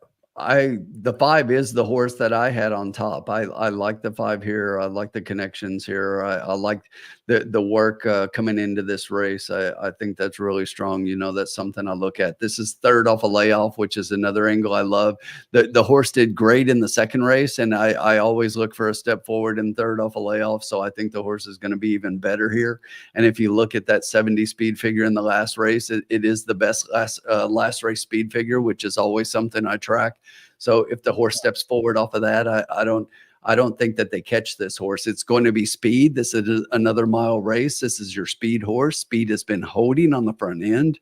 5 is the horse that I had on top. I like the 5 here. I like the connections here. I like the work coming into this race. I think that's really strong. That's something I look at. This is third off a layoff, which is another angle I love. The horse did great in the second race, and I always look for a step forward in third off a layoff. So I think the horse is going to be even better here. And if you look at that 70 speed figure in the last race, it is the best last race speed figure, which is always something I track. So if the horse steps forward off of that, I don't think that they catch this horse. It's going to be speed. This is another mile race. This is your speed horse. Speed has been holding on the front end.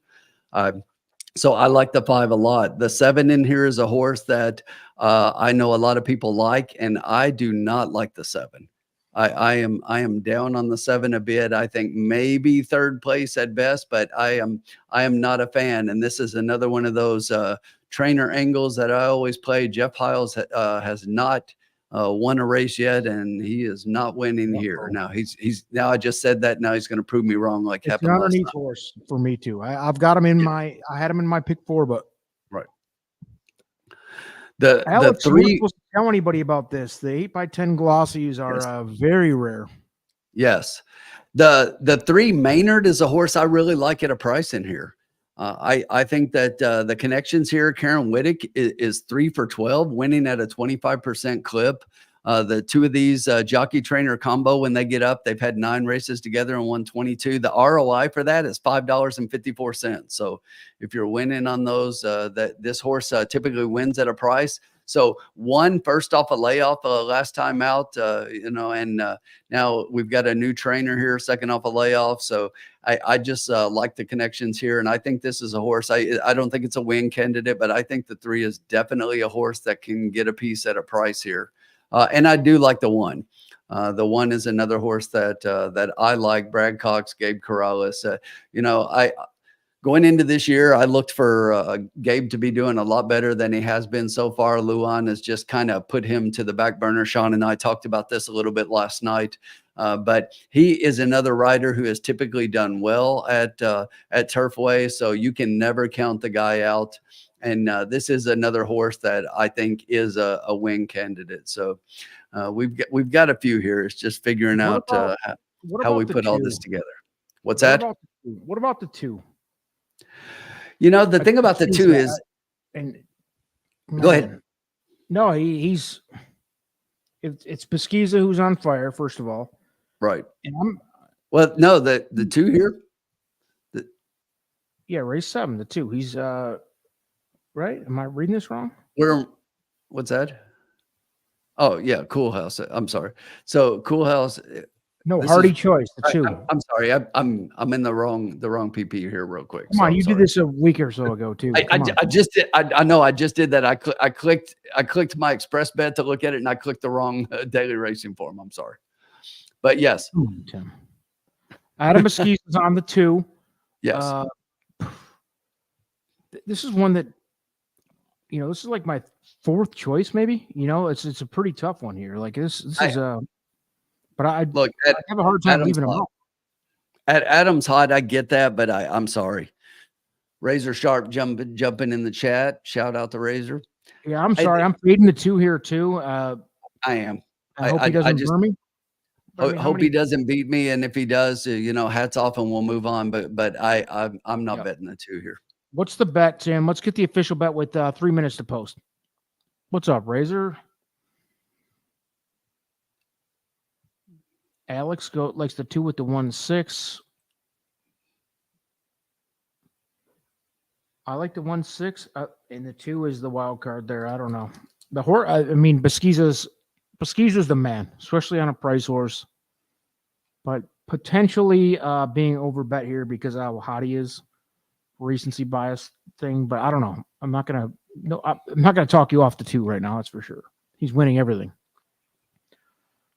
So I like the 5 a lot. The 7 in here is a horse that I know a lot of people like, and I do not like the 7. I am down on the 7 a bit. I think maybe third place at best, but I am not a fan. And this is another one of those trainer angles that I always play. Jeff Hiles has not won a race yet, and he is not winning here. Now now I just said that. Now he's going to prove me wrong, like happened last time. It's an underneath horse for me too. I've got him in I had him in my pick 4, but right. Alex, the 3. you're supposed to tell anybody about this. The 8x10 glossies are very rare. Yes, the 3 Maynard is a horse I really like at a price in here. I think that the connections here, Karen Whittick is 3 for 12, winning at a 25% clip. The 2 of these jockey trainer combo, when they get up, they've had 9 races together and won 22. The ROI for that is $5.54. So if you're winning on those, that this horse typically wins at a price. So 1 first off a layoff last time out, and now we've got a new trainer here, second off a layoff. So I just like the connections here. And I think this is a horse. I don't think it's a win candidate, but I think the 3 is definitely a horse that can get a piece at a price here. And I do like the 1. The 1 is another horse that I like. Brad Cox, Gabe Corrales. going into this year, I looked for Gabe to be doing a lot better than he has been so far. Luan has just kind of put him to the back burner. Sean and I talked about this a little bit last night, but he is another rider who has typically done well at Turfway, so you can never count the guy out. And this is another horse that I think is a win candidate. So we've got a few here. It's just figuring out how we put all this together. What's that? What about the 2? You know, the thing about the 2 is, and go ahead. No, it's Pesquisa who's on fire, first of all. Right. And no, the 2 here. Yeah, race 7, the 2. He's right. Am I reading this wrong? What's that? Oh yeah, Cool House. I'm sorry. So Cool House. No, Hardy Choice, the 2. I'm sorry. I'm in the wrong PP here real quick. Come on, you did this a week or so ago too. I just did. I know I just did that. I clicked my Express Bet to look at it, and I clicked the wrong daily racing form. I'm sorry. But yes. Tim. Adam Mesquite is on the 2. Yes. This is one that, this is like my 4th choice, maybe. It's a pretty tough one here. Like this is but I have a hard time leaving him out. At Adam's hot, I get that, but I'm sorry. Razor Sharp jumping in the chat. Shout out to Razor. Yeah, I'm sorry. I'm fading the 2 here too. I am. I hope he doesn't burn me. Hope he doesn't beat me, and if he does, hats off, and we'll move on. But I'm not betting the 2 here. What's the bet, Tim? Let's get the official bet with 3 minutes to post. What's up, Razor? Alex likes the 2 with the 1-6. I like the 1-6, and the 2 is the wild card there. I don't know. The horse. I mean, Pesquisa's the man, especially on a price horse. But potentially being overbet here because of how hot he is, recency bias thing. But I don't know. I'm not gonna talk you off the 2 right now. That's for sure. He's winning everything.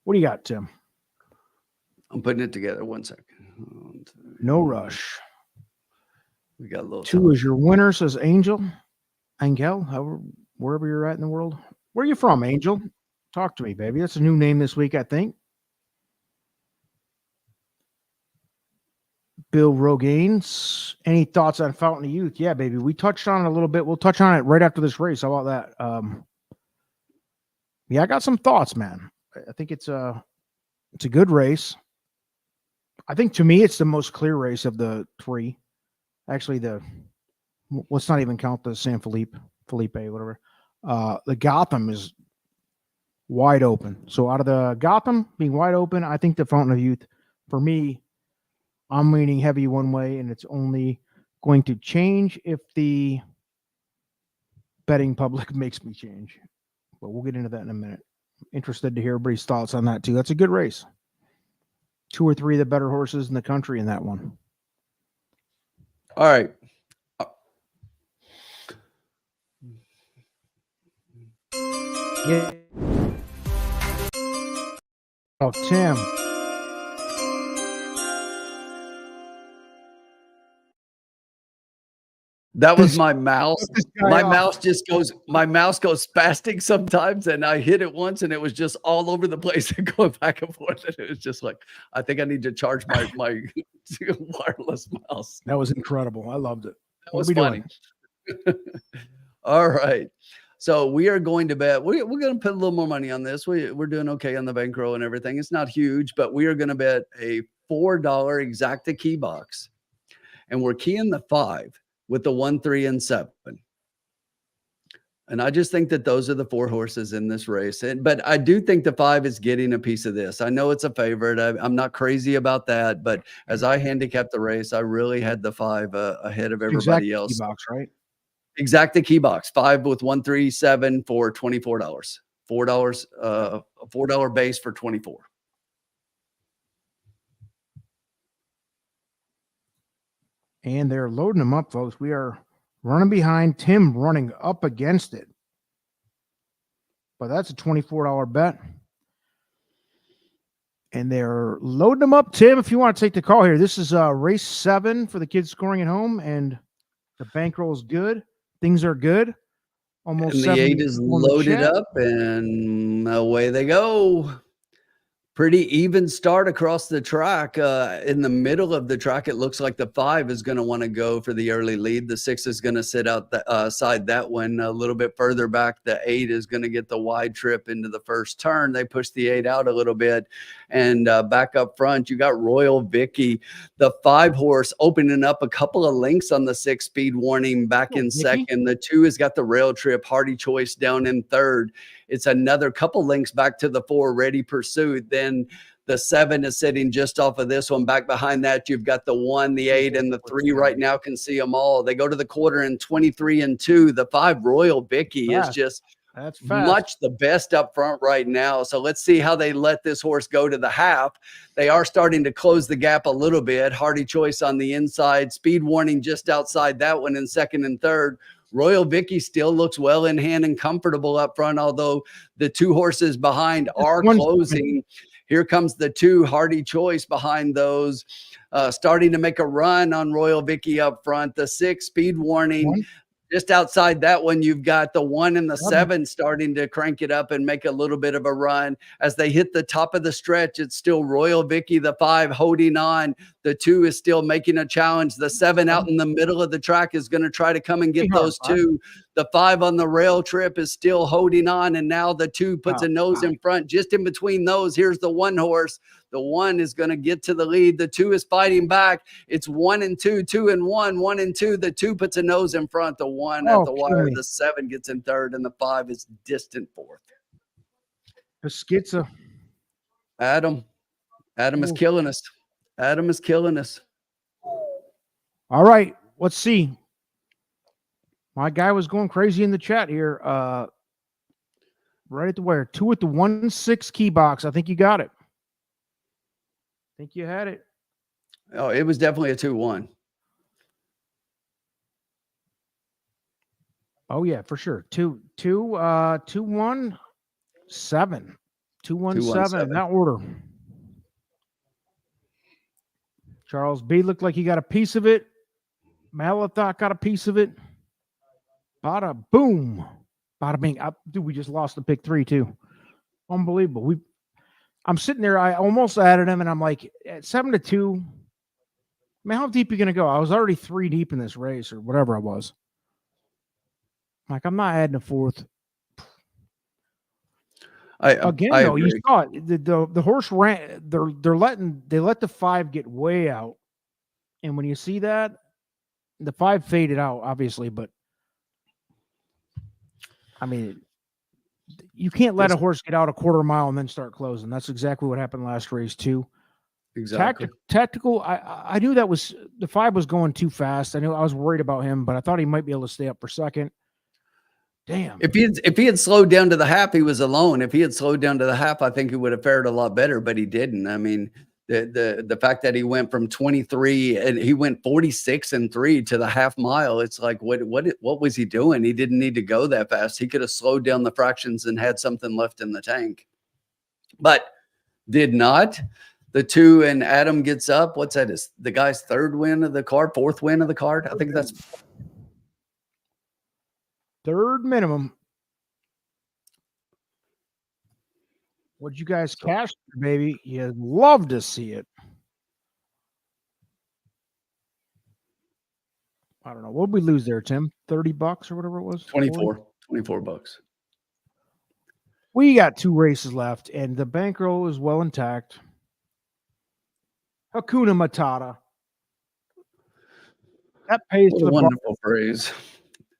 What do you got, Tim? I'm putting it together. 1 second. No rush. We got a little 2 is your winner, says Angel. Wherever you're at in the world. Where are you from, Angel? Talk to me, baby. That's a new name this week, I think. Bill Rogaines. Any thoughts on Fountain of Youth? Yeah, baby. We touched on it a little bit. We'll touch on it right after this race. How about that? Yeah, I got some thoughts, man. I think it's a good race. I think to me it's the most clear race of the 3. Actually, let's not even count the San Felipe, whatever. The Gotham is wide open. So out of the Gotham being wide open, I think the Fountain of Youth, for me, I'm leaning heavy one way, and it's only going to change if the betting public makes me change. But we'll get into that in a minute. Interested to hear everybody's thoughts on that too. That's a good race. 2 or 3 of the better horses in the country in that one. All right. Yeah. Oh, Tim. That was my mouse. My mouse goes spastic sometimes, and I hit it once, and it was just all over the place and going back and forth. And it was just like, I think I need to charge my wireless mouse. That was incredible. I loved it. That was funny. All right. So we are going to bet. We're going to put a little more money on this. We're doing okay on the bankroll and everything. It's not huge, but we are going to bet a $4 exacta key box, and we're keying the 5 with the 1, 3, and 7. And I just think that those are the 4 horses in this race. But I do think the 5 is getting a piece of this. I know it's a favorite. I'm not crazy about that. But as I handicapped the race, I really had the 5 ahead of everybody else. Key box, right? Exacta key box. 5 with 1, 3, 7 for $24. $4, a $4 base for 24. And they're loading them up, folks. We are running behind. Tim running up against it. But that's a $24 bet. And they're loading them up. Tim, if you want to take the call here, this is race 7 for the kids scoring at home, and the bankroll is good. Things are good. Almost and the 8 is loaded up, and away they go. Pretty even start across the track. In the middle of the track, it looks like the 5 is going to want to go for the early lead. The 6 is going to sit out the side that one. A little bit further back, the 8 is going to get the wide trip into the first turn. They push the 8 out a little bit. And back up front, you got Royal Vicky, the 5 horse, opening up a couple of lengths on the 6 speed warning back in second. The 2 has got the rail trip, Hardy Choice down in third. It's another couple links back to the 4, Ready Pursuit. Then the 7 is sitting just off of this one. Back behind that, you've got the 1, the 8, and the 3 right now can see them all. They go to the quarter in 23-2. The 5, Royal Vicky, is just much the best up front right now. So let's see how they let this horse go to the half. They are starting to close the gap a little bit. Hardy Choice on the inside. Speed warning just outside that one in second and third. Royal Vicky still looks well in hand and comfortable up front, although the 2 horses behind are closing. Here comes the 2, Hardy Choice, behind those, starting to make a run on Royal Vicky up front. The 6, Speed Warning. Just outside that one, you've got the 1 and the 7 starting to crank it up and make a little bit of a run. As they hit the top of the stretch, it's still Royal Vicky, the 5, holding on. The 2 is still making a challenge. The 7 out in the middle of the track is going to try to come and get those 2. The 5 on the rail trip is still holding on, and now the 2 puts a nose in front. Just in between those, here's the 1 horse. The 1 is going to get to the lead. The 2 is fighting back. It's 1 and 2, 2 and 1, 1 and 2. The 2 puts a nose in front. The 1 at the wire. The 7 gets in third, and the 5 is distant fourth. The Schizo. Adam is killing us. Adam is killing us. All right, let's see. My guy was going crazy in the chat here. Right at the wire. 2 at the 1-6 key box. I think you got it. I think you had it. Oh, it was definitely a 2-1. Oh yeah, for sure. 2-1-7. 2-1-7 in that order. Charles B looked like he got a piece of it. Malathot got a piece of it. Bada boom. Bada bing. Dude, we just lost the pick 3 too. Unbelievable. I'm sitting there. I almost added him, and I'm like, at 7-2. Man, how deep are you going to go? I was already 3 deep in this race, or whatever I was. Like, I'm not adding a 4th. You saw it. The horse ran. They let the 5 get way out, and when you see that, the 5 faded out, obviously. But I mean, you can't let a horse get out a quarter mile and then start closing. That's exactly what happened last race too. Exactly. Tactical. I knew that was the 5 was going too fast. I was worried about him, but I thought he might be able to stay up for second. Damn. If he had slowed down to the half, he was alone. If he had slowed down to the half, I think he would have fared a lot better, but he didn't. I mean, the fact that he went from 23 and he went 46-3 to the half mile, it's like, what was he doing? He didn't need to go that fast. He could have slowed down the fractions and had something left in the tank, but did not. The 2 and Adam gets up. What's that? Is the guy's 3rd win of the card, 4th win of the card? I think that's 3rd minimum. What'd you guys cash, baby? You'd love to see it. I don't know. What did we lose there, Tim? $30 or whatever it was? 24 bucks. We got 2 races left, and the bankroll is well intact. Hakuna Matata. That pays for the wonderful phrase.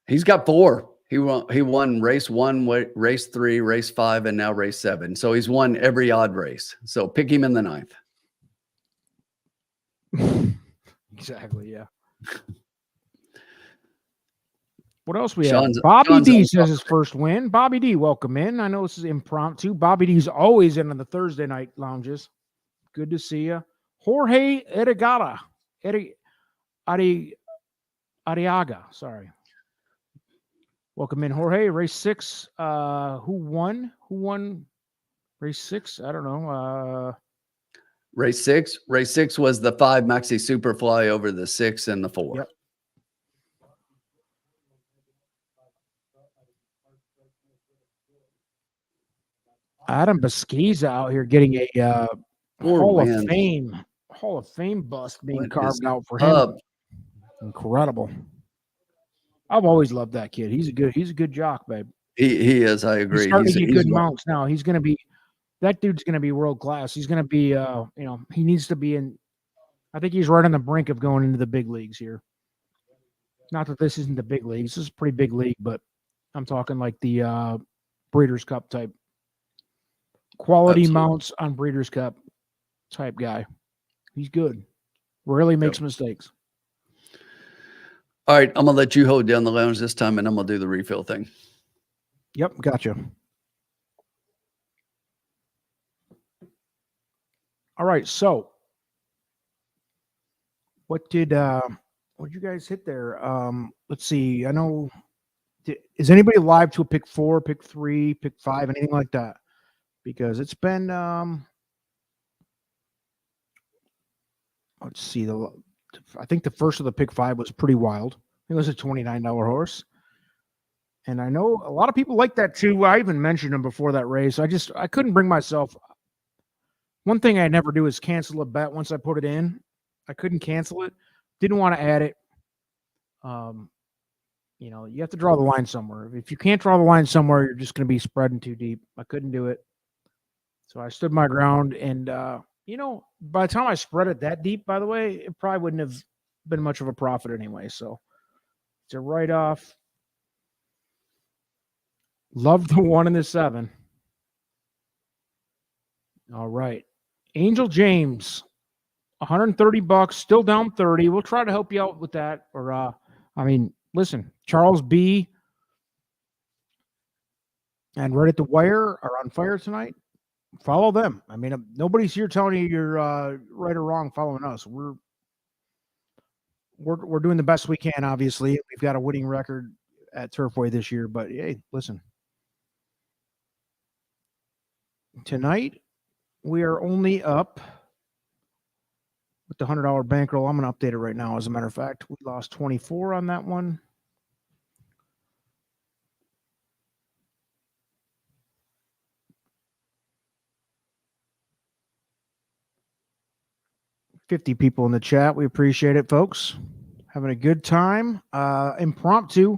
He's got 4. He won race 1, race 3, race 5, and now race 7. So he's won every odd race. So pick him in the 9th. Exactly, yeah. What else we have? Bobby D says his first win. Bobby D, welcome in. I know this is impromptu. Bobby D's always in on the Thursday night lounges. Good to see you. Jorge Arriaga. Sorry. Welcome in, Jorge. Race 6. Who won? Race 6? I don't know. Race 6. Race 6 was the 5 Maxi Superfly over the 6 and the 4. Yep. Adam Beskiza out here getting a Hall of Fame bust being carved out for him. Incredible. I've always loved that kid. He's a good jock, babe. He is. I agree. He's starting to get good mounts now. He's going to be, that dude's going to be world class. He's going to be, he needs to be in. I think he's right on the brink of going into the big leagues here. Not that this isn't the big leagues. This is a pretty big league, but I'm talking like the Breeders' Cup type. Quality mounts on Breeders' Cup type guy. He's good. Rarely makes mistakes. All right, I'm going to let you hold down the lounge this time, and I'm going to do the refill thing. Yep, gotcha. All right, so what did you guys hit there? Let's see. I know. Is anybody live to a pick 4, pick 3, pick 5, anything like that? Because it's been let's see, I think the first of the pick 5 was pretty wild. It was a $29 horse. And I know a lot of people like that too. I even mentioned him before that race. I couldn't bring myself. One thing I never do is cancel a bet once I put it in. I couldn't cancel it. Didn't want to add it. You have to draw the line somewhere. If you can't draw the line somewhere, you're just going to be spreading too deep. I couldn't do it. So I stood my ground. And, by the time I spread it that deep, by the way, it probably wouldn't have been much of a profit anyway. So it's a write-off. Love the 1 and the 7. All right. Angel James, $130, still down 30. We'll try to help you out with that. Or, listen, Charles B. and Right at the Wire are on fire tonight. Follow them. Nobody's here telling you you're right or wrong following us. We're doing the best we can, obviously. We've got a winning record at Turfway this year, but hey, listen. Tonight, we are only up with the $100 bankroll. I'm going to update it right now. As a matter of fact, we lost 24 on that one. $50 people in the chat. We appreciate it, folks. Having a good time. Impromptu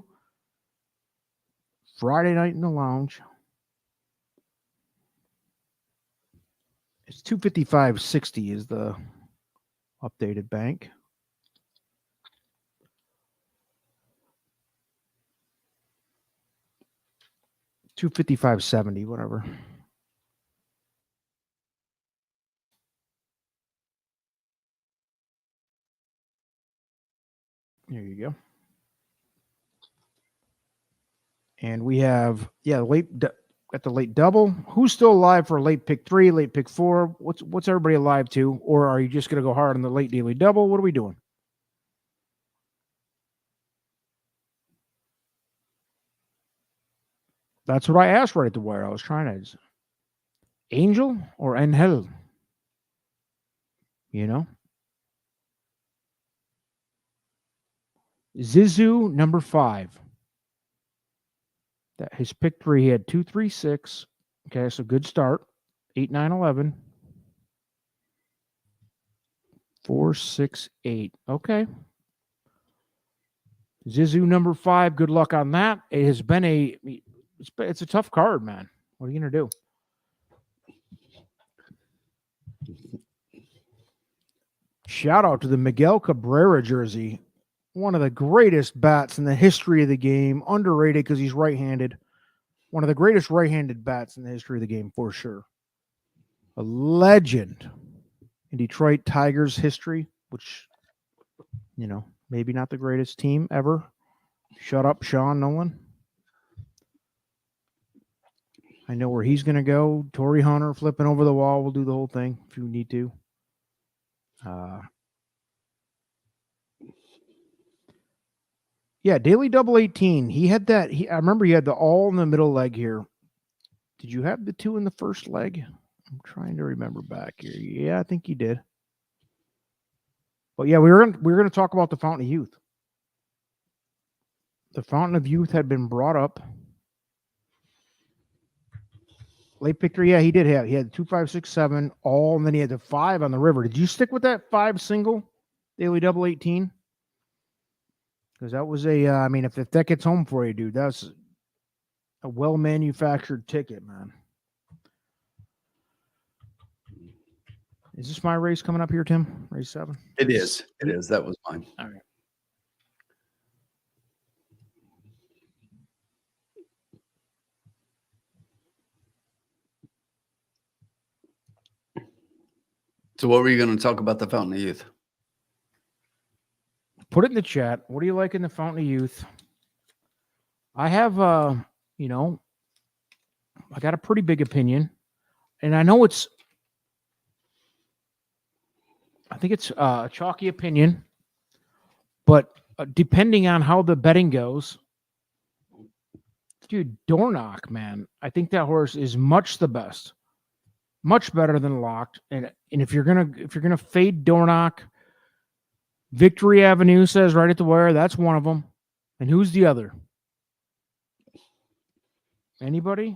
Friday night in the lounge. It's 255.60 is the updated bank. $255.70, whatever. There you go. And we have, got the late double. Who's still alive for late pick 3, late pick 4? What's everybody alive to? Or are you just going to go hard on the late daily double? What are we doing? That's what I asked right at the wire. I was trying to. Angel or Angel? Zizou, number 5. That his pick 3, he had 2, 3, 6. Okay, so good start. 8, 9, 11. 4, 6, 8. Okay. Zizou, number 5. Good luck on that. It has been it's a tough card, man. What are you gonna do? Shout out to the Miguel Cabrera jersey. One of the greatest bats in the history of the game. Underrated because he's right-handed. One of the greatest right-handed bats in the history of the game, for sure. A legend in Detroit Tigers history, which, maybe not the greatest team ever. Shut up, Sean Nolan. I know where he's going to go. Torrey Hunter flipping over the wall. We'll do the whole thing if you need to. Daily double 18. He had that. I remember he had the all in the middle leg here. Did you have the 2 in the first leg? I'm trying to remember back here. Yeah, I think he did. But yeah, we were gonna talk about the Fountain of Youth. The Fountain of Youth had been brought up. Late picture, yeah, he had 2, 5, 6, 7, all, and then he had the 5 on the river. Did you stick with that 5 single daily double 18? Because that was a, I mean, if that gets home for you, dude, that's a well manufactured ticket, man. Is this my race coming up here, Tim? Race 7? It is. It is. That was mine. All right. So what were you going to talk about the Fountain of Youth? Put it in the chat. What do you like in the Fountain of Youth? I have, you know, I got a pretty big opinion, and I know I think it's a chalky opinion, but depending on how the betting goes, dude, Dornoch, man, I think that horse is much the best, much better than Locked. And if you're gonna fade Dornoch, Victory Avenue says right at the wire, that's one of them. And who's the other? Anybody?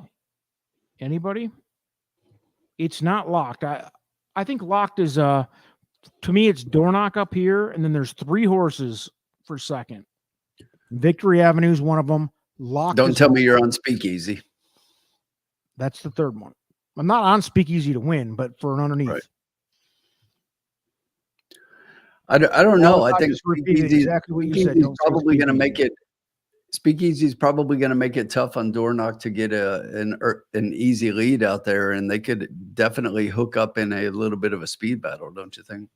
It's not Locked. I think Locked is to me, it's Dornoch up here, and then there's 3 horses for second. Victory Avenue is one of them. Locked. Don't tell me you're on Speakeasy. That's the third one. I'm not on Speakeasy to win, but for an underneath. Right. I don't know. I think Speakeasy's exactly what you said. Probably going to make it. Speakeasy's probably going to make it tough on Dornoch to get an easy lead out there, and they could definitely hook up in a little bit of a speed battle, don't you think?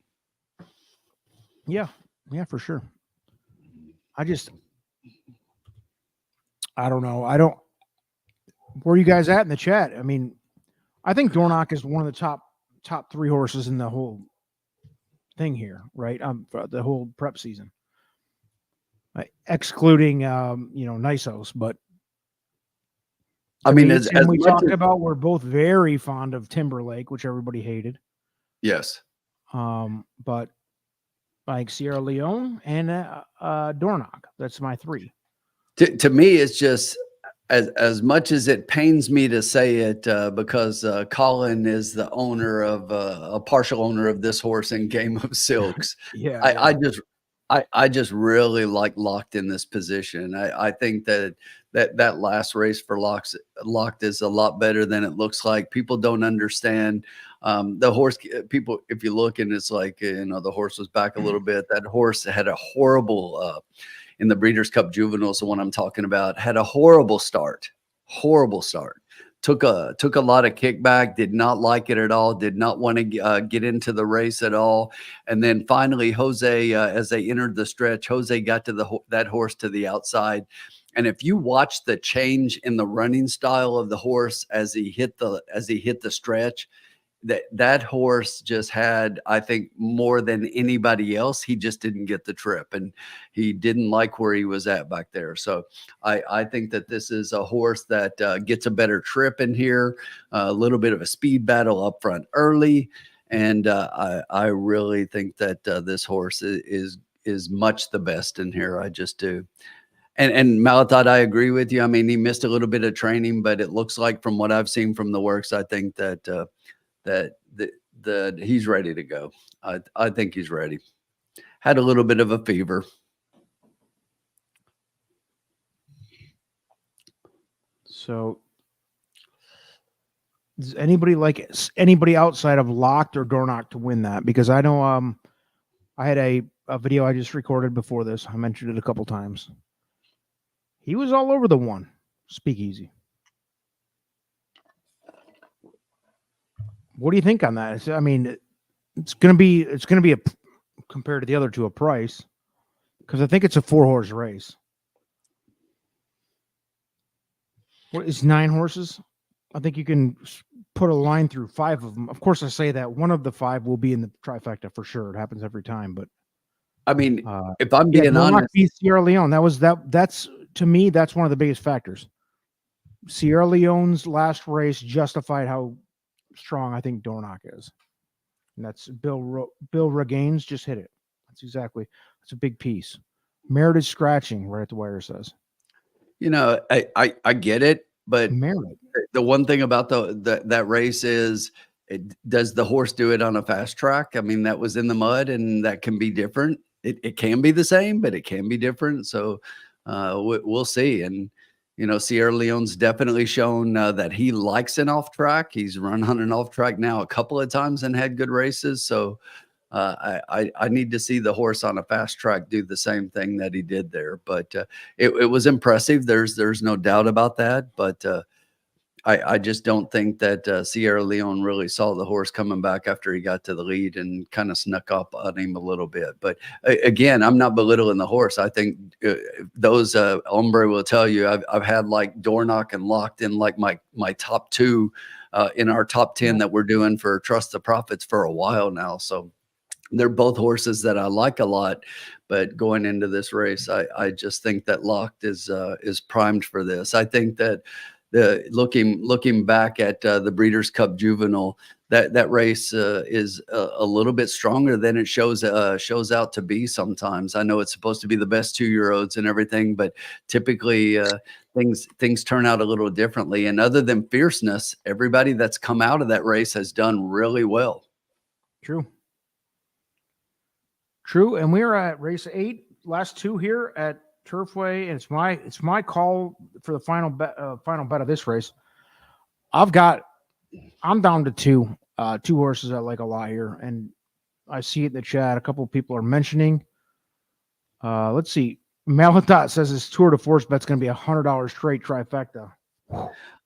Yeah, for sure. I don't know. Where are you guys at in the chat? I mean, I think Dornoch is one of the top 3 horses in the whole thing here, right? For the whole prep season. Excluding Nisos, but I mean, as we talked about, we're both very fond of Timberlake, which everybody hated. Yes. But like Sierra Leone and Dornoch, that's my 3. To me, it's just as much as it pains me to say it, because Colin is the owner of a partial owner of this horse in Game of Silks. I just really like Locked in this position. I think that last race for Locked is a lot better than it looks like. People don't understand the horse. People, if you look and it's like, the horse was back a little bit. That horse had a horrible in the Breeders' Cup Juveniles, the one I'm talking about, had a horrible start. Took a lot of kickback, did not like it at all, did not want to get into the race at all. And then finally, Jose, as they entered the stretch, Jose got to that horse to the outside. And if you watch the change in the running style of the horse as he hit the stretch, that horse just had, I think, more than anybody else. He just didn't get the trip, and he didn't like where he was at back there. So I think that this is a horse that gets a better trip in here, a little bit of a speed battle up front early. And I really think that this horse is much the best in here. I just do. And Malathot, I agree with you. I mean, he missed a little bit of training, but it looks like from what I've seen from the works, I think that that he's ready to go. I think he's ready. Had a little bit of a fever. So does anybody outside of Locked or Dornoch to win that? Because I know I had a video I just recorded before this. I mentioned it a couple times. He was all over the one. Speakeasy. What do you think on that? I mean, it's going to be a, compared to the other two, a price, because I think it's a 4-horse race. What is 9 horses? I think you can put a line through 5 of them. Of course, I say that one of the 5 will be in the trifecta for sure. It happens every time, but I mean, if I'm being honest, Sierra Leone, that's to me, that's one of the biggest factors. Sierra Leone's last race justified how strong I think Dornoch is. And that's Bill Regains just hit it. That's a big piece. Merit is scratching, right at the wire says. You know, I get it, but Merit. the one thing about that race is, does the horse do it on a fast track? I mean, that was in the mud, and that can be different. It can be the same, but it can be different. So we'll see. And you know, Sierra Leone's definitely shown that he likes an off track. He's run on an off track now a couple of times and had good races. So I need to see the horse on a fast track do the same thing that he did there. But it was impressive. There's no doubt about that. But I just don't think that Sierra Leone really saw the horse coming back after he got to the lead and kind of snuck up on him a little bit. But again, I'm not belittling the horse. I think those hombre will tell you I've had like Dornoch and Locked in like my top two in our top 10 that we're doing for Trust the Profits for a while now. So they're both horses that I like a lot, but going into this race, I just think that Locked is primed for this. I think that looking back at the Breeders' Cup Juvenile, that race is a little bit stronger than it shows out to be sometimes. I know it's supposed to be the best 2-year-olds and everything, but typically things turn out a little differently. And other than fierceness, everybody that's come out of that race has done really well. True. And we're at race 8, last 2 here at Turfway, and it's my call for the final bet of this race. I'm down to two horses I like a lot here, and I see it in the chat. A couple of people are mentioning. Let's see. Malathot says his tour de force bet's going to be $100 straight trifecta.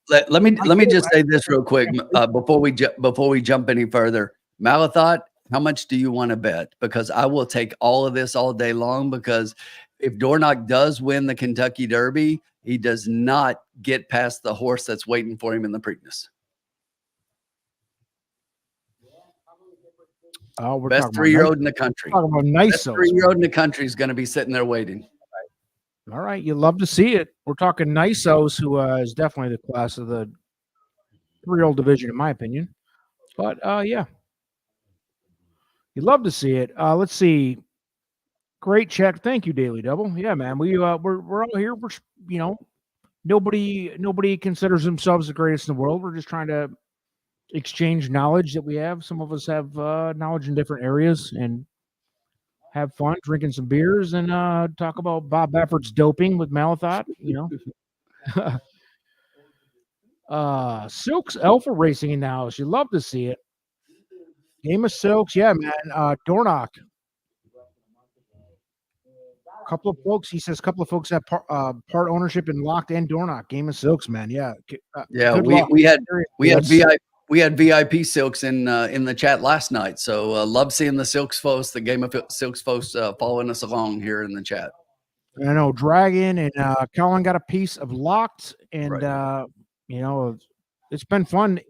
Let me just say this real quick before we jump any further. Malathot, how much do you want to bet? Because I will take all of this all day long, because if Dornoch does win the Kentucky Derby, he does not get past the horse that's waiting for him in the Preakness. Best 3-year-old in the country. Talking about nice. Best 3-year-old in the country is going to be sitting there waiting. All right, you love to see it. We're talking Nisos, who is definitely the class of the 3-year-old division, in my opinion. But yeah, you love to see it. Let's see. Great check. Thank you, Daily Double. Yeah, man. We're all here. We're nobody considers themselves the greatest in the world. We're just trying to exchange knowledge that we have. Some of us have knowledge in different areas and have fun drinking some beers and talk about Bob Baffert's doping with Malathot. Silks Alpha Racing in the house. You love to see it. Game of Silks, yeah, man. Dornoch. He says a couple of folks have part ownership in Locked and Dornoch. Game of Silks, man. Yeah. We had VIP Silks in the chat last night. So love seeing the Silks folks, the Game of Silks folks following us along here in the chat. I know Dragon and Colin got a piece of Locked, and right. It's been fun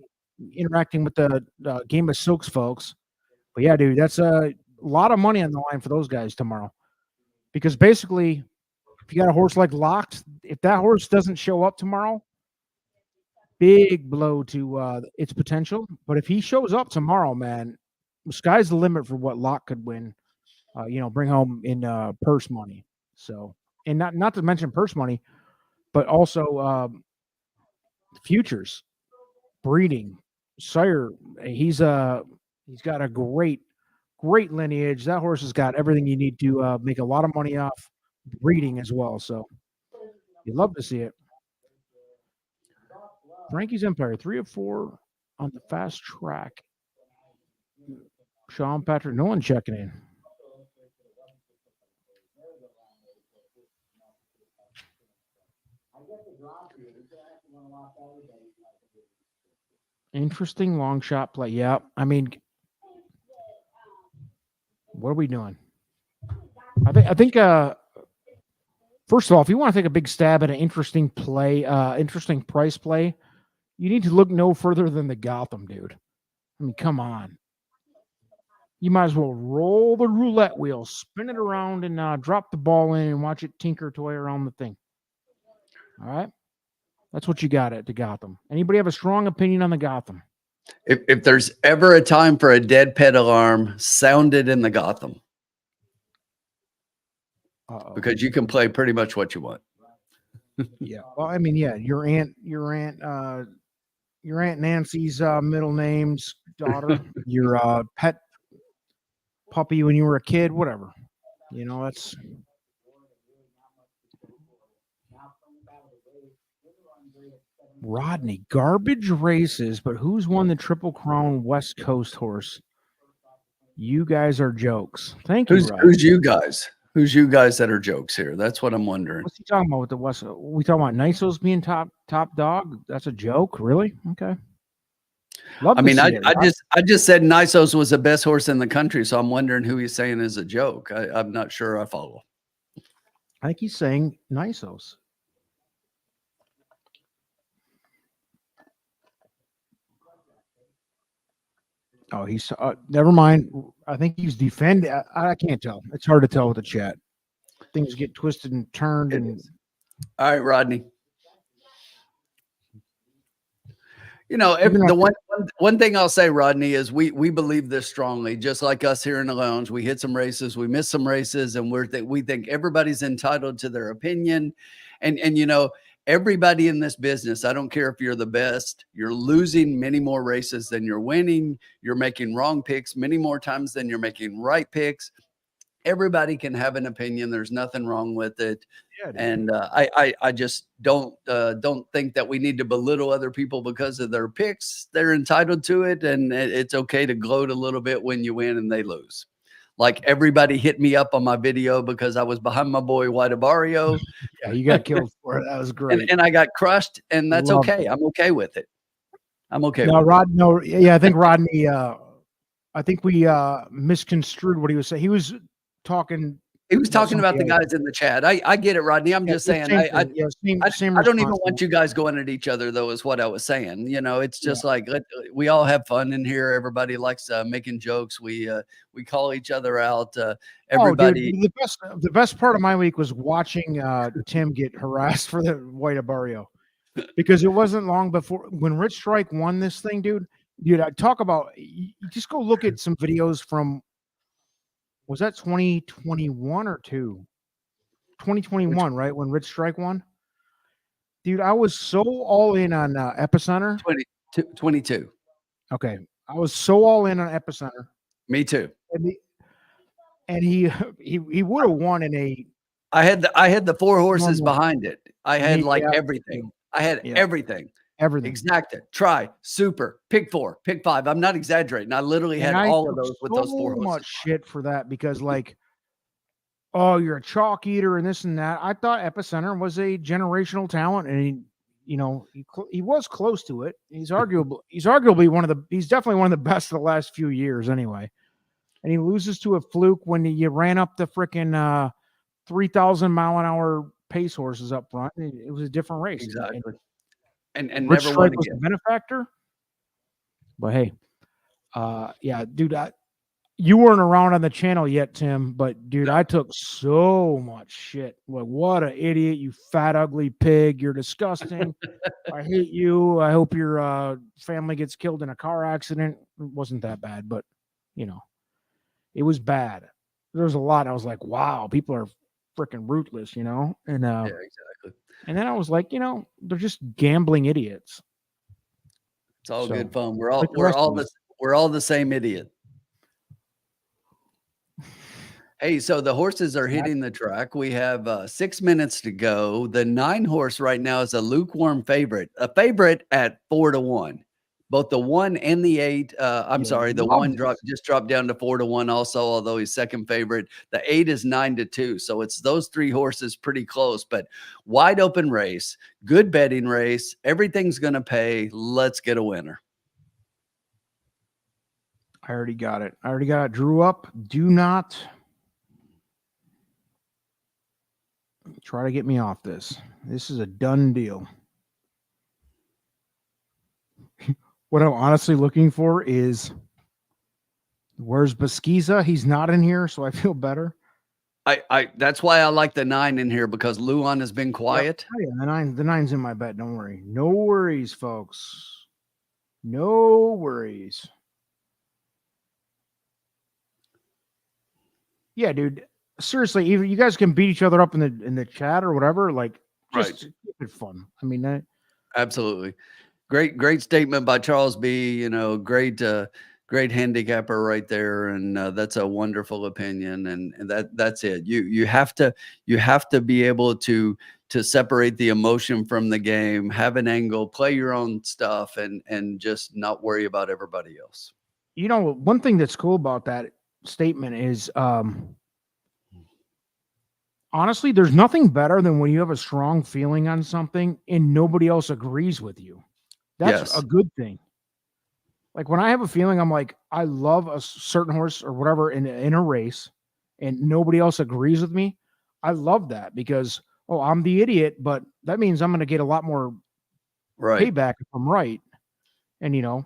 interacting with the Game of Silks folks. But yeah, dude, that's a lot of money on the line for those guys tomorrow. Because basically, if you got a horse like Locked, if that horse doesn't show up tomorrow, big blow to its potential. But if he shows up tomorrow, man, the sky's the limit for what Locked could win. Bring home in purse money. So, and not to mention purse money, but also futures, breeding, sire. He's got a great lineage. That horse has got everything you need to make a lot of money off breeding as well. So you love to see it. Frankie's Empire, 3 of 4 on the fast track. Sean Patrick, no one checking in. Interesting long shot play. Yeah, I mean, what are we doing? I think first of all, if you want to take a big stab at an interesting play, interesting price play, you need to look no further than the Gotham, dude. I mean, come on. You might as well roll the roulette wheel, spin it around, and drop the ball in and watch it tinker toy around the thing. All right? That's what you got at the Gotham. Anybody have a strong opinion on the Gotham? If there's ever a time for a dead pet alarm, sound it in the Gotham. Because you can play pretty much what you want. Yeah. Well, I mean, yeah, your aunt Nancy's middle name's daughter, your pet puppy when you were a kid, whatever. You know, that's Rodney. Garbage races, but who's won the Triple Crown West Coast horse? You guys are jokes. Thank you, Rodney. Who's you guys? Who's you guys that are jokes here? That's what I'm wondering. What's he talking about with the West? We talking about Nisos being top dog? That's a joke, really? Okay. I just said Nisos was the best horse in the country, so I'm wondering who he's saying is a joke. I'm not sure I follow. I think he's saying Nisos. Oh, he's never mind. I think he's defending. I can't tell. It's hard to tell with the chat. Things get twisted and turned. All right, Rodney. You know, the one thing I'll say, Rodney, is we believe this strongly. Just like us here in the lounge, we hit some races, we missed some races, and we think everybody's entitled to their opinion. And you know, everybody in this business, I don't care if you're the best, you're losing many more races than you're winning. You're making wrong picks many more times than you're making right picks. Everybody can have an opinion. There's nothing wrong with it. Yeah, and I just don't think that we need to belittle other people because of their picks. They're entitled to it, and it's okay to gloat a little bit when you win and they lose. Like everybody hit me up on my video because I was behind my boy Debauchery. Yeah, you got killed for it. That was great. And I got crushed, and that's okay. I'm okay with it. I'm okay with it. Yeah, I think Rodney, I think we misconstrued what he was saying. He was talking about the guys in the chat. I get it, Rodney. I'm just saying. I don't even want you guys going at each other, though, is what I was saying. You know, it's just like we all have fun in here. Everybody likes making jokes. We call each other out. Everybody. Dude, the best part of my week was watching Tim get harassed for the Debauchery, because it wasn't long before when Rich Strike won this thing, dude. I talk about. You just go look at some videos from. Was that 2021 or 2021, right? When Rich Strike won? Dude, I was so all in on Epicenter. 22. Okay. I was so all in on Epicenter. Me too. And he would have won in a. I had the four horses behind it. I had everything. I had everything. Everything. Exacta, Try, Super, Pick 4, Pick 5. I'm not exaggerating. I literally had all of those with those four horses. So much shit for that because, like, oh, you're a chalk eater and this and that. I thought Epicenter was a generational talent, and he was close to it. He's arguably he's definitely one of the best of the last few years, anyway. And he loses to a fluke when you ran up the freaking 3,000 mile an hour pace horses up front. It was a different race. Exactly. And Rich never won was again. a benefactor. But hey, yeah, dude, you weren't around on the channel yet, Tim. But dude, I took so much shit. Like, what an idiot, you fat ugly pig! You're disgusting. I hate you. I hope your family gets killed in a car accident. It wasn't that bad, but it was bad. There was a lot. I was like, wow, people are freaking ruthless, And yeah, exactly. And then I was like, they're just gambling idiots. It's all good fun. We're all the same idiot. Hey, so the horses are hitting the track. We have 6 minutes to go. The 9 horse right now is a lukewarm favorite. A favorite at 4-1. Both the 1 and the 8. The 1 just dropped down to 4-1 also, although he's second favorite. The 8 is 9-2. So it's those 3 horses pretty close, but wide open race, good betting race. Everything's going to pay. Let's get a winner. I already got it. Drew up. Do not try to get me off this. This is a done deal. What I'm honestly looking for is where's Basquiza? He's not in here, so I feel better. That's why I like the 9 in here, because Luan has been quiet. Yeah, the nine's in my bet. Don't worry. No worries, folks. No worries. Yeah, dude. Seriously, even you guys can beat each other up in the chat or whatever. Like, just keep it fun. I mean, absolutely. Great statement by Charles B. You know, great handicapper right there, and that's a wonderful opinion. And that's it. You have to be able to separate the emotion from the game, have an angle, play your own stuff, and just not worry about everybody else. You know, one thing that's cool about that statement is, honestly, there's nothing better than when you have a strong feeling on something and nobody else agrees with you. That's a good thing. Like when I have a feeling, I'm like, I love a certain horse or whatever in a race, and nobody else agrees with me. I love that because, I'm the idiot, but that means I'm going to get a lot more payback if I'm right. And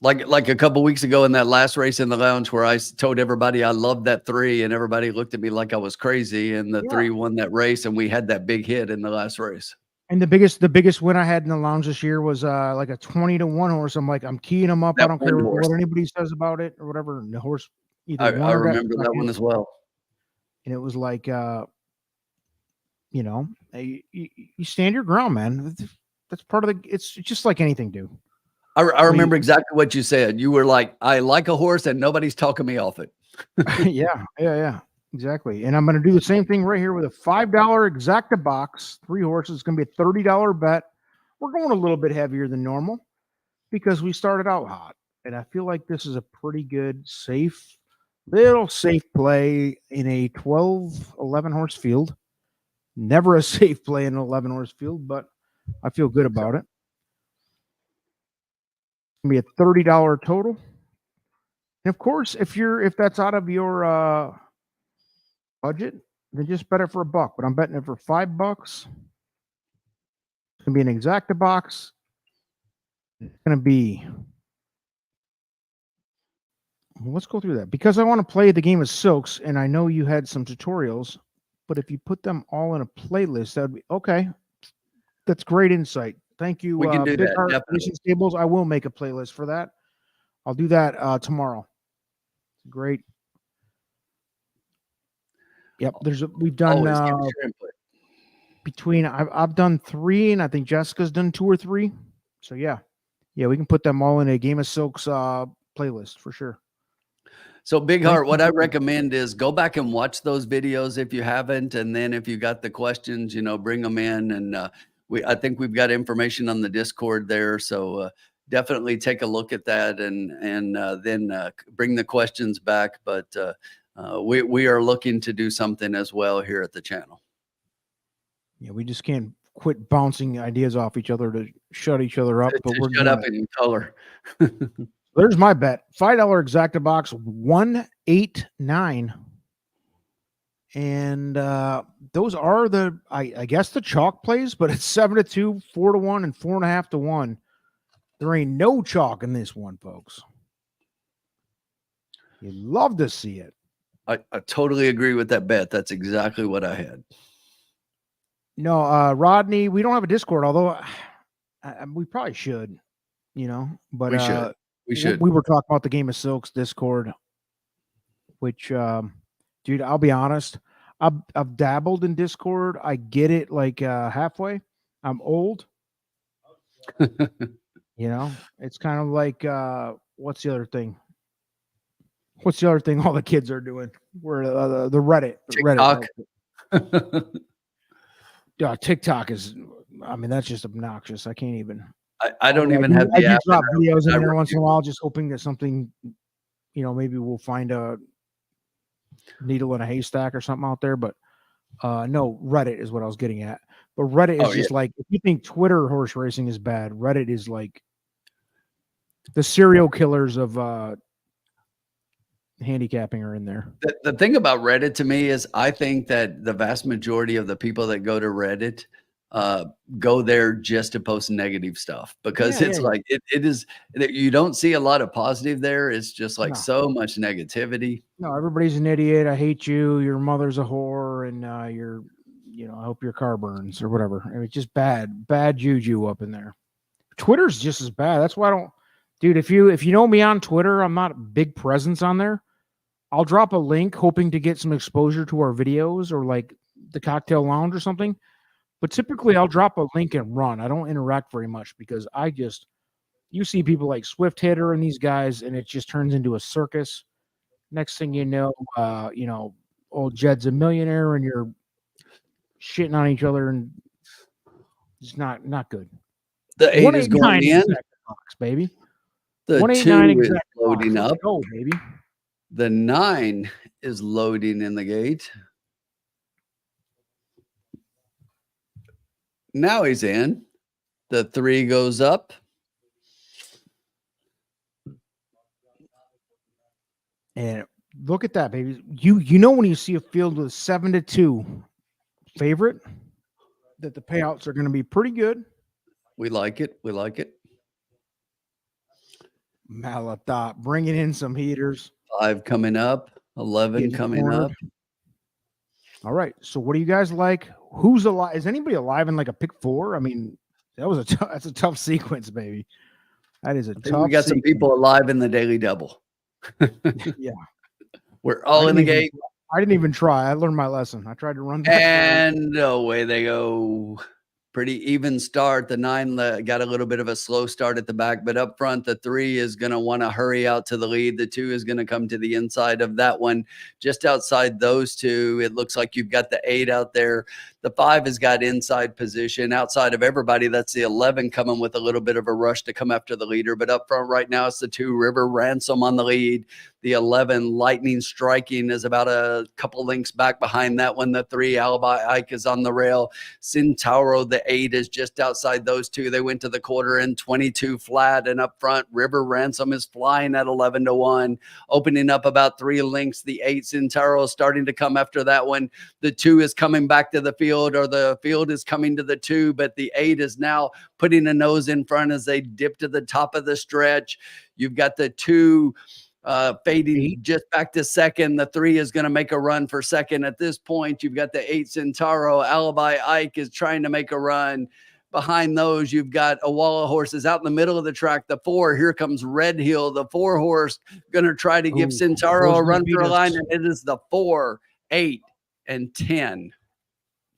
like a couple weeks ago in that last race in the lounge where I told everybody I loved that 3, and everybody looked at me like I was crazy, and the 3 won that race, and we had that big hit in the last race. And the biggest win I had in the lounge this year was like a 20-1 horse. I'm like, I'm keying him up. I don't care what anybody says about it or whatever. And the horse either won I or remember that one as well. And it was like, you stand your ground, man. That's part of it's just like anything, dude. I remember exactly what you said. You were like, I like a horse and nobody's talking me off it. Yeah. Exactly. And I'm going to do the same thing right here with a $5 exacta box, 3 horses. It's going to be a $30 bet. We're going a little bit heavier than normal because we started out hot. And I feel like this is a pretty good, safe play in a 12, 11 horse field. Never a safe play in an 11 horse field, but I feel good about it. It's going to be a $30 total. And of course, if that's out of your budget, then just bet it for $1. But I'm betting it for $5. It's gonna be an exacta box. It's gonna be. Let's go through that because I want to play the game of silks, and I know you had some tutorials, but if you put them all in a playlist, that'd be okay. That's great insight. Thank you. We can do that. Stables. I will make a playlist for that. I'll do that tomorrow. Great. Yep. We've done between I've done 3, and I think Jessica's done 2 or 3. So yeah, we can put them all in a Game of Silks playlist for sure. So Big Heart, what I recommend is go back and watch those videos if you haven't, and then if you got the questions, bring them in, and I think we've got information on the Discord there, so definitely take a look at that, and then bring the questions back. But we are looking to do something as well here at the channel. Yeah, we just can't quit bouncing ideas off each other to shut each other up. But we're shut up in color. There's my bet. $5 exacta box, 189. And those are I guess the chalk plays, but it's 7-2, 4-1, and 4.5-1. There ain't no chalk in this one, folks. You'd love to see it. I totally agree with that bet. That's exactly what I had. No, Rodney, we don't have a Discord, although we probably should, but we should. We were talking about the Game of Silks Discord, which, dude, I'll be honest. I've dabbled in Discord. I get it like halfway. I'm old. It's kind of like what's the other thing? What's the other thing all the kids are doing? Where the Reddit. TikTok. TikTok is, that's just obnoxious. I can't even. I don't even have the app. I drop videos in there once in a while, just hoping that something, maybe we'll find a needle in a haystack or something out there. But no, Reddit is what I was getting at. But Reddit is just like, if you think Twitter horse racing is bad, Reddit is like the serial killers of handicapping are in there. The thing about Reddit to me is I think that the vast majority of the people that go to Reddit go there just to post negative stuff, because it is, you don't see a lot of positive there. It's just like so much negativity. No, everybody's an idiot. I hate you. Your mother's a whore, and I hope your car burns or whatever. It's just bad juju up in there. Twitter's just as bad. That's why I don't. Dude, if you know me on Twitter, I'm not a big presence on there. I'll drop a link hoping to get some exposure to our videos or like the cocktail lounge or something. But typically I'll drop a link and run. I don't interact very much because you see people like Swift Hitter and these guys, and it just turns into a circus. Next thing you know, old Jed's a millionaire and you're shitting on each other, and it's not good. The 8 is going in. Box, baby. The 2 is loading up. Go, baby. The 9 is loading in the gate. Now he's in. The 3 goes up. And look at that, baby. You know when you see a field with 7-2 favorite, that the payouts are going to be pretty good. We like it. We like it. Malathop bringing in some heaters. 5 coming up. 11 coming up. All right. So what do you guys like? Who's alive? Is anybody alive in like a pick 4? I mean, that's a tough sequence, baby. That is a tough. We got some people alive in the Daily Double. Yeah. We're all in the gate. I didn't even try. I learned my lesson. I tried to run. And away they go. Pretty even start. The 9 got a little bit of a slow start at the back, but up front, the 3 is going to want to hurry out to the lead. The 2 is going to come to the inside of that one. Just outside those 2, it looks like you've got the 8 out there. The 5 has got inside position. Outside of everybody, that's the 11 coming with a little bit of a rush to come after the leader. But up front right now, it's the 2 River Ransom on the lead. The 11 Lightning Striking is about a couple links back behind that one. The 3 Alibi Ike is on the rail. Centauro, the 8, is just outside those 2. They went to the quarter in 22 flat, and up front, River Ransom is flying at 11-1, opening up about 3 links. The 8 Centauro is starting to come after that one. The 2 is coming back to the field, or the field is coming to the 2, but the 8 is now putting a nose in front as they dip to the top of the stretch. You've got the 2 fading just back to second. The 3 is going to make a run for second. At this point, you've got the 8 Centauro. Alibi Ike is trying to make a run. Behind those, you've got a wall of horses out in the middle of the track. The 4, here comes Red Hill. The 4 horse going to try to give Centauro a run for a line, and it is the 4, 8, and 10.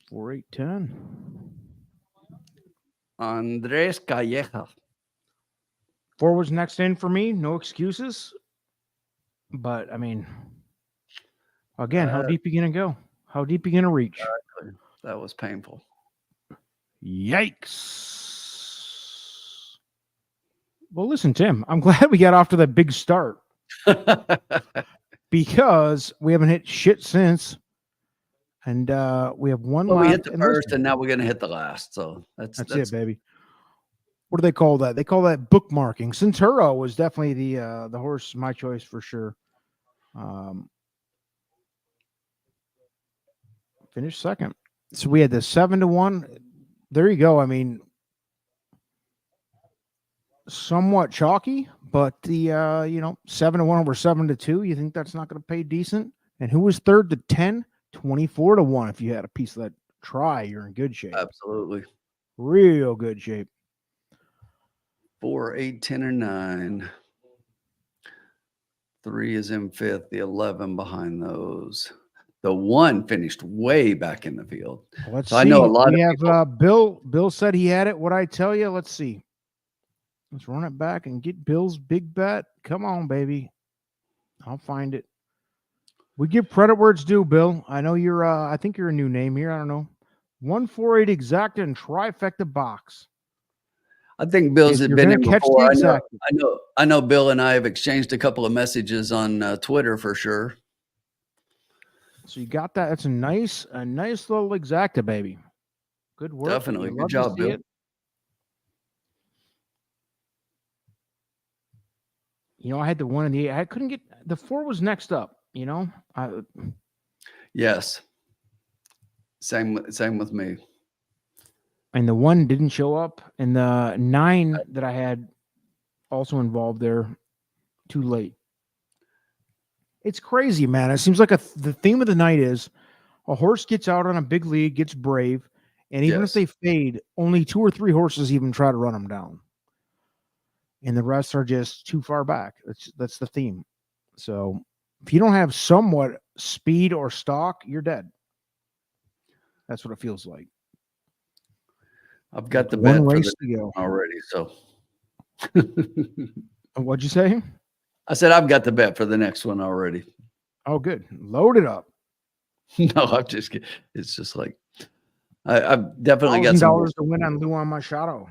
4, 8, 10. Andres Calleja. 4 was next in for me. No excuses. But, I mean, again, how deep are you going to go? How deep are you going to reach? That was painful. Yikes. Well, listen, Tim, I'm glad we got off to that big start because we haven't hit shit since. And we have one left. We hit the first, and now we're going to hit the last. So that's it, baby. What do they call that? They call that bookmarking. Centauro was definitely the horse, my choice for sure. Finished second. So we had the 7-1. There you go. I mean, somewhat chalky, but the 7-1 over 7-2. You think that's not going to pay decent? And who was third to 10? 24-1. If you had a piece of that try, you're in good shape. Absolutely. Real good shape. 4, 8, 10, or 9. 3 is in 5th. The 11 behind those. The 1 finished way back in the field. Let's see. I know a lot of people. Bill said he had it. What I tell you? Let's see. Let's run it back and get Bill's big bet. Come on, baby. I'll find it. We give credit where it's due, Bill. I know you're. I think you're a new name here. I don't know. 148 exacta and trifecta box. I think Bill's had been in before. I know. Bill and I have exchanged a couple of messages on Twitter for sure. So you got that. That's a nice little exacta, baby. Good work. Definitely. Good job, Bill. I had the 1 and the 8. I couldn't get the 4 was next up. Yes. Same with me. And the 1 didn't show up, and the 9 that I had also involved there too late. It's crazy, man. It seems like the theme of the night is a horse gets out on a big lead, gets brave, and even if they fade, only 2 or 3 horses even try to run them down. and the rest are just too far back. That's the theme. So if you don't have somewhat speed or stalk, you're dead. That's what it feels like. I've got the one bet race for to go already. So what'd you say? I said I've got the bet for the next one already. Oh, good. Load it up. No, I'm just kidding. It's just like I've definitely got $1,000 to win on Luan Machado.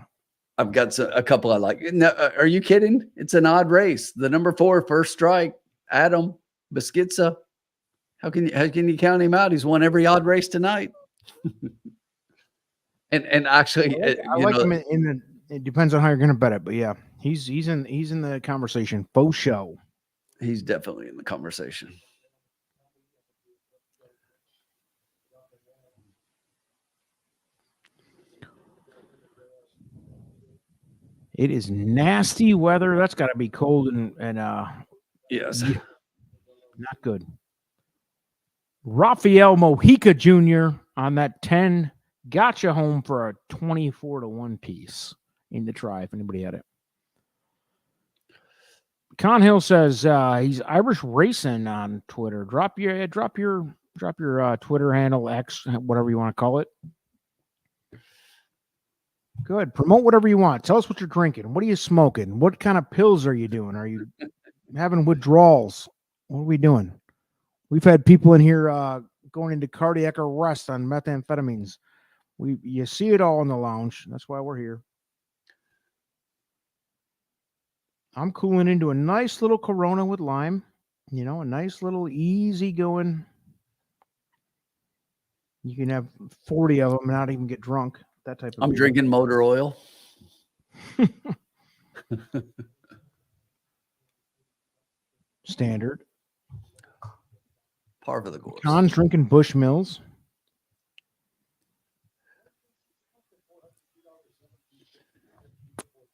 I've got a couple I like. No, are you kidding? It's an odd race. The number 4 first strike, Adam Beschizza. How can you count him out? He's won every odd race tonight. and actually, I like him in the. It depends on how you're going to bet it, but yeah, he's in the conversation. Faux show. He's definitely in the conversation. It is nasty weather. That's got to be cold and yes, not good. Rafael Mojica Jr. on that 10 got you home for a 24-1 piece in the try. If anybody had it, Conhill says he's Irish Racing on Twitter. Drop your Twitter handle, X, whatever you want to call it. Good. Promote whatever you want. Tell us what you're drinking. What are you smoking? What kind of pills are you doing? Are you having withdrawals? What are we doing? We've had people in here going into cardiac arrest on methamphetamines. You see it all in the lounge. That's why we're here. I'm cooling into a nice little Corona with lime. You know, a nice little easy going. You can have 40 of them and not even get drunk. That type of I'm beer. drinking motor oil. Standard. Par for the course. John's drinking Bushmills.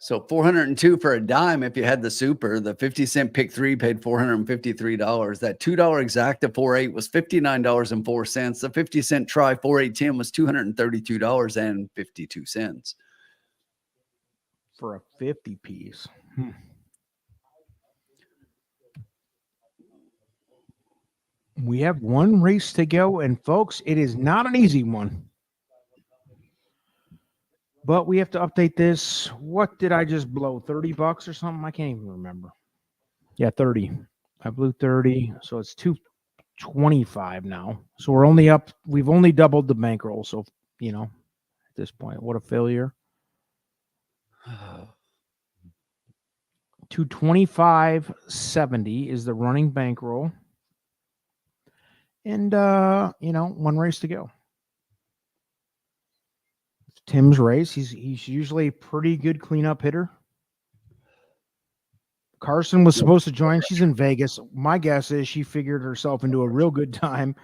So 402 for a dime if you had the super. The 50-cent pick 3 paid $453. That $2 exacta 4-8 was $59.04. The 50-cent try 4-8-10 was $232.52. For a 50 piece. We have one race to go, and folks, it is not an easy one. But we have to update this. What did I just blow? $30 or something? I can't even remember. Yeah, 30. I blew 30, so it's 225 now. So we're only up. We've only doubled the bankroll. So, you know, at this point, what a failure. 225.70 is the running bankroll. And, you know, one race to go. Tim's race. He's usually a pretty good cleanup hitter. Carson was supposed to join. She's in Vegas. My guess is she figured herself into a real good time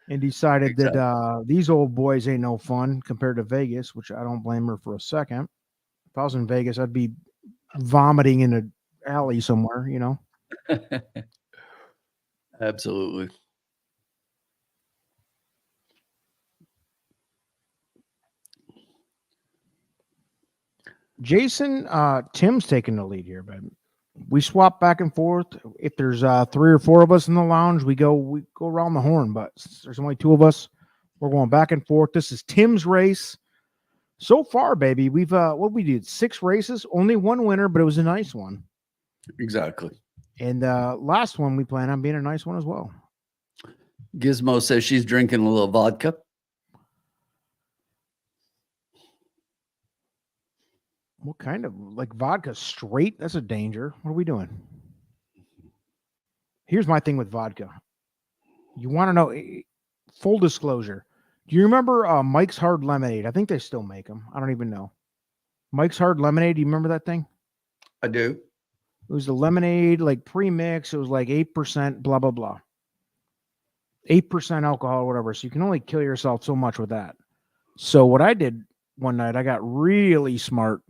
and decided that these old boys ain't no fun compared to Vegas, which I don't blame her for a second. If I was in Vegas, I'd be vomiting in an alley somewhere, you know. Absolutely. Jason, Tim's taking the lead here, but we swap back and forth. If there's 3 or 4 of us in the lounge, we go around the horn. But since there's only 2 of us, we're going back and forth. This is Tim's race. So far, baby, we've what we did 6 races, only 1 winner, but it was a nice one. Exactly. And last one we plan on being a nice one as well. Gizmo says she's drinking a little vodka. What kind of, like, vodka straight? That's a danger. What are we doing? Here's my thing with vodka. You want to know, full disclosure. Do you remember Mike's Hard Lemonade? I think they still make them. I don't even know. Mike's Hard Lemonade. Do you remember that thing? I do. It was the lemonade, like pre-mix. It was like 8%, blah, blah, blah. 8% alcohol or whatever. So you can only kill yourself so much with that. So what I did one night, I got really smart.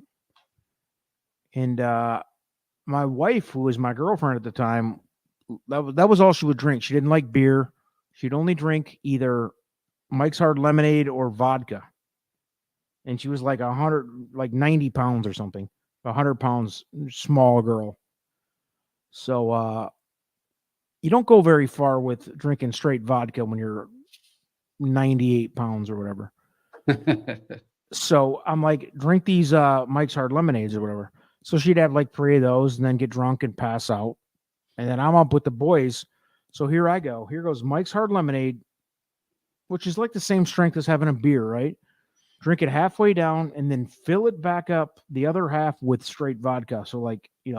And my wife, who was my girlfriend at the time, that was all she would drink. She didn't like beer. She'd only drink either Mike's Hard Lemonade or vodka. And she was like 90 pounds or something, 100 pounds, small girl. So you don't go very far with drinking straight vodka when you're 98 pounds or whatever. So I'm like, drink these Mike's Hard Lemonades or whatever. So she'd have like 3 of those and then get drunk and pass out. And then I'm up with the boys. So here I go. Here goes Mike's Hard Lemonade, which is like the same strength as having a beer, right? Drink it halfway down and then fill it back up the other half with straight vodka. So like, it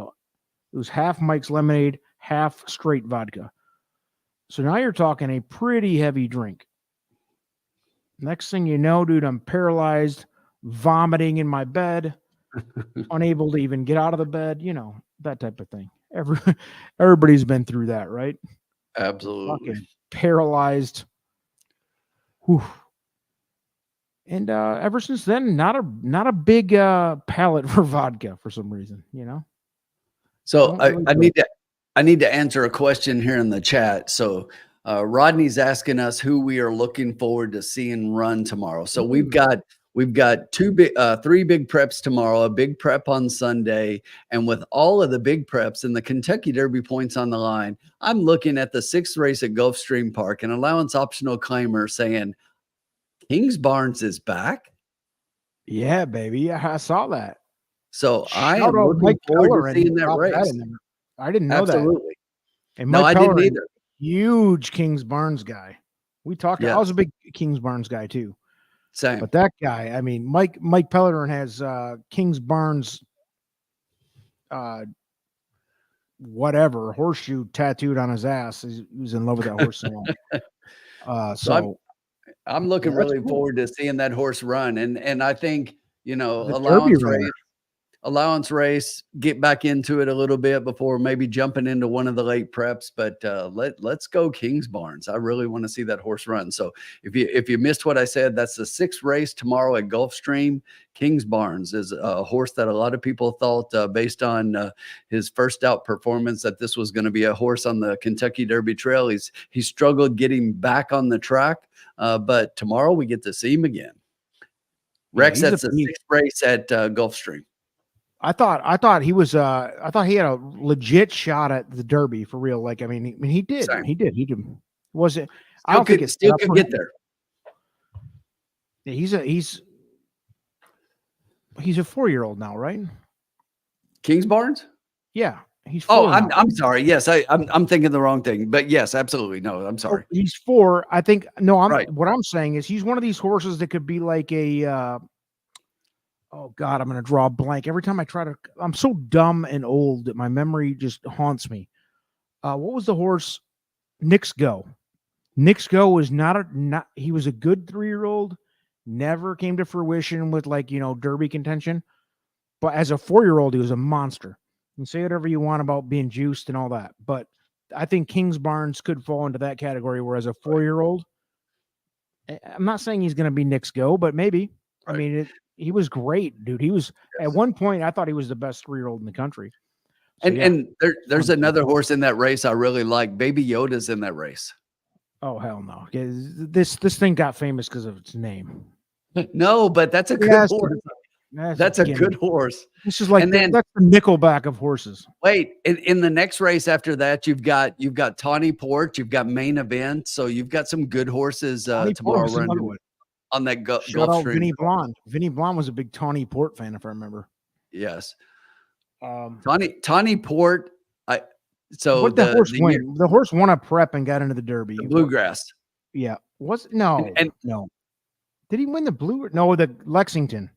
was half Mike's Lemonade, half straight vodka. So now you're talking a pretty heavy drink. Next thing you know, dude, I'm paralyzed, vomiting in my bed, unable to even get out of the bed, that type of thing. Everybody's been through that, right? Absolutely. Fucking paralyzed. Whew. And ever since then, not a big palate for vodka for some reason, So I need to answer a question here in the chat. So Rodney's asking us who we are looking forward to seeing run tomorrow. So we've got 3 big preps tomorrow, a big prep on Sunday, and with all of the big preps and the Kentucky Derby points on the line, I'm looking at the 6th race at Gulfstream Park, an allowance optional claimer saying Kings Barnes is back. Yeah, baby. Yeah, I saw that. So I am looking forward to seeing that race. I didn't know that. Absolutely. And no, I didn't either. Huge Kings Barnes guy. We talked. Yes. I was a big Kings Barnes guy too. Same. But that guy, I mean, Mike Pellerin has Kings Barnes, whatever horseshoe tattooed on his ass. He was in love with that horse so long. So I'm looking really forward to seeing that horse run, and I think allowance race, get back into it a little bit before maybe jumping into one of the late preps. But let's go Kings Barnes. I really want to see that horse run. So if you missed what I said, that's the 6th race tomorrow at Gulfstream. Kings Barnes is a horse that a lot of people thought, based on his first out performance, that this was going to be a horse on the Kentucky Derby Trail. He struggled getting back on the track, but tomorrow we get to see him again. Rex, that's the 6th race at Gulfstream. I thought he was I thought he had a legit shot at the Derby for real. Like, I mean, he did. Same. He did. Was it? I don't think it still could get there. Yeah, he's a 4-year-old now, right? Kings Barnes? Yeah. He's 4. Oh, I'm sorry. Yes, I'm thinking the wrong thing. But yes, absolutely. No, I'm sorry. He's 4. I think right. What I'm saying is he's one of these horses that could be like a oh God, I'm going to draw a blank. Every time I'm so dumb and old that my memory just haunts me. What was the horse? Knicks Go. Knicks Go was he was a good 3-year-old, never came to fruition with Derby contention. But as a 4-year-old, he was a monster. You can say whatever you want about being juiced and all that. But I think Kings Barnes could fall into that category, where as a 4-year-old, I'm not saying he's going to be Knicks Go, but maybe. Right. I mean, he was great, dude. He was at one point, I thought he was the best 3-year-old in the country. So, and there's another horse in that race I really like. Baby Yoda's in that race. Oh, hell no. This thing got famous because of its name. No, but that's a good horse. That's a good horse. This is like that's the Nickelback of horses. Wait, in the next race after that, you've got Tawny Port, you've got Main Event, so you've got some good horses tomorrow running on that Gulfstream. Vinny Blonde. Vinny Blonde was a big Tawny Port fan, if I remember. Yes. Tawny Port. What the horse win? The horse won a prep and got into the Derby. The Bluegrass. Yeah. No. Did he win the Blue? No, the Lexington.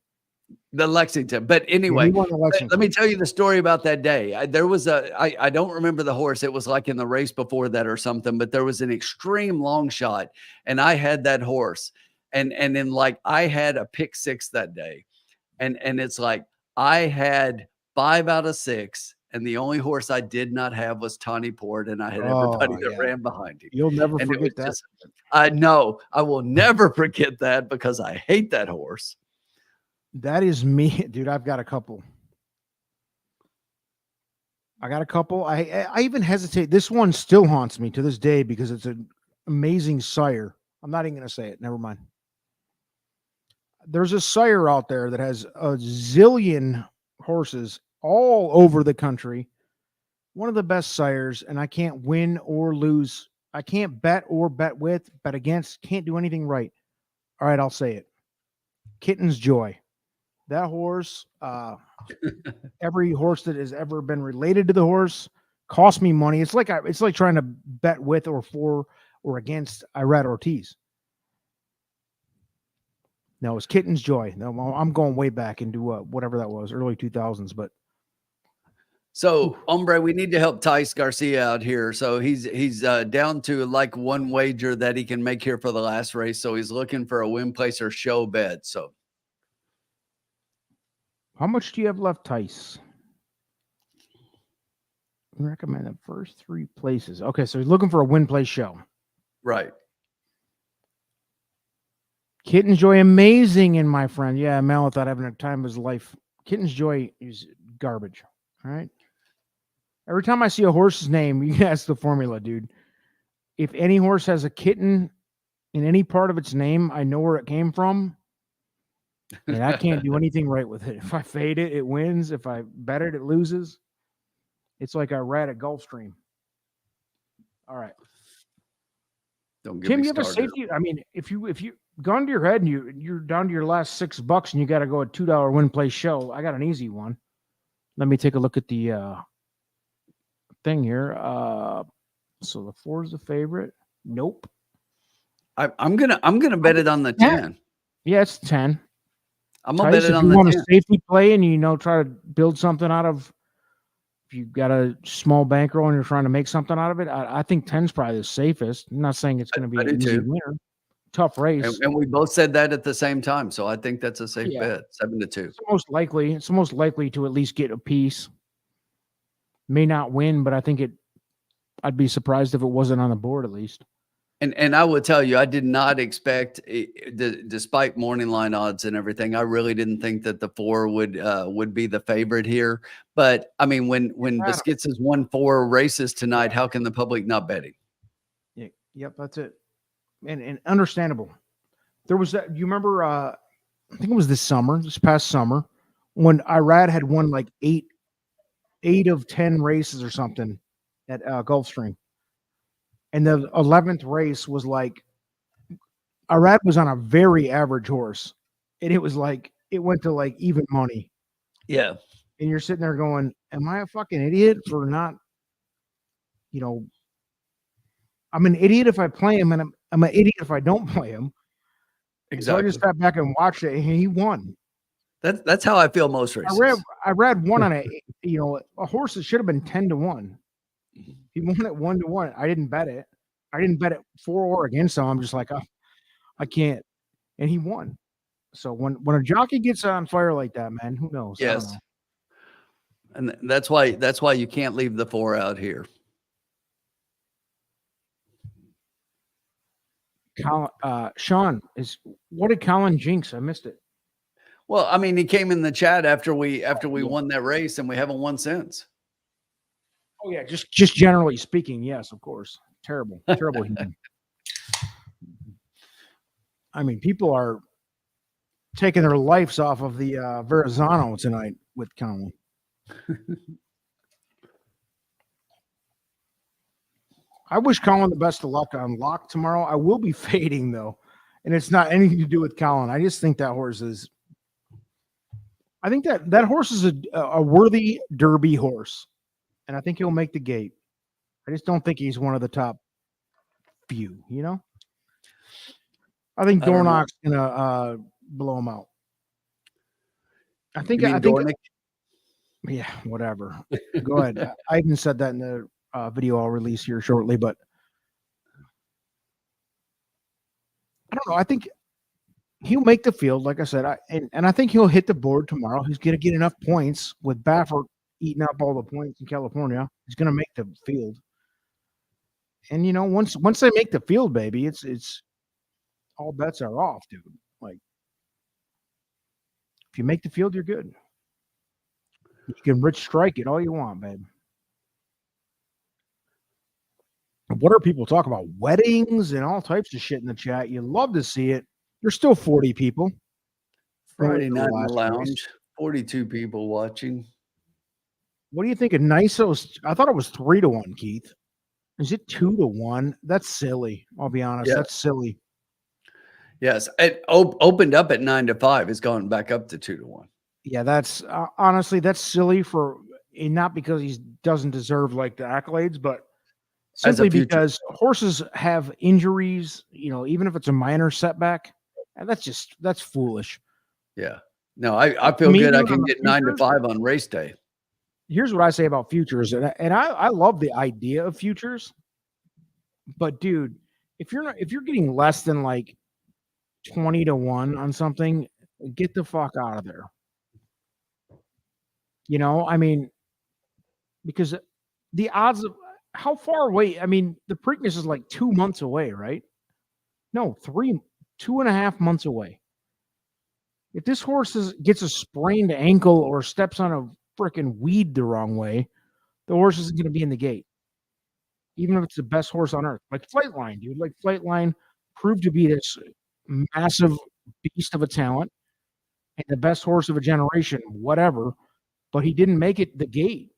The Lexington. But anyway, let me tell you the story about that day. There was I don't remember the horse. It was like in the race before that or something, but there was an extreme long shot, and I had that horse. And then I had a pick 6 that day. And it's like I had 5 out of 6. And the only horse I did not have was Tawny Port, and I had everybody that ran behind him. You'll never forget that. I know. I will never forget that because I hate that horse. That is me, dude. I've got a couple. I even hesitate. This one still haunts me to this day because it's an amazing sire. I'm not even going to say it. Never mind. There's a sire out there that has a zillion horses all over the country. One of the best sires, and I can't win or lose. I can't bet or bet with, bet against, can't do anything right. All right, I'll say it. Kitten's Joy. That horse, every horse that has ever been related to the horse cost me money. It's like trying to bet with or for or against Irad Ortiz. No, it's Kitten's Joy. No, I'm going way back into whatever that was, early 2000s. But so, Hombre, we need to help Tice Garcia out here. So he's down to like one wager that he can make here for the last race. So he's looking for a win, place, or show bet. So, how much do you have left, Tice? I recommend the first 3 places. Okay, so he's looking for a win, place, show. Right. Kitten's Joy, amazing, and my friend. Yeah, Mel thought having a time of his life. Kitten's Joy is garbage. All right. Every time I see a horse's name, you can ask the formula, dude. If any horse has a kitten in any part of its name, I know where it came from. And I can't do anything right with it. If I fade it, it wins. If I bet it, it loses. It's like I rat at Gulfstream. All right. Don't get Tim, me you have a started. safety. I mean, if you gone to your head and you're down to your last $6 and you got to go a $2 win, play, show, I got an easy one. Let me take a look at the thing here. So the 4 is the favorite. Nope. I'm gonna bet it on the 10. Yeah, it's 10. I'm gonna bet it on the 10. If you want a safety play and try to build something out of, if you've got a small bankroll and you're trying to make something out of it, I think 10's probably the safest. I'm not saying it's going to be an easy winner. Tough race. And we both said that at the same time. So I think that's a safe bet. 7-2. It's most likely to at least get a piece. May not win, but I think I'd be surprised if it wasn't on the board at least. And I will tell you, I did not expect, despite morning line odds and everything, I really didn't think that the 4 would be the favorite here. But I mean, when Biscuits has won 4 races tonight, how can the public not bet him? Yeah, yep, that's it. And understandable. There was that. You remember? I think it was this past summer, when Irad had won like 8 of 10 races or something at Gulfstream. And the 11th race was like, Irad was on a very average horse. And it was like, it went to like even money. Yeah. And you're sitting there going, am I a fucking idiot for not, I'm an idiot if I play him, and I'm an idiot if I don't play him. Exactly. So I just sat back and watched it, and he won. That's how I feel most races. Irad won on a horse that should have been 10-1. He won it 1-1. I didn't bet it. I didn't bet it for or against him. I'm just like, I can't. And he won. So when a jockey gets on fire like that, man, who knows? Yes. And that's why you can't leave the 4 out here. Sean, what did Colin jinx? I missed it. Well, I mean, he came in the chat after we won that race, and we haven't won since. Oh yeah, just generally speaking, yes, of course. Terrible human. I mean, people are taking their lives off of the Verrazano tonight with Colin. I wish Colin the best of luck on lock tomorrow. I will be fading though, and it's not anything to do with Colin. I just think that horse is. I think that horse is a worthy Derby horse, and I think he'll make the gate. I just don't think he's one of the top few. I think Dornock's gonna blow him out. I think. Yeah, whatever. Go ahead. I even said that in the video I'll release here shortly, but I don't know. I think he'll make the field, like I said, and I think he'll hit the board tomorrow. He's going to get enough points with Baffert eating up all the points in California. He's going to make the field, and once they make the field, baby, it's all bets are off, dude. Like if you make the field, you're good. You can rich strike it all you want, babe. What are people talking about? Weddings and all types of shit in the chat. You love to see it. There's still 40 people. Friday night in the lounge. 42 people watching. What do you think of Niso's? I thought it was 3-1, Keith. Is it 2-1? That's silly. I'll be honest. Yeah. That's silly. Yes. It opened up at 9-5. It's gone back up to 2-1. Yeah, that's honestly, that's silly and not because he doesn't deserve like the accolades, but simply because horses have injuries, even if it's a minor setback, and that's foolish. Yeah. No, I feel good. I can get 9-5 on race day. Here's what I say about futures, and I love the idea of futures, but dude, if you're getting less than like 20-1 on something, get the fuck out of there. I mean, because the odds of how far away, I mean, the Preakness is like 2 months away, right? No, 2.5 months away. If this horse gets a sprained ankle or steps on a freaking weed the wrong way, the horse isn't going to be in the gate. Even if it's the best horse on earth. Like Flightline, dude. Like Flightline proved to be this massive beast of a talent and the best horse of a generation, whatever. But he didn't make it the gate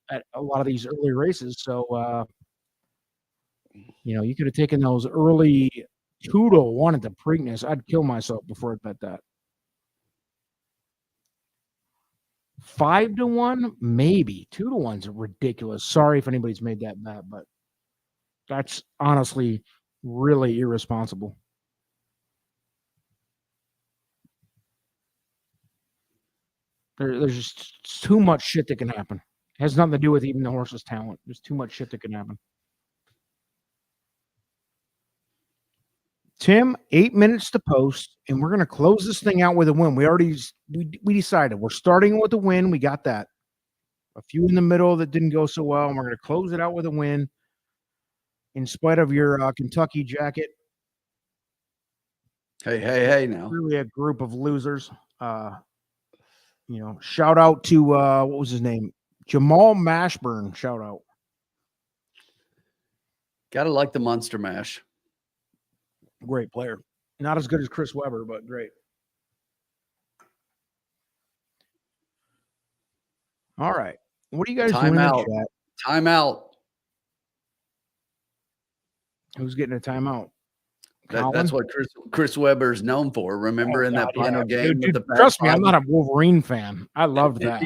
at a lot of these early races. So, you could have taken those early 2-1 at the Preakness. I'd kill myself before I'd bet that. 5-1, maybe. 2-1's ridiculous. Sorry if anybody's made that bet, but that's honestly really irresponsible. There's just too much shit that can happen. It has nothing to do with even the horse's talent. There's too much shit that can happen. Tim, 8 minutes to post, and we're going to close this thing out with a win. We decided we're starting with a win. We got that. A few in the middle that didn't go so well, and we're going to close it out with a win. In spite of your Kentucky jacket. Hey, now. Really a group of losers. Shout out to, what was his name? Jamal Mashburn, shout out. Gotta like the Monster Mash. Great player. Not as good as Chris Webber, but great. All right. What are you guys doing in the chat? Timeout. Who's getting a timeout? That's what Chris Webber is known for. Remember in that final game? Dude, trust me, I'm not a Wolverine fan. I loved that.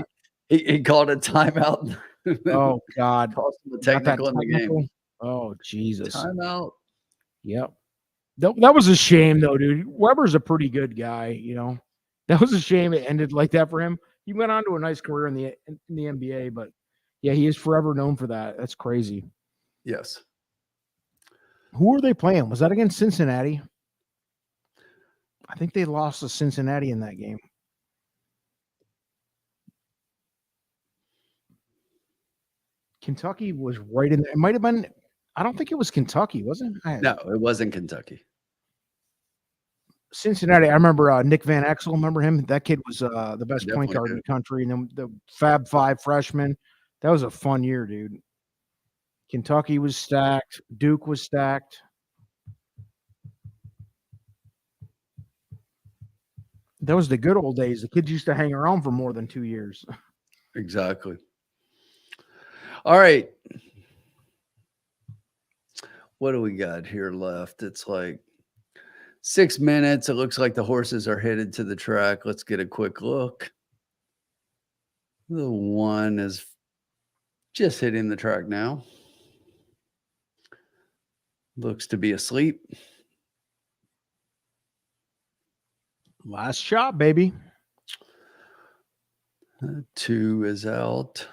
He called a timeout. Oh, God. Cost him the technical in the game. Oh, Jesus. Timeout. Yep. That was a shame, though, dude. Weber's a pretty good guy, That was a shame it ended like that for him. He went on to a nice career in the NBA, but, yeah, he is forever known for that. That's crazy. Yes. Who were they playing? Was that against Cincinnati? I think they lost to Cincinnati in that game. Kentucky was right in there. It might have been. I don't think it was Kentucky, was it? No, it wasn't Kentucky. Cincinnati. I remember Nick Van Exel. Remember him? That kid was the best point guard in the country. And then the Fab Five freshman. That was a fun year, dude. Kentucky was stacked. Duke was stacked. That was the good old days. The kids used to hang around for more than 2 years. Exactly. All right. What do we got here left? It's like 6 minutes. It looks like the horses are headed to the track. Let's get a quick look. The one is just hitting the track now. Looks to be asleep. Last shot, baby. 2 is out.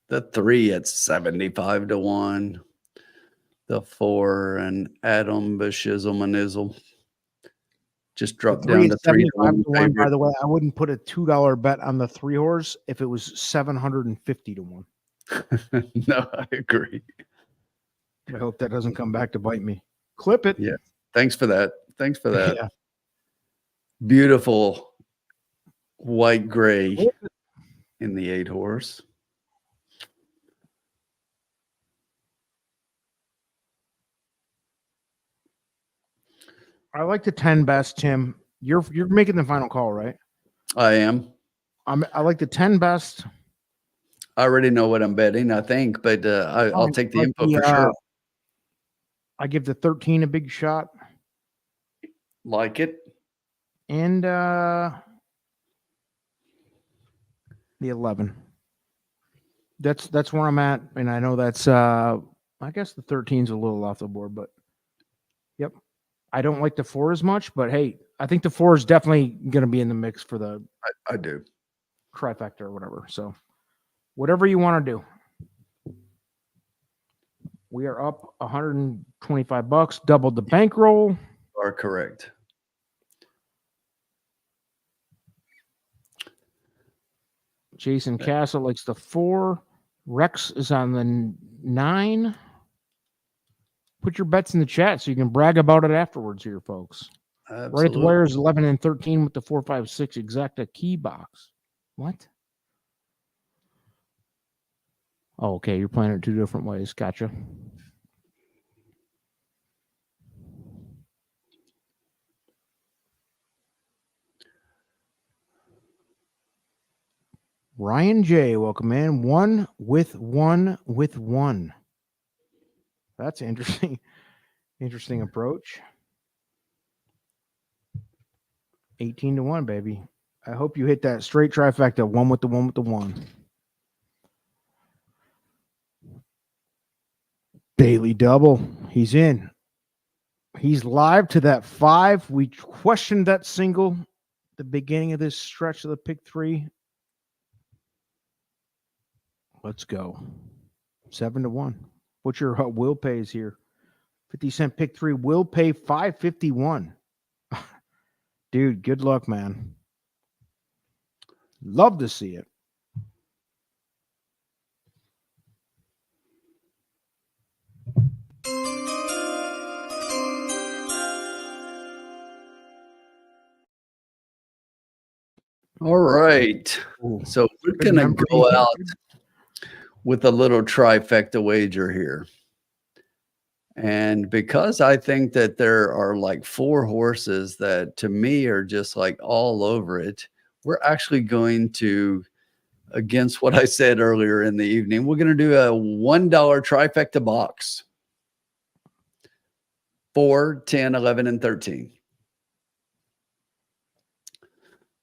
The 3 at 75-1. The 4 and Adam Bashizzle Manizzle just dropped down to 3-1. By the way, I wouldn't put a $2 bet on the 3 horse if it was 750-1. No, I agree. I hope that doesn't come back to bite me. Clip it. Yeah. Thanks for that. Yeah. Beautiful white gray in the 8 horse. I like the 10 best, Tim. You're making the final call, right? I am. I like the 10 best. I already know what I'm betting, I think, but I'll take the info for sure. I give the 13 a big shot. Like it. And the 11. That's where I'm at. And I know that's I guess the 13's a little off the board, but yep. I don't like the 4 as much, but hey, I think the 4 is definitely gonna be in the mix for the I do. trifecta or whatever. So whatever you want to do. We are up $125, doubled the bankroll. You are correct. Jason Castle likes the 4. Rex is on the 9. Put your bets in the chat so you can brag about it afterwards here, folks. Absolutely. Right at the wires, 11 and 13 with the 456 exacta key box. What? Oh, okay. You're playing it 2 different ways. Gotcha. Ryan J, welcome in. 1 with 1 with 1. That's interesting. Interesting approach. 18 to 1, baby. I hope you hit that straight trifecta. 1 with the 1 with the 1. Daily double. He's in. He's live to that 5. We questioned that single at the beginning of this stretch of the pick 3. Let's go. 7 to 1. What's your will pays here? 50-cent pick 3 will pay $5.51. Dude, good luck, man. Love to see it. All right. Ooh. So we're going to go out with a little trifecta wager here. And because I think that there are like 4 horses that to me are just like all over it, we're actually going to, against what I said earlier in the evening, we're going to do a $1 trifecta box. 4, 10, 11, and 13.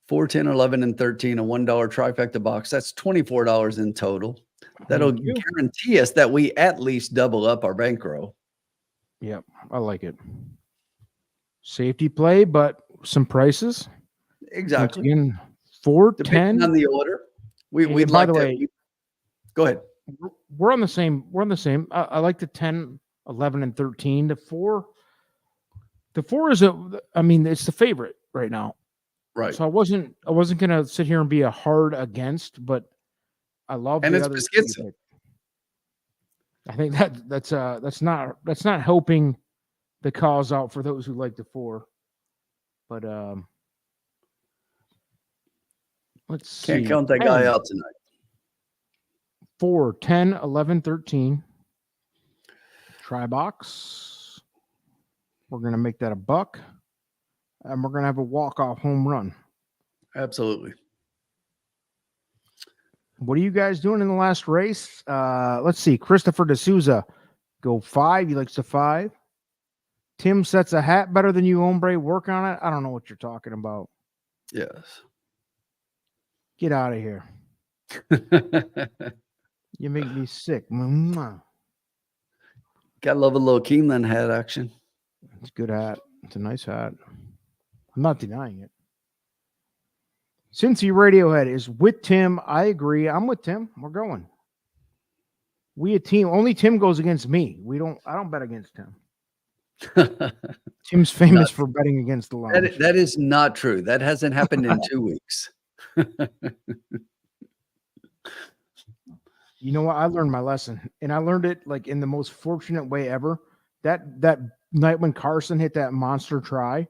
4, 10, 11, and 13, a $1 trifecta box. That's $24 in total. That'll guarantee us that we at least double up our bankroll. Yep, I like it. Safety play, but some prices. Exactly. Again, 4, depending 10 on the order. We'd by like the to. way, Go ahead. We're on the same. We're on the same. I like the 10, 11, and 13. The 4. The 4 is it's the favorite right now. Right. So I wasn't gonna sit here and be a hard against, but I love and the it's other. Biscuitza. I think that's not helping the cause out for those who like the 4. But let's see. Can't count that guy out tonight. 4, 10, 11, 13. Try box. We're gonna make that a buck. And we're going to have a walk-off home run. Absolutely. What are you guys doing in the last race? Let's see. Christopher D'Souza, go 5. He likes the 5. Tim sets a hat better than you, hombre. Work on it. I don't know what you're talking about. Yes. Get out of here. You make me sick. Gotta love a little Keeneland hat action. It's a good hat. It's a nice hat. I'm not denying it. Cincy Radiohead is with Tim. I agree. I'm with Tim. We're going. We a team. Only Tim goes against me. I don't bet against Tim. Tim's famous for betting against the line. That is not true. That hasn't happened in 2 weeks. You know what? I learned my lesson. And I learned it like in the most fortunate way ever. That night when Carson hit that monster try.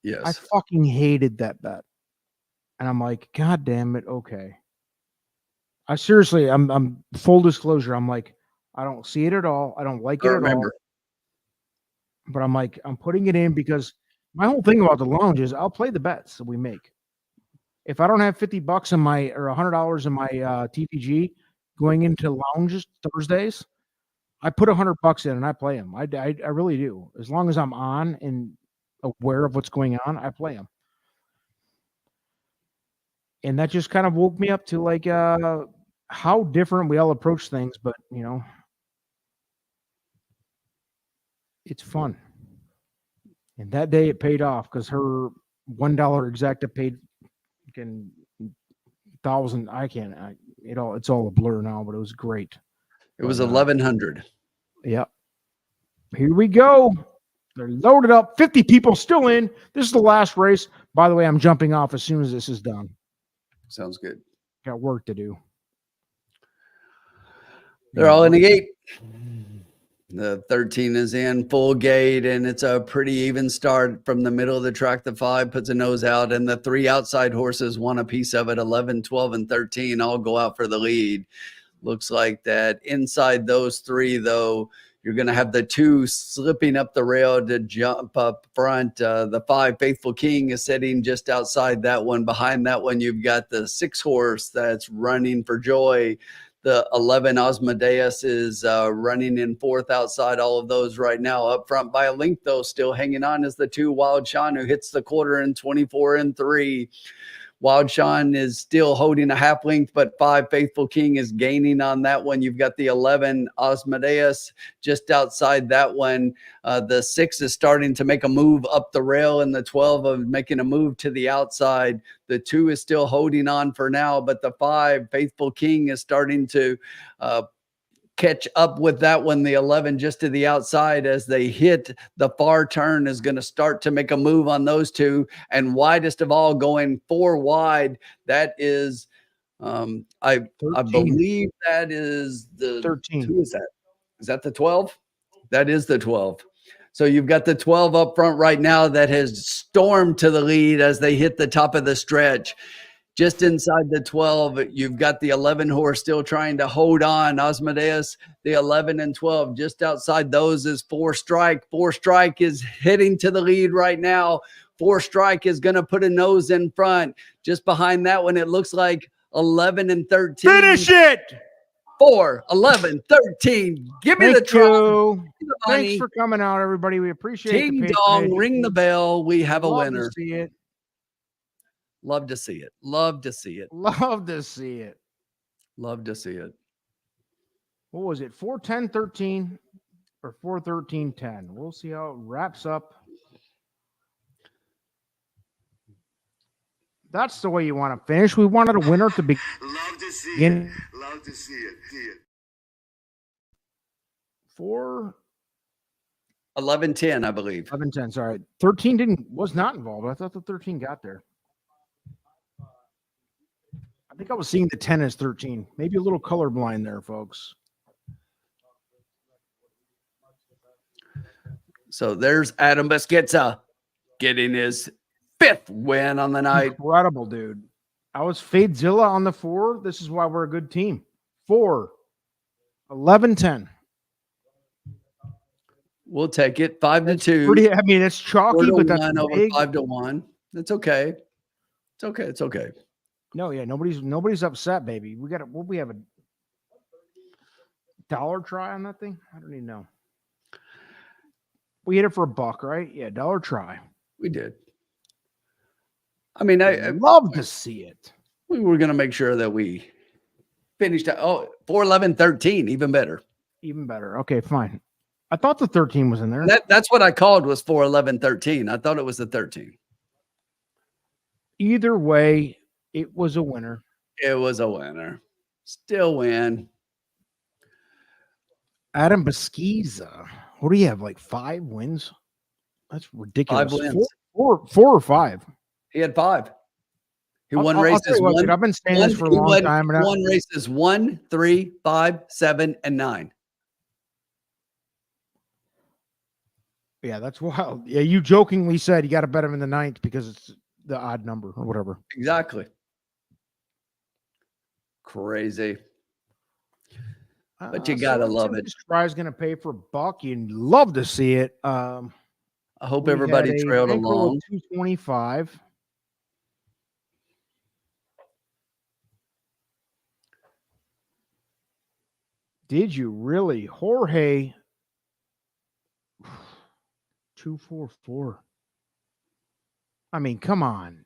Yes. I fucking hated that bet. And I'm like, God damn it. Okay. I seriously, I'm full disclosure. I'm like, I don't see it at all. I don't like it at all. But I'm like, I'm putting it in because My whole thing about the lounge is I'll play the bets that we make. If I don't have $50 in my or $100 in my TPG going into lounges Thursdays, I put $100 in and I play them. I really do. As long as I'm on and aware of what's going on, I play them. And that just kind of woke me up to like how different we all approach things, but you know, it's fun. And that day it paid off because her $1 exacta paid can 1,000. It's all a blur now, but it was great. It was 1,100. Yep. Here we go. They're loaded up. 50 people still in. This is the last race. By the way, I'm jumping off as soon as this is done. Sounds good. Got work to do. They're all in the gate. The 13 is in full gate, and it's a pretty even start from the middle of the track. The 5 puts a nose out, and the 3 outside horses want a piece of it. 11, 12, and 13 all go out for the lead. Looks like that inside those 3, though, you're going to have the 2 slipping up the rail to jump up front. The 5, Faithful King, is sitting just outside that one. Behind that one, you've got the 6 horse that's running for joy. The 11, Osmodeus, is running in 4th outside all of those right now. Up front by a length, though, still hanging on is the 2, Wild Sean, who hits the quarter in 24 and 3. Wild Sean is still holding a half length, but 5, Faithful King, is gaining on that one. You've got the 11, Osmodeus, just outside that one. The 6 is starting to make a move up the rail, and the 12 is making a move to the outside. The 2 is still holding on for now, but the 5, Faithful King, is starting to catch up with that one. The 11 just to the outside as they hit the far turn is going to start to make a move on those 2, and widest of all, going 4 wide. That is I believe that is the 13. Who is that? Is that the 12? That is the 12. So you've got the 12 up front right now that has stormed to the lead as they hit the top of the stretch. Just inside the 12, you've got the 11 horse still trying to hold on. Osmodeus, the 11 and 12. Just outside those is 4 Strike. 4 Strike is heading to the lead right now. 4 Strike is going to put a nose in front. Just behind that one, it looks like 11 and 13. Finish it! 4, 11, 13. Give me the trophy. Thanks for coming out, everybody. We appreciate it. Ding dong, ring the bell. We have a winner. Love to see it. Love to see it. Love to see it. Love to see it. Love to see it. What was it? 4-10-13 or 4-13-10. We'll see how it wraps up. That's the way you want to finish. We wanted a winner to begin. Love to see it. Love to see it. 11-10, I believe. 11-10, sorry. 13 was not involved. I thought the 13 got there. I think I was seeing the 10 as 13. Maybe a little colorblind there, folks. So there's Adam Busquetza getting his 5th win on the night. Incredible, dude. I was Fadezilla on the 4. This is why we're a good team. 4, 11-10. We'll take it. 5-2. I mean, it's chalky, but that's over 5-1. That's okay. It's okay. It's okay. No, yeah, nobody's upset, baby. We have a dollar try on that thing? I don't even know. We hit it for $1, right? Yeah, dollar try. We did. I mean, I love to see it. We were going to make sure that we finished at 4-11-13, even better. Even better. Okay, fine. I thought the 13 was in there. That's what I called was 4-11-13. I thought it was the 13. Either way, it was a winner. It was a winner. Still win. Adam Busquetza. What do you have? Like 5 wins? That's ridiculous. 5 wins. 4 or 5. He had 5. He won races. Dude, I've been saying this for a long time. He won races 1, 3, 5, 7, and 9. Yeah, that's wild. Yeah, you jokingly said you got to bet him in the 9th because it's the odd number or whatever. Exactly. Crazy. But you got to love it. This try is going to pay for $1. You'd love to see it. I hope everybody trailed along. 225. Did you really? Jorge 244. I mean, come on.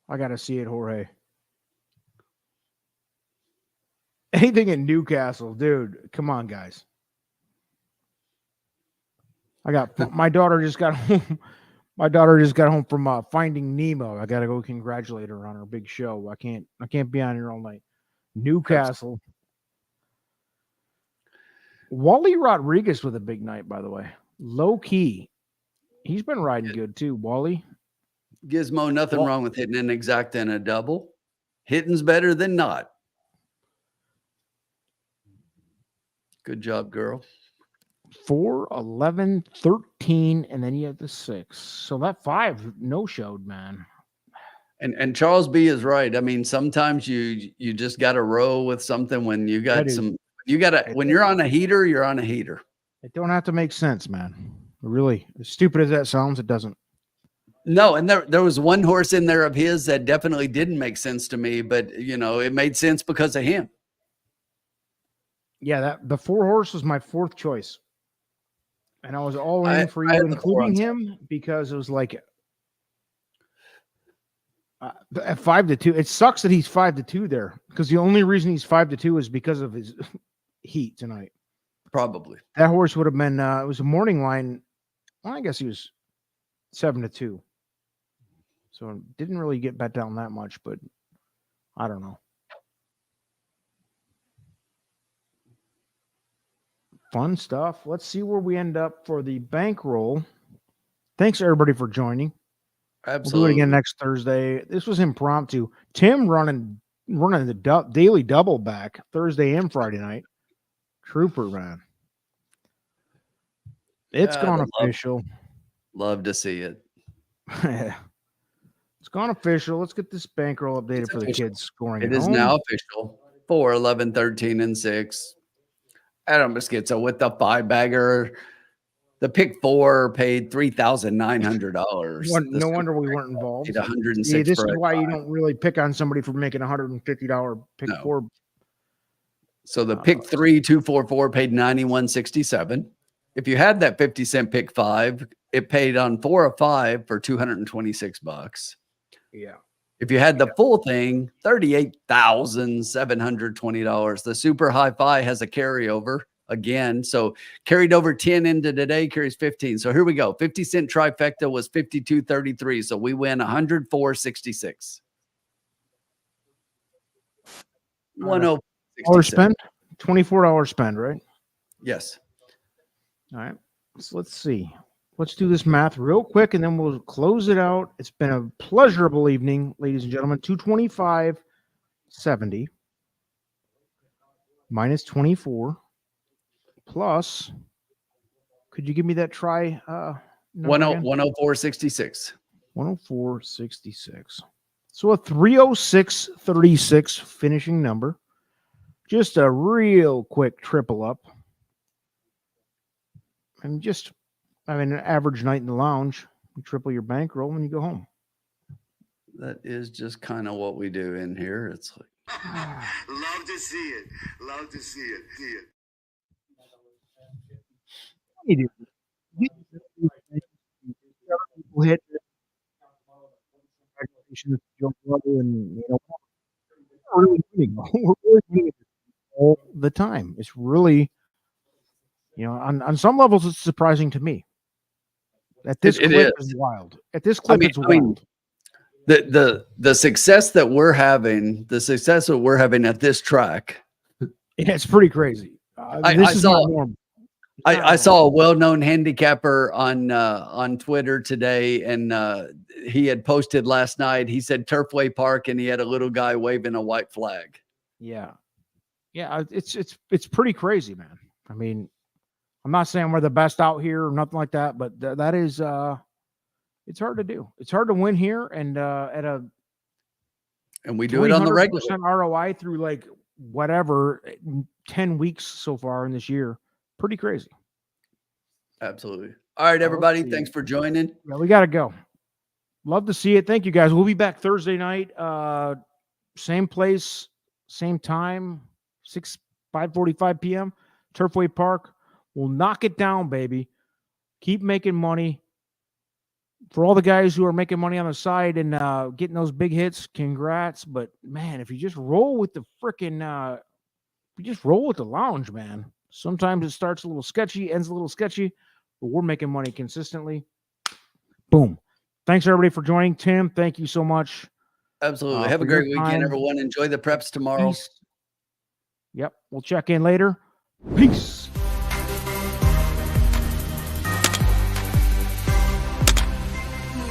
I got to see it, Jorge. Anything in Newcastle, dude. Come on, guys. My daughter just got home. My daughter just got home from Finding Nemo. I got to go congratulate her on her big show. I can't be on here all night. Newcastle. Wally Rodriguez with a big night, by the way. Low key. He's been riding good too, Wally. Gizmo, nothing wrong with hitting an exact and a double. Hitting's better than not. Good job, girl. 4, 11, 13, and then you have the 6. So that 5 no-showed, man. And Charles B is right. I mean, sometimes you just got to roll with something when you got when you're on a heater, you're on a heater. It don't have to make sense, man. Really, as stupid as that sounds, it doesn't. No, and there was one horse in there of his that definitely didn't make sense to me, but it made sense because of him. Yeah, the 4 horse was my 4th choice. And I was all in for you, including him, because it was like at 5-2. It sucks that he's 5-2 there, because the only reason he's 5-2 is because of his heat tonight. Probably that horse would have been. It was a morning line. Well, I guess he was 7-2. So it didn't really get bet down that much, but I don't know. Fun stuff. Let's see where we end up for the bankroll. Thanks everybody for joining. Absolutely. We'll do it again next Thursday. This was impromptu. Tim running the daily double back Thursday and Friday night. Trooper, man. It's gone official. Love to see it. It's gone official. Let's get this bankroll updated for the kids scoring. It is now official. 4, 11, 13, and 6. Adam Biscuitza with the 5-bagger. The pick 4 paid $3,900. No wonder we weren't involved. $106. See, this is why you don't really pick on somebody for making $150 pick 4. So the pick 3, 244 paid $91.67. If you had that 50-cent pick 5, it paid on 4 of 5 for $226. Yeah. If you had the full thing, $38,720. The super hi-fi has a carryover again. So carried over 10 into today, carries 15. So here we go. 50-cent trifecta was $52.33. So we win $104.66. $104.60 spend, $24 spend, right? Yes. All right. So let's see. Let's do this math real quick, and then we'll close it out. It's been a pleasurable evening, ladies and gentlemen. 225.70 minus 24 plus. Could you give me that try? 104.66. 104.66. So a 306.36 finishing number. Just a real quick triple up. And just an average night in the lounge. You triple your bankroll when you go home. That is just kind of what we do in here. It's like love to see it. Love to see it. See it. Hit. And we're really winning it all the time. It's really, on some levels, it's surprising to me. At this clip is wild. At this clip, it's wild. The success that we're having, at this track, it's pretty crazy. I saw a well-known handicapper on Twitter today, and he had posted last night. He said Turfway Park, and he had a little guy waving a white flag. Yeah, it's pretty crazy, man. I mean, I'm not saying we're the best out here or nothing like that, but that is it's hard to do. It's hard to win here, and we do it on the regular ROI through like whatever, 10 weeks so far in this year. Pretty crazy. Absolutely. All right, everybody. Thanks for joining. Yeah, we got to go. Love to see it. Thank you, guys. We'll be back Thursday night. Same place, same time, 5:45 p.m. Turfway Park. We'll knock it down, baby. Keep making money. For all the guys who are making money on the side and getting those big hits, congrats. But man, if you just roll with the freaking, you just roll with the lounge, man. Sometimes it starts a little sketchy, ends a little sketchy, but we're making money consistently. Boom. Thanks everybody for joining. Tim, thank you so much. Absolutely. Have a great weekend, everyone. Enjoy the preps tomorrow. Peace. Yep. We'll check in later. Peace.